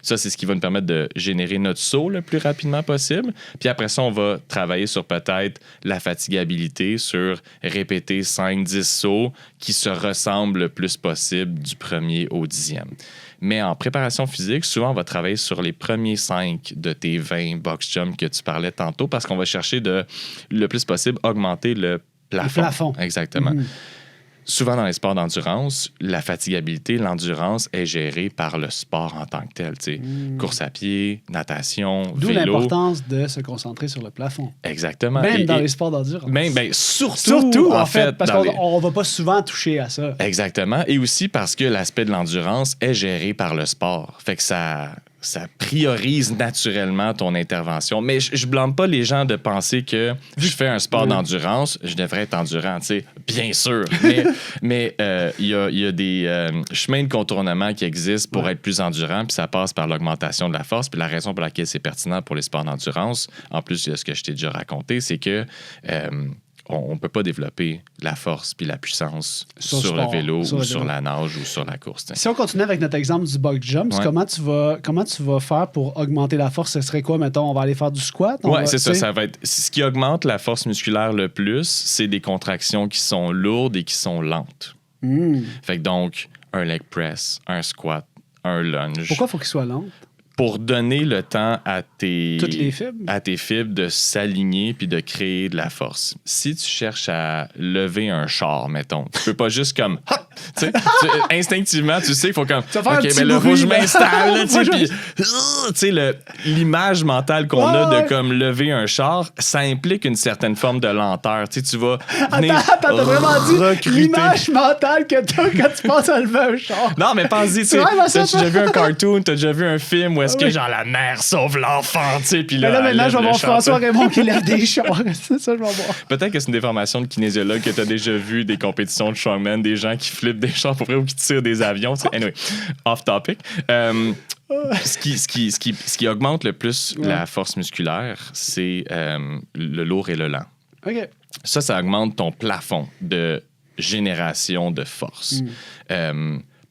Speaker 2: Ça, c'est ce qui va nous permettre de générer notre saut le plus rapidement possible. Puis après ça, on va travailler sur peut-être la fatigabilité, sur répéter 5-10 sauts qui se ressemblent le plus possible du premier au 10e. Mais en préparation physique, souvent, on va travailler sur les premiers 5 de tes 20 box jumps que tu parlais tantôt parce qu'on va chercher de, le plus possible, augmenter le plafond. Exactement. Souvent, dans les sports d'endurance, la fatigabilité, l'endurance est gérée par le sport en tant que tel. Course à pied, natation,
Speaker 1: D'où
Speaker 2: vélo.
Speaker 1: l'importance de se concentrer sur le plafond.
Speaker 2: Exactement.
Speaker 1: Même dans les sports d'endurance.
Speaker 2: Surtout,
Speaker 1: en fait, parce qu'on ne va pas souvent toucher à ça.
Speaker 2: Exactement. Et aussi parce que l'aspect de l'endurance est géré par le sport. Fait que ça ça priorise naturellement ton intervention. Mais je blâme pas les gens de penser que je fais un sport d'endurance, je devrais être endurant, tu sais. Bien sûr. Mais il y a des chemins de contournement qui existent pour être plus endurant, puis ça passe par l'augmentation de la force. Puis la raison pour laquelle c'est pertinent pour les sports d'endurance, en plus de ce que je t'ai déjà raconté, c'est que on ne peut pas développer la force puis la puissance sur le vélo ou sur la nage ou sur la course. T'sais.
Speaker 1: Si on continue avec notre exemple du box jump, comment tu vas faire pour augmenter la force? Ce serait quoi, mettons? On va aller faire du squat?
Speaker 2: Oui, c'est ça. Ça va être... Ce qui augmente la force musculaire le plus, c'est des contractions qui sont lourdes et qui sont lentes. Fait que donc, un leg press, un squat, un lunge.
Speaker 1: Pourquoi il faut qu'il soit lent?
Speaker 2: Pour donner le temps à tes
Speaker 1: fibres
Speaker 2: de s'aligner puis de créer de la force. Si tu cherches à lever un char, mettons, tu peux pas juste comme instinctivement, tu sais, il faut comme OK, ben là, faut que je m'installe, tu sais, l'image mentale qu'on a de comme lever un char, ça implique une certaine forme de lenteur. Tu sais, tu vas venir
Speaker 1: t'as vraiment dit l'image mentale que t'as quand tu penses à lever un char.
Speaker 2: Non, mais pense-y, tu as déjà vu un cartoon, t'as déjà vu un film où est-ce que genre la mère sauve l'enfant, tu sais, puis là
Speaker 1: maintenant je vais voir François Raymond qui lève des chars. C'est ça, je vais voir.
Speaker 2: Peut-être que c'est une déformation de kinésiologue que t'as déjà vu des compétitions de strongman, des gens qui flippent des chars pour vrai ou qui tirent des avions. Anyway, off topic. Ce qui augmente le plus la force musculaire, c'est le lourd et le lent.
Speaker 1: OK.
Speaker 2: Ça augmente ton plafond de génération de force.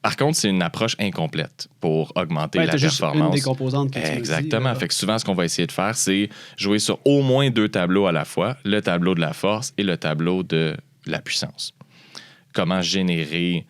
Speaker 2: Par contre, c'est une approche incomplète pour augmenter la performance.
Speaker 1: Une des composantes que tu
Speaker 2: Exactement.
Speaker 1: dis,
Speaker 2: fait que souvent, ce qu'on va essayer de faire, c'est jouer sur au moins 2 tableaux à la fois, le tableau de la force et le tableau de la puissance. Comment générer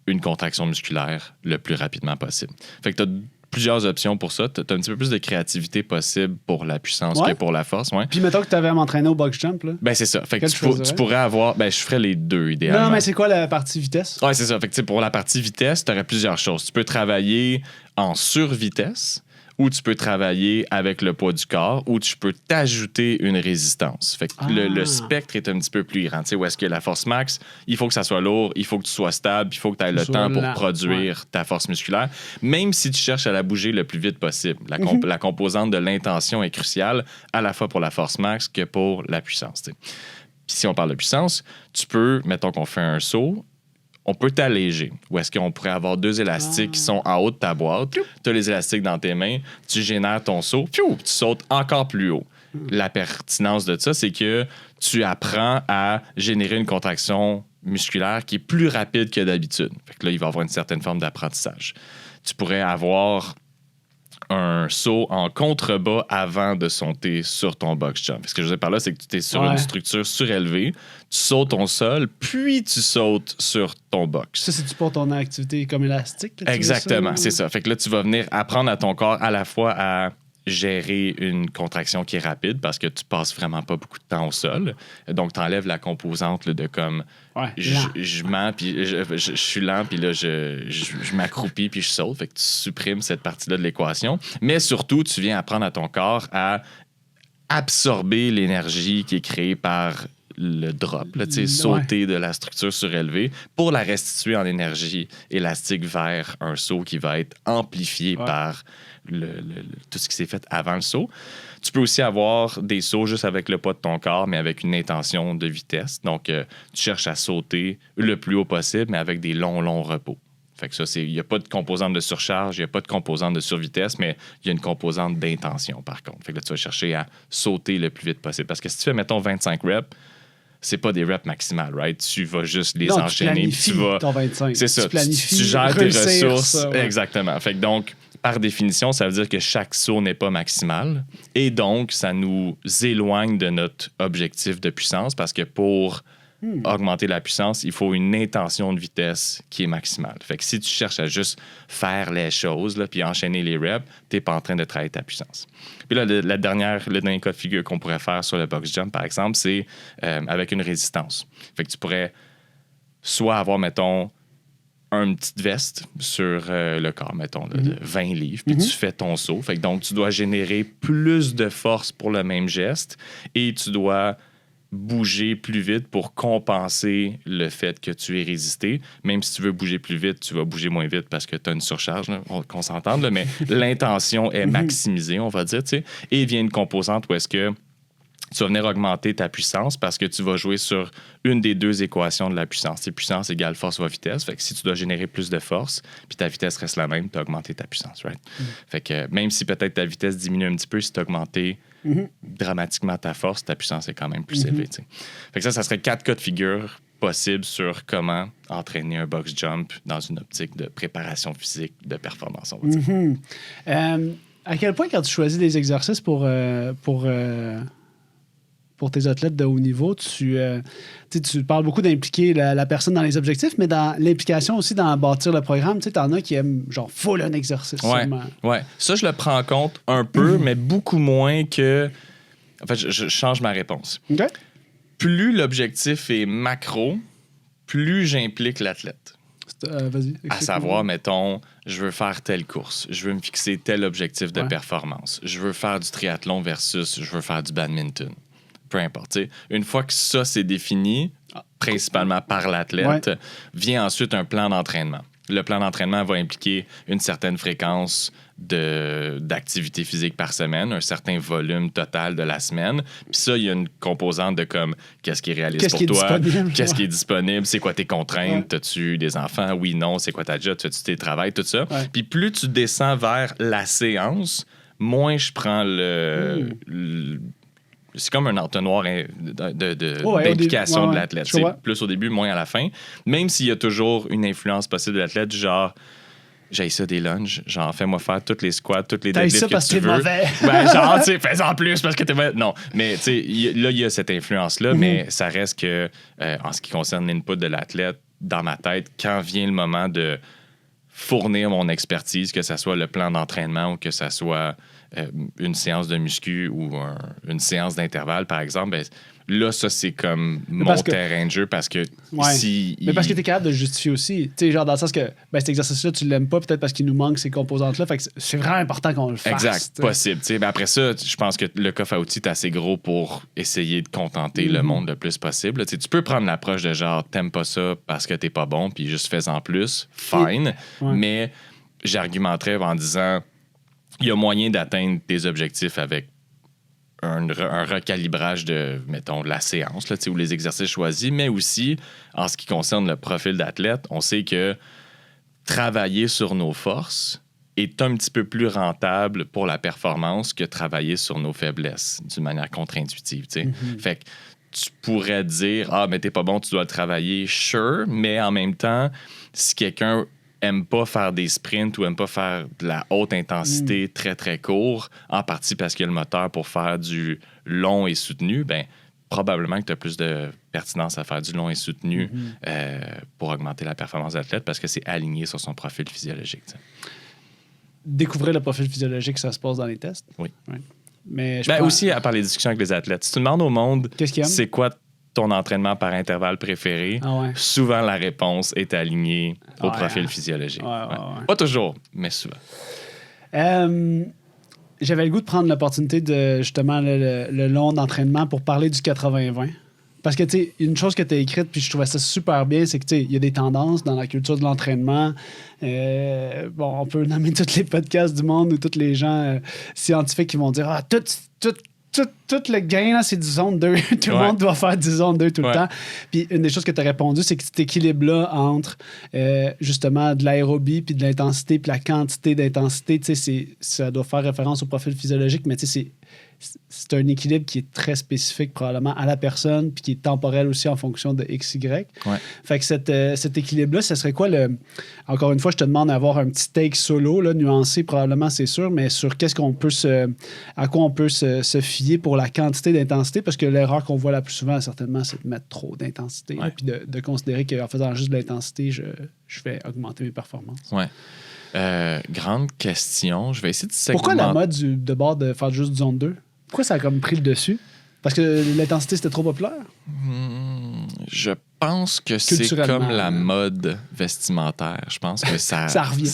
Speaker 2: une contraction musculaire le plus rapidement possible. Fait que tu as plusieurs options pour ça. Tu as un petit peu plus de créativité possible pour la puissance que pour la force. Ouais.
Speaker 1: Puis mettons que tu avais à m'entraîner au box jump. Là.
Speaker 2: Ben c'est ça. Fait que tu pourrais avoir... Ben je ferais les deux idéalement.
Speaker 1: Non, mais c'est quoi la partie vitesse?
Speaker 2: Ouais, c'est ça. Fait que pour la partie vitesse, tu aurais plusieurs choses. Tu peux travailler en survitesse ou tu peux travailler avec le poids du corps, ou tu peux t'ajouter une résistance. Fait que le spectre est un petit peu plus grand. Tu sais, où est-ce que la force max, il faut que ça soit lourd, il faut que tu sois stable, il faut que tu aies le temps pour produire ta force musculaire, même si tu cherches à la bouger le plus vite possible. La composante de l'intention est cruciale, à la fois pour la force max que pour la puissance. T'sais. Puis si on parle de puissance, tu peux, mettons qu'on fait un saut, on peut t'alléger. Ou est-ce qu'on pourrait avoir 2 élastiques qui sont en haut de ta boîte? Tu as les élastiques dans tes mains, tu génères ton saut, tu sautes encore plus haut. La pertinence de ça, c'est que tu apprends à générer une contraction musculaire qui est plus rapide que d'habitude. Fait que là, il va y avoir une certaine forme d'apprentissage. Tu pourrais avoir un saut en contrebas avant de sauter sur ton box jump. Ce que je veux dire par là, c'est que tu es sur une structure surélevée, tu sautes ton sol, puis tu sautes sur ton box.
Speaker 1: Ça, c'est-tu pour ton activité comme élastique?
Speaker 2: Exactement, c'est ça. Fait que là, tu vas venir apprendre à ton corps à la fois à gérer une contraction qui est rapide parce que tu passes vraiment pas beaucoup de temps au sol. Donc, tu enlèves la composante là, de comme je mens, puis je suis lent, puis là, je m'accroupis, puis je saute. Fait que tu supprimes cette partie-là de l'équation. Mais surtout, tu viens apprendre à ton corps à absorber l'énergie qui est créée par le drop, là, sauter de la structure surélevée pour la restituer en énergie élastique vers un saut qui va être amplifié par tout ce qui s'est fait avant le saut. Tu peux aussi avoir des sauts juste avec le poids de ton corps, mais avec une intention de vitesse. Donc, tu cherches à sauter le plus haut possible, mais avec des longs repos. Fait que ça, il n'y a pas de composante de surcharge, il n'y a pas de composante de survitesse, mais il y a une composante d'intention, par contre. Fait que là, tu vas chercher à sauter le plus vite possible. Parce que si tu fais, mettons, 25 reps, c'est pas des reps maximales, right? Tu vas juste les enchaîner.
Speaker 1: Tu planifies ton 25.
Speaker 2: C'est ça.
Speaker 1: Tu planifies,
Speaker 2: tu gères tes ressources.
Speaker 1: Ça,
Speaker 2: Exactement. Fait que donc, par définition, ça veut dire que chaque saut n'est pas maximal. Et donc, ça nous éloigne de notre objectif de puissance parce que pour augmenter la puissance, il faut une intention de vitesse qui est maximale. Fait que si tu cherches à juste faire les choses là, puis enchaîner les reps, tu n'es pas en train de travailler ta puissance. Puis là, le dernier cas de figure qu'on pourrait faire sur le box jump, par exemple, c'est avec une résistance. Fait que tu pourrais soit avoir, mettons, une petite veste sur le corps, mettons, de 20 livres, puis tu fais ton saut. Fait que donc, tu dois générer plus de force pour le même geste et tu dois bouger plus vite pour compenser le fait que tu es résisté. Même si tu veux bouger plus vite, tu vas bouger moins vite parce que tu as une surcharge, là, qu'on s'entende, là, mais l'intention est maximisée, on va dire, tu sais. Et il vient une composante où est-ce que tu vas venir augmenter ta puissance parce que tu vas jouer sur une des deux équations de la puissance. C'est puissance égale force fois vitesse. Fait que si tu dois générer plus de force, puis ta vitesse reste la même, tu as augmenté ta puissance, right? Fait que même si peut-être ta vitesse diminue un petit peu, si tu as augmenté dramatiquement ta force, ta puissance est quand même plus élevée, tu sais. Fait que ça serait 4 cas de figure possibles sur comment entraîner un box jump dans une optique de préparation physique, de performance, on va dire.
Speaker 1: À quel point, quand tu choisis des exercices pour tes athlètes de haut niveau, tu parles beaucoup d'impliquer la personne dans les objectifs, mais dans l'implication aussi dans bâtir le programme, tu en as qui aiment genre full un exercice.
Speaker 2: Ouais. Ça, je le prends en compte un peu, mais beaucoup moins que... En fait, je change ma réponse.
Speaker 1: Okay.
Speaker 2: Plus l'objectif est macro, plus j'implique l'athlète.
Speaker 1: Vas-y.
Speaker 2: À savoir, mettons, je veux faire telle course, je veux me fixer tel objectif de performance, je veux faire du triathlon versus je veux faire du badminton. Peu importe. T'sais. Une fois que ça, c'est défini, principalement par l'athlète, vient ensuite un plan d'entraînement. Le plan d'entraînement va impliquer une certaine fréquence d'activité physique par semaine, un certain volume total de la semaine. Puis ça, il y a une composante de comme qu'est-ce qui est réaliste pour toi, qu'est-ce qui est disponible, c'est quoi tes contraintes, as-tu des enfants, oui, non, c'est quoi ta job, fais-tu tes travails, tout ça. Puis plus tu descends vers la séance, moins je prends c'est comme un entonnoir d'implication de l'athlète. C'est plus au début, moins à la fin. Même s'il y a toujours une influence possible de l'athlète, genre, j'ai ça des lunges, genre, fais-moi faire toutes les squats, toutes les deadlifts que tu veux.
Speaker 1: parce que t'es mauvais.
Speaker 2: Ben, genre, tu sais, fais-en plus parce que t'es mauvais. Non, mais tu sais, là, il y a cette influence-là, mais ça reste que, en ce qui concerne l'input de l'athlète, dans ma tête, quand vient le moment de fournir mon expertise, que ce soit le plan d'entraînement ou que ce soit une séance de muscu ou une séance d'intervalle, par exemple, ben, là, ça, c'est comme terrain de jeu parce que
Speaker 1: mais parce que tu es capable de justifier aussi. Tu sais, genre dans le sens que cet exercice-là, tu l'aimes pas peut-être parce qu'il nous manque ces composantes-là. Fait que c'est vraiment important qu'on le fasse.
Speaker 2: Exact, possible. Ben après ça, je pense que le coffre à outils est assez gros pour essayer de contenter le monde le plus possible. Tu peux prendre l'approche de genre, t'aimes pas ça parce que t'es pas bon, puis juste fais-en plus. Fine. Mais j'argumenterais en disant, il y a moyen d'atteindre tes objectifs avec un recalibrage de, mettons, de la séance, là, ou les exercices choisis, mais aussi, en ce qui concerne le profil d'athlète, on sait que travailler sur nos forces est un petit peu plus rentable pour la performance que travailler sur nos faiblesses d'une manière contre-intuitive. Fait que tu pourrais dire, mais t'es pas bon, tu dois le travailler, sure, mais en même temps, si quelqu'un aime pas faire des sprints ou aime pas faire de la haute intensité très, très court, en partie parce qu'il y a le moteur pour faire du long et soutenu, ben probablement que tu as plus de pertinence à faire du long et soutenu pour augmenter la performance de l'athlète parce que c'est aligné sur son profil physiologique. T'sais.
Speaker 1: Découvrir le profil physiologique, ça se passe dans les tests?
Speaker 2: Oui.
Speaker 1: Ouais. Mais
Speaker 2: aussi, à part les discussions avec les athlètes. Si tu demandes au monde c'est quoi ton entraînement par intervalle préféré, souvent la réponse est alignée au profil physiologique. Pas toujours, mais souvent.
Speaker 1: J'avais le goût de prendre l'opportunité de justement le long d'entraînement pour parler du 80-20. Parce que, tu sais, une chose que tu as écrite, puis je trouvais ça super bien, c'est que, tu sais, il y a des tendances dans la culture de l'entraînement. On peut nommer tous les podcasts du monde ou tous les gens scientifiques qui vont dire tout le gain, là, c'est du zone 2. Tout le monde doit faire du zone 2 tout le temps. Puis une des choses que tu as répondu, c'est que cet équilibre-là entre justement de l'aérobie puis de l'intensité puis la quantité d'intensité, tu sais, ça doit faire référence au profil physiologique, mais tu sais, c'est un équilibre qui est très spécifique probablement à la personne puis qui est temporel aussi en fonction de XY. Fait que cet équilibre-là, ce serait quoi Encore une fois, je te demande d'avoir un petit take solo, là, nuancé probablement, c'est sûr, mais sur qu'est-ce qu'on peut à quoi on peut se fier pour la quantité d'intensité, parce que l'erreur qu'on voit la plus souvent, certainement, c'est de mettre trop d'intensité puis de considérer qu'en faisant juste de l'intensité, je vais augmenter mes performances.
Speaker 2: Grande question. Je vais essayer de segmenter.
Speaker 1: Pourquoi la mode de bord de faire juste du zone 2? Pourquoi ça a comme pris le dessus? Parce que l'intensité, c'était trop populaire?
Speaker 2: Je pense que c'est comme la mode vestimentaire. Je pense que ça revient.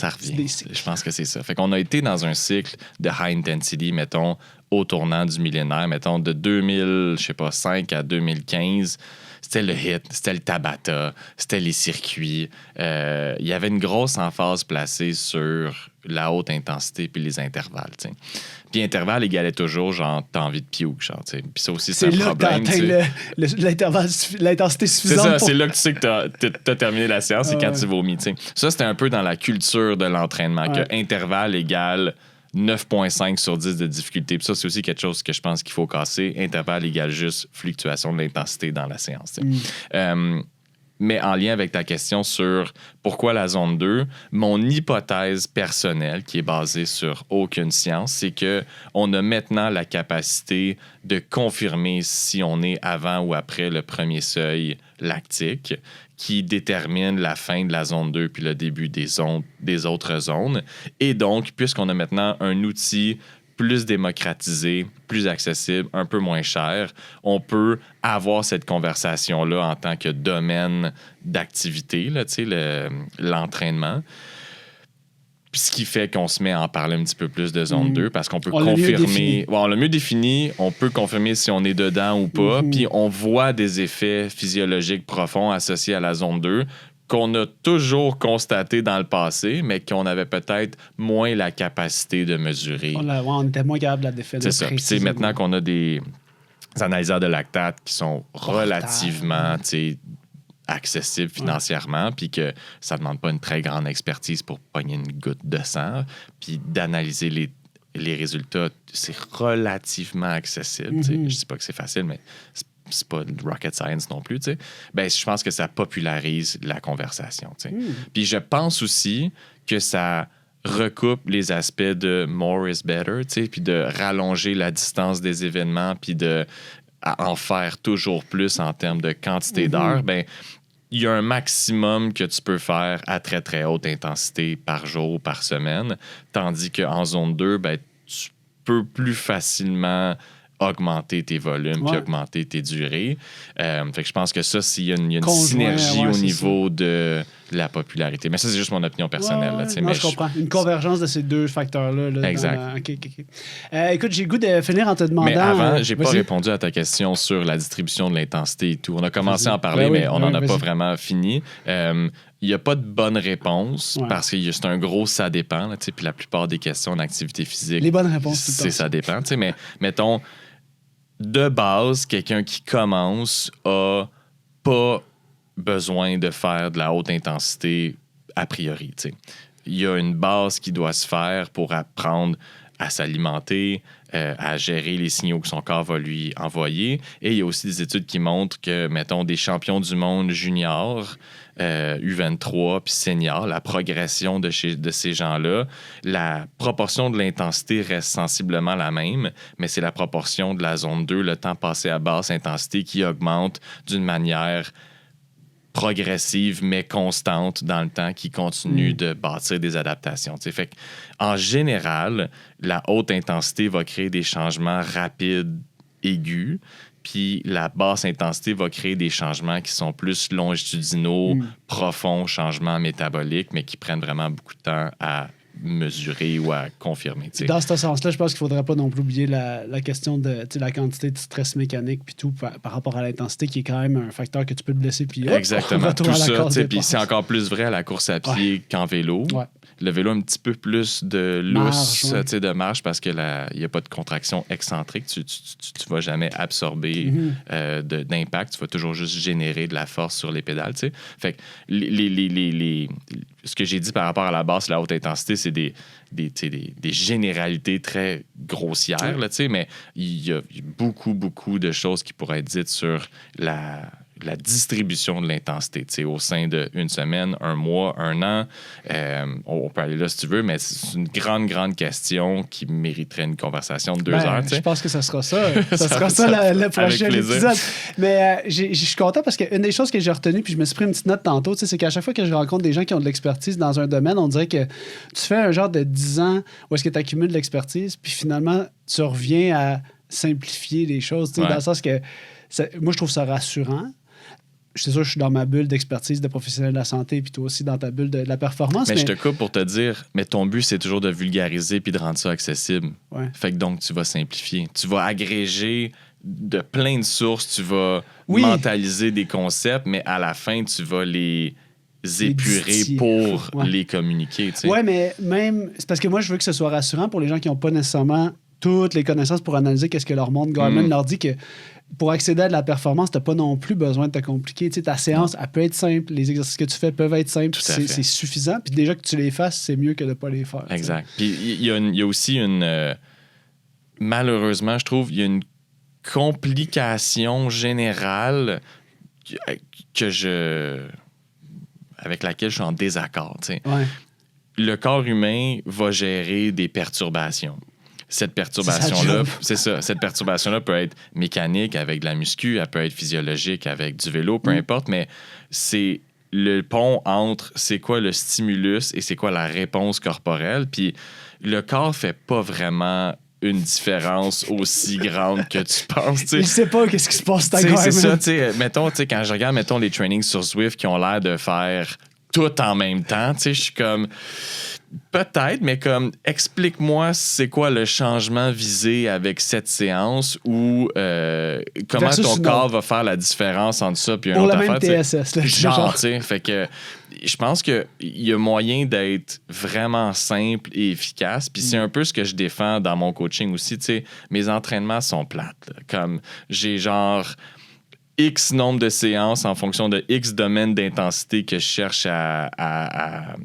Speaker 2: Je pense que c'est ça. Fait qu'on a été dans un cycle de high intensity, mettons, au tournant du millénaire, mettons, de 2005 à 2015. C'était le hit, c'était le Tabata, c'était les circuits. Il y avait une grosse emphase placée sur la haute intensité puis les intervalles, t'sais. Puis intervalle égalait toujours, genre, t'as envie de piouk, genre, tu sais. Puis ça aussi, c'est un problème.
Speaker 1: L'intensité suffisante.
Speaker 2: C'est ça, c'est là que tu sais que t'as terminé la séance, c'est quand tu vomis, tu sais. Ça, c'était un peu dans la culture de l'entraînement, que intervalle égale 9,5 sur 10 de difficulté. Puis ça, c'est aussi quelque chose que je pense qu'il faut casser. Intervalle égale juste fluctuation de l'intensité dans la séance, mais en lien avec ta question sur pourquoi la zone 2, mon hypothèse personnelle, qui est basée sur aucune science, c'est qu'on a maintenant la capacité de confirmer si on est avant ou après le premier seuil lactique, qui détermine la fin de la zone 2 puis le début des autres zones. Et donc, puisqu'on a maintenant un outil plus démocratisé, plus accessible, un peu moins cher, on peut avoir cette conversation-là en tant que domaine d'activité, là, l'entraînement. Puis ce qui fait qu'on se met à en parler un petit peu plus de zone 2 parce qu'on peut confirmer. On l'a mieux défini, on peut confirmer si on est dedans ou pas, puis on voit des effets physiologiques profonds associés à la zone 2 qu'on a toujours constaté dans le passé, mais qu'on avait peut-être moins la capacité de mesurer.
Speaker 1: On était moins capable de la définir.
Speaker 2: C'est ça. Puis maintenant qu'on a des analyseurs de lactate qui sont relativement accessibles financièrement, puis que ça ne demande pas une très grande expertise pour pogner une goutte de sang, puis d'analyser les résultats, c'est relativement accessible. Je ne dis pas que c'est facile, mais c'est pas rocket science non plus, ben, je pense que ça popularise la conversation. Puis je pense aussi que ça recoupe les aspects de more is better, puis de rallonger la distance des événements, puis de en faire toujours plus en termes de quantité d'heures. Ben, il y a un maximum que tu peux faire à très, très haute intensité par jour, par semaine, tandis qu'en zone 2, ben, tu peux plus facilement augmenter tes volumes puis augmenter tes durées. Fait que je pense que ça, s'il y a une synergie au niveau de la popularité. Mais ça, c'est juste mon opinion personnelle. Là,
Speaker 1: mais je comprends. Une convergence de ces deux facteurs-là. Là,
Speaker 2: exact.
Speaker 1: Écoute, j'ai le goût de finir en te demandant...
Speaker 2: Mais avant, j'ai pas répondu à ta question sur la distribution de l'intensité et tout. On a commencé à en parler, mais on n'en a pas vraiment fini. Il n'y a pas de bonne réponse parce que c'est un gros ça dépend. Là, puis la plupart des questions en activité physique...
Speaker 1: Les bonnes réponses,
Speaker 2: c'est ça dépend. Mais mettons... De base, quelqu'un qui commence a pas besoin de faire de la haute intensité a priori. T'sais. Il y a une base qui doit se faire pour apprendre à s'alimenter, à gérer les signaux que son corps va lui envoyer. Et il y a aussi des études qui montrent que, mettons, des champions du monde juniors, U23 puis seniors, la progression de ces gens-là, la proportion de l'intensité reste sensiblement la même, mais c'est la proportion de la zone 2, le temps passé à basse intensité, qui augmente d'une manière progressive, mais constante dans le temps, qui continue de bâtir des adaptations. T'sais. Fait en général, la haute intensité va créer des changements rapides, aigus, puis la basse intensité va créer des changements qui sont plus longitudinaux, profonds, changements métaboliques, mais qui prennent vraiment beaucoup de temps à mesurer ou à confirmer. T'sais.
Speaker 1: Dans ce sens-là, je pense qu'il ne faudrait pas non plus oublier la question de la quantité de stress mécanique puis tout par rapport à l'intensité, qui est quand même un facteur que tu peux te blesser. Puis
Speaker 2: exactement. Tout ça. Puis c'est encore plus vrai à la course à pied qu'en vélo. Ouais. Le vélo a un petit peu plus de lousse, de marge, parce qu'il n'y a pas de contraction excentrique. Tu ne vas jamais absorber d'impact. Tu vas toujours juste générer de la force sur les pédales. T'sais. Fait que ce que j'ai dit par rapport à la basse, la haute intensité, c'est des généralités très grossières, là, mais il y a beaucoup, beaucoup de choses qui pourraient être dites sur la distribution de l'intensité au sein d'une semaine, un mois, un an. On peut aller là si tu veux, mais c'est une grande, grande question qui mériterait une conversation de 2 heures.
Speaker 1: Je pense que ça sera ça. Ça sera ça le prochain épisode. Mais je suis content parce qu'une des choses que j'ai retenues, puis je me suis pris une petite note tantôt, c'est qu'à chaque fois que je rencontre des gens qui ont de l'expertise dans un domaine, on dirait que tu fais un genre de 10 ans où est-ce que tu accumules de l'expertise, puis finalement, tu reviens à simplifier les choses, dans le sens que moi, je trouve ça rassurant. c'est sûr, je suis dans ma bulle d'expertise de professionnel de la santé, puis toi aussi dans ta bulle de la performance.
Speaker 2: Mais je te coupe pour te dire, mais ton but, c'est toujours de vulgariser puis de rendre ça accessible.
Speaker 1: Ouais.
Speaker 2: Fait que donc, tu vas simplifier. Tu vas agréger de plein de sources, tu vas mentaliser des concepts, mais à la fin, tu vas les épurer pour les communiquer.
Speaker 1: Oui, mais même... C'est parce que moi, je veux que ce soit rassurant pour les gens qui n'ont pas nécessairement toutes les connaissances pour analyser qu'est-ce que leur monde. Gorman leur dit que pour accéder à de la performance, tu n'as pas non plus besoin de te compliquer. Tu sais, ta séance, elle peut être simple. Les exercices que tu fais peuvent être simples. C'est suffisant. Puis déjà que tu les fasses, c'est mieux que de ne pas les faire.
Speaker 2: Exact. Puis il y a aussi une... malheureusement, je trouve, il y a une complication générale avec laquelle je suis en désaccord.
Speaker 1: Ouais.
Speaker 2: Le corps humain va gérer des perturbations. Cette perturbation-là, c'est ça. Cette perturbation-là peut être mécanique avec de la muscu, elle peut être physiologique avec du vélo, peu importe, mais c'est le pont entre c'est quoi le stimulus et c'est quoi la réponse corporelle. Puis le corps fait pas vraiment une différence aussi grande que tu penses.
Speaker 1: Je sais pas qu'est-ce qui se passe dans
Speaker 2: c'est ça, mettons, quand je regarde, les trainings sur Zwift qui ont l'air de faire tout en même temps, je suis comme... Peut-être, mais comme, explique-moi c'est quoi le changement visé avec cette séance ou comment ton corps va faire la différence entre ça puis une autre affaire.
Speaker 1: Pour le même TSS.
Speaker 2: Genre, tu sais, fait que je pense qu'il y a moyen d'être vraiment simple et efficace. Puis c'est un peu ce que je défends dans mon coaching aussi. Tu sais, mes entraînements sont plates. Là. Comme j'ai genre... X nombre de séances en fonction de X domaines d'intensité que je cherche à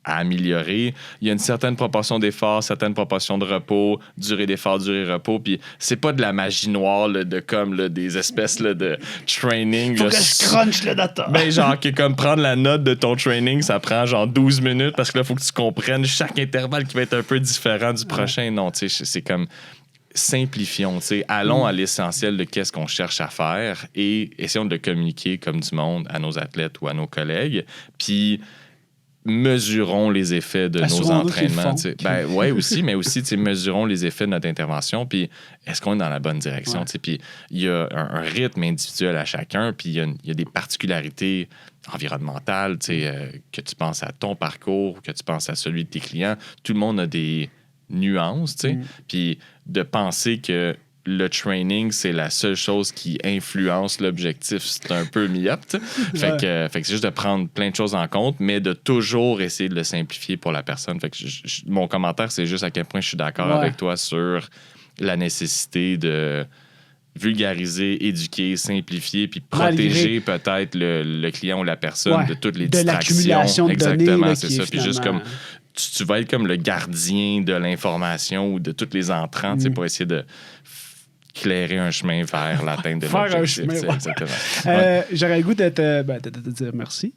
Speaker 2: améliorer. Il y a une certaine proportion d'efforts, certaine proportion de repos, durée d'effort, durée de repos. Puis c'est pas de la magie noire là, de comme là, des espèces là, de training.
Speaker 1: Faut
Speaker 2: là,
Speaker 1: que je crunch le data.
Speaker 2: Ben genre que comme prendre la note de ton training, ça prend genre 12 minutes parce que là, il faut que tu comprennes chaque intervalle qui va être un peu différent du prochain. Non, tu sais, c'est comme... simplifions, allons à l'essentiel de qu'est-ce qu'on cherche à faire et essayons de le communiquer comme du monde à nos athlètes ou à nos collègues, puis mesurons les effets de nos entraînements. Ben ouais aussi, mais aussi mesurons les effets de notre intervention, puis est-ce qu'on est dans la bonne direction? Puis il y a un rythme individuel à chacun, puis il y a des particularités environnementales, que tu penses à ton parcours, que tu penses à celui de tes clients. Tout le monde a des nuances, puis de penser que le training, c'est la seule chose qui influence l'objectif, c'est un peu myope. Fait que c'est juste de prendre plein de choses en compte, mais de toujours essayer de le simplifier pour la personne. Fait que mon commentaire, c'est juste à quel point je suis d'accord avec toi sur la nécessité de vulgariser, éduquer, simplifier, puis protéger peut-être le client ou la personne de toutes les distractions.
Speaker 1: L'accumulation de
Speaker 2: exactement,
Speaker 1: données,
Speaker 2: c'est ça. Puis juste comme tu vas être comme le gardien de l'information ou de tous les entrants pour essayer de clairer un chemin vers l'atteinte de l'objectif.
Speaker 1: Exactement. J'aurais le goût de te dire merci.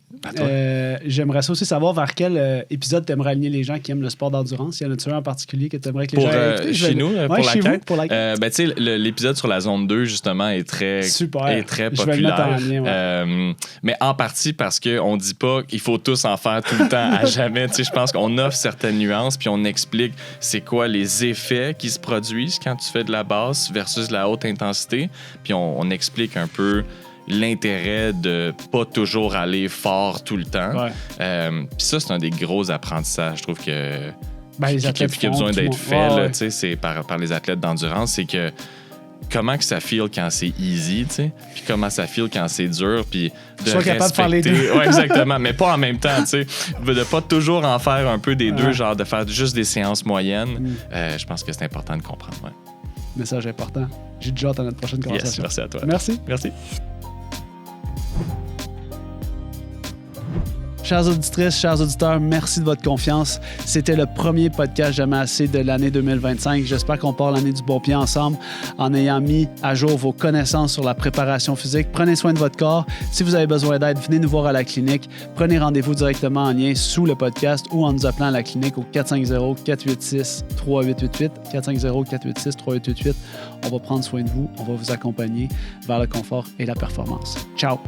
Speaker 1: J'aimerais ça aussi savoir vers quel épisode tu aimerais aligner les gens qui aiment le sport d'endurance. Il y en a-tu un en particulier que tu aimerais que les gens écoutent?
Speaker 2: Chez nous, pour la quête?
Speaker 1: Pour la quête.
Speaker 2: L'épisode sur la zone 2, justement, est très populaire.
Speaker 1: Je vais le mettre en lien,
Speaker 2: mais en partie parce qu'on ne dit pas qu'il faut tous en faire tout le temps, à jamais. Je pense qu'on offre certaines nuances, puis on explique c'est quoi les effets qui se produisent quand tu fais de la basse versus de la haute intensité. Puis on explique un peu l'intérêt de pas toujours aller fort tout le temps. Puis ça, c'est un des gros apprentissages, je trouve, qui a besoin d'être fait. C'est par les athlètes d'endurance. C'est que comment que ça feel quand c'est easy, puis comment ça feel quand c'est dur, puis de
Speaker 1: sois capable de faire les deux.
Speaker 2: Ouais, exactement, mais pas en même temps, de pas toujours en faire un peu des deux, genre de faire juste des séances moyennes. Je pense que c'est important de comprendre.
Speaker 1: Message important. J'ai déjà hâte à notre prochaine conversation.
Speaker 2: Yes, merci à toi.
Speaker 1: Merci. Chères auditrices, chers auditeurs, merci de votre confiance. C'était le premier podcast Jamais assez de l'année 2025. J'espère qu'on part l'année du bon pied ensemble en ayant mis à jour vos connaissances sur la préparation physique. Prenez soin de votre corps. Si vous avez besoin d'aide, venez nous voir à la clinique. Prenez rendez-vous directement en lien sous le podcast ou en nous appelant à la clinique au 450-486-3888. 450-486-3888. On va prendre soin de vous. On va vous accompagner vers le confort et la performance. Ciao!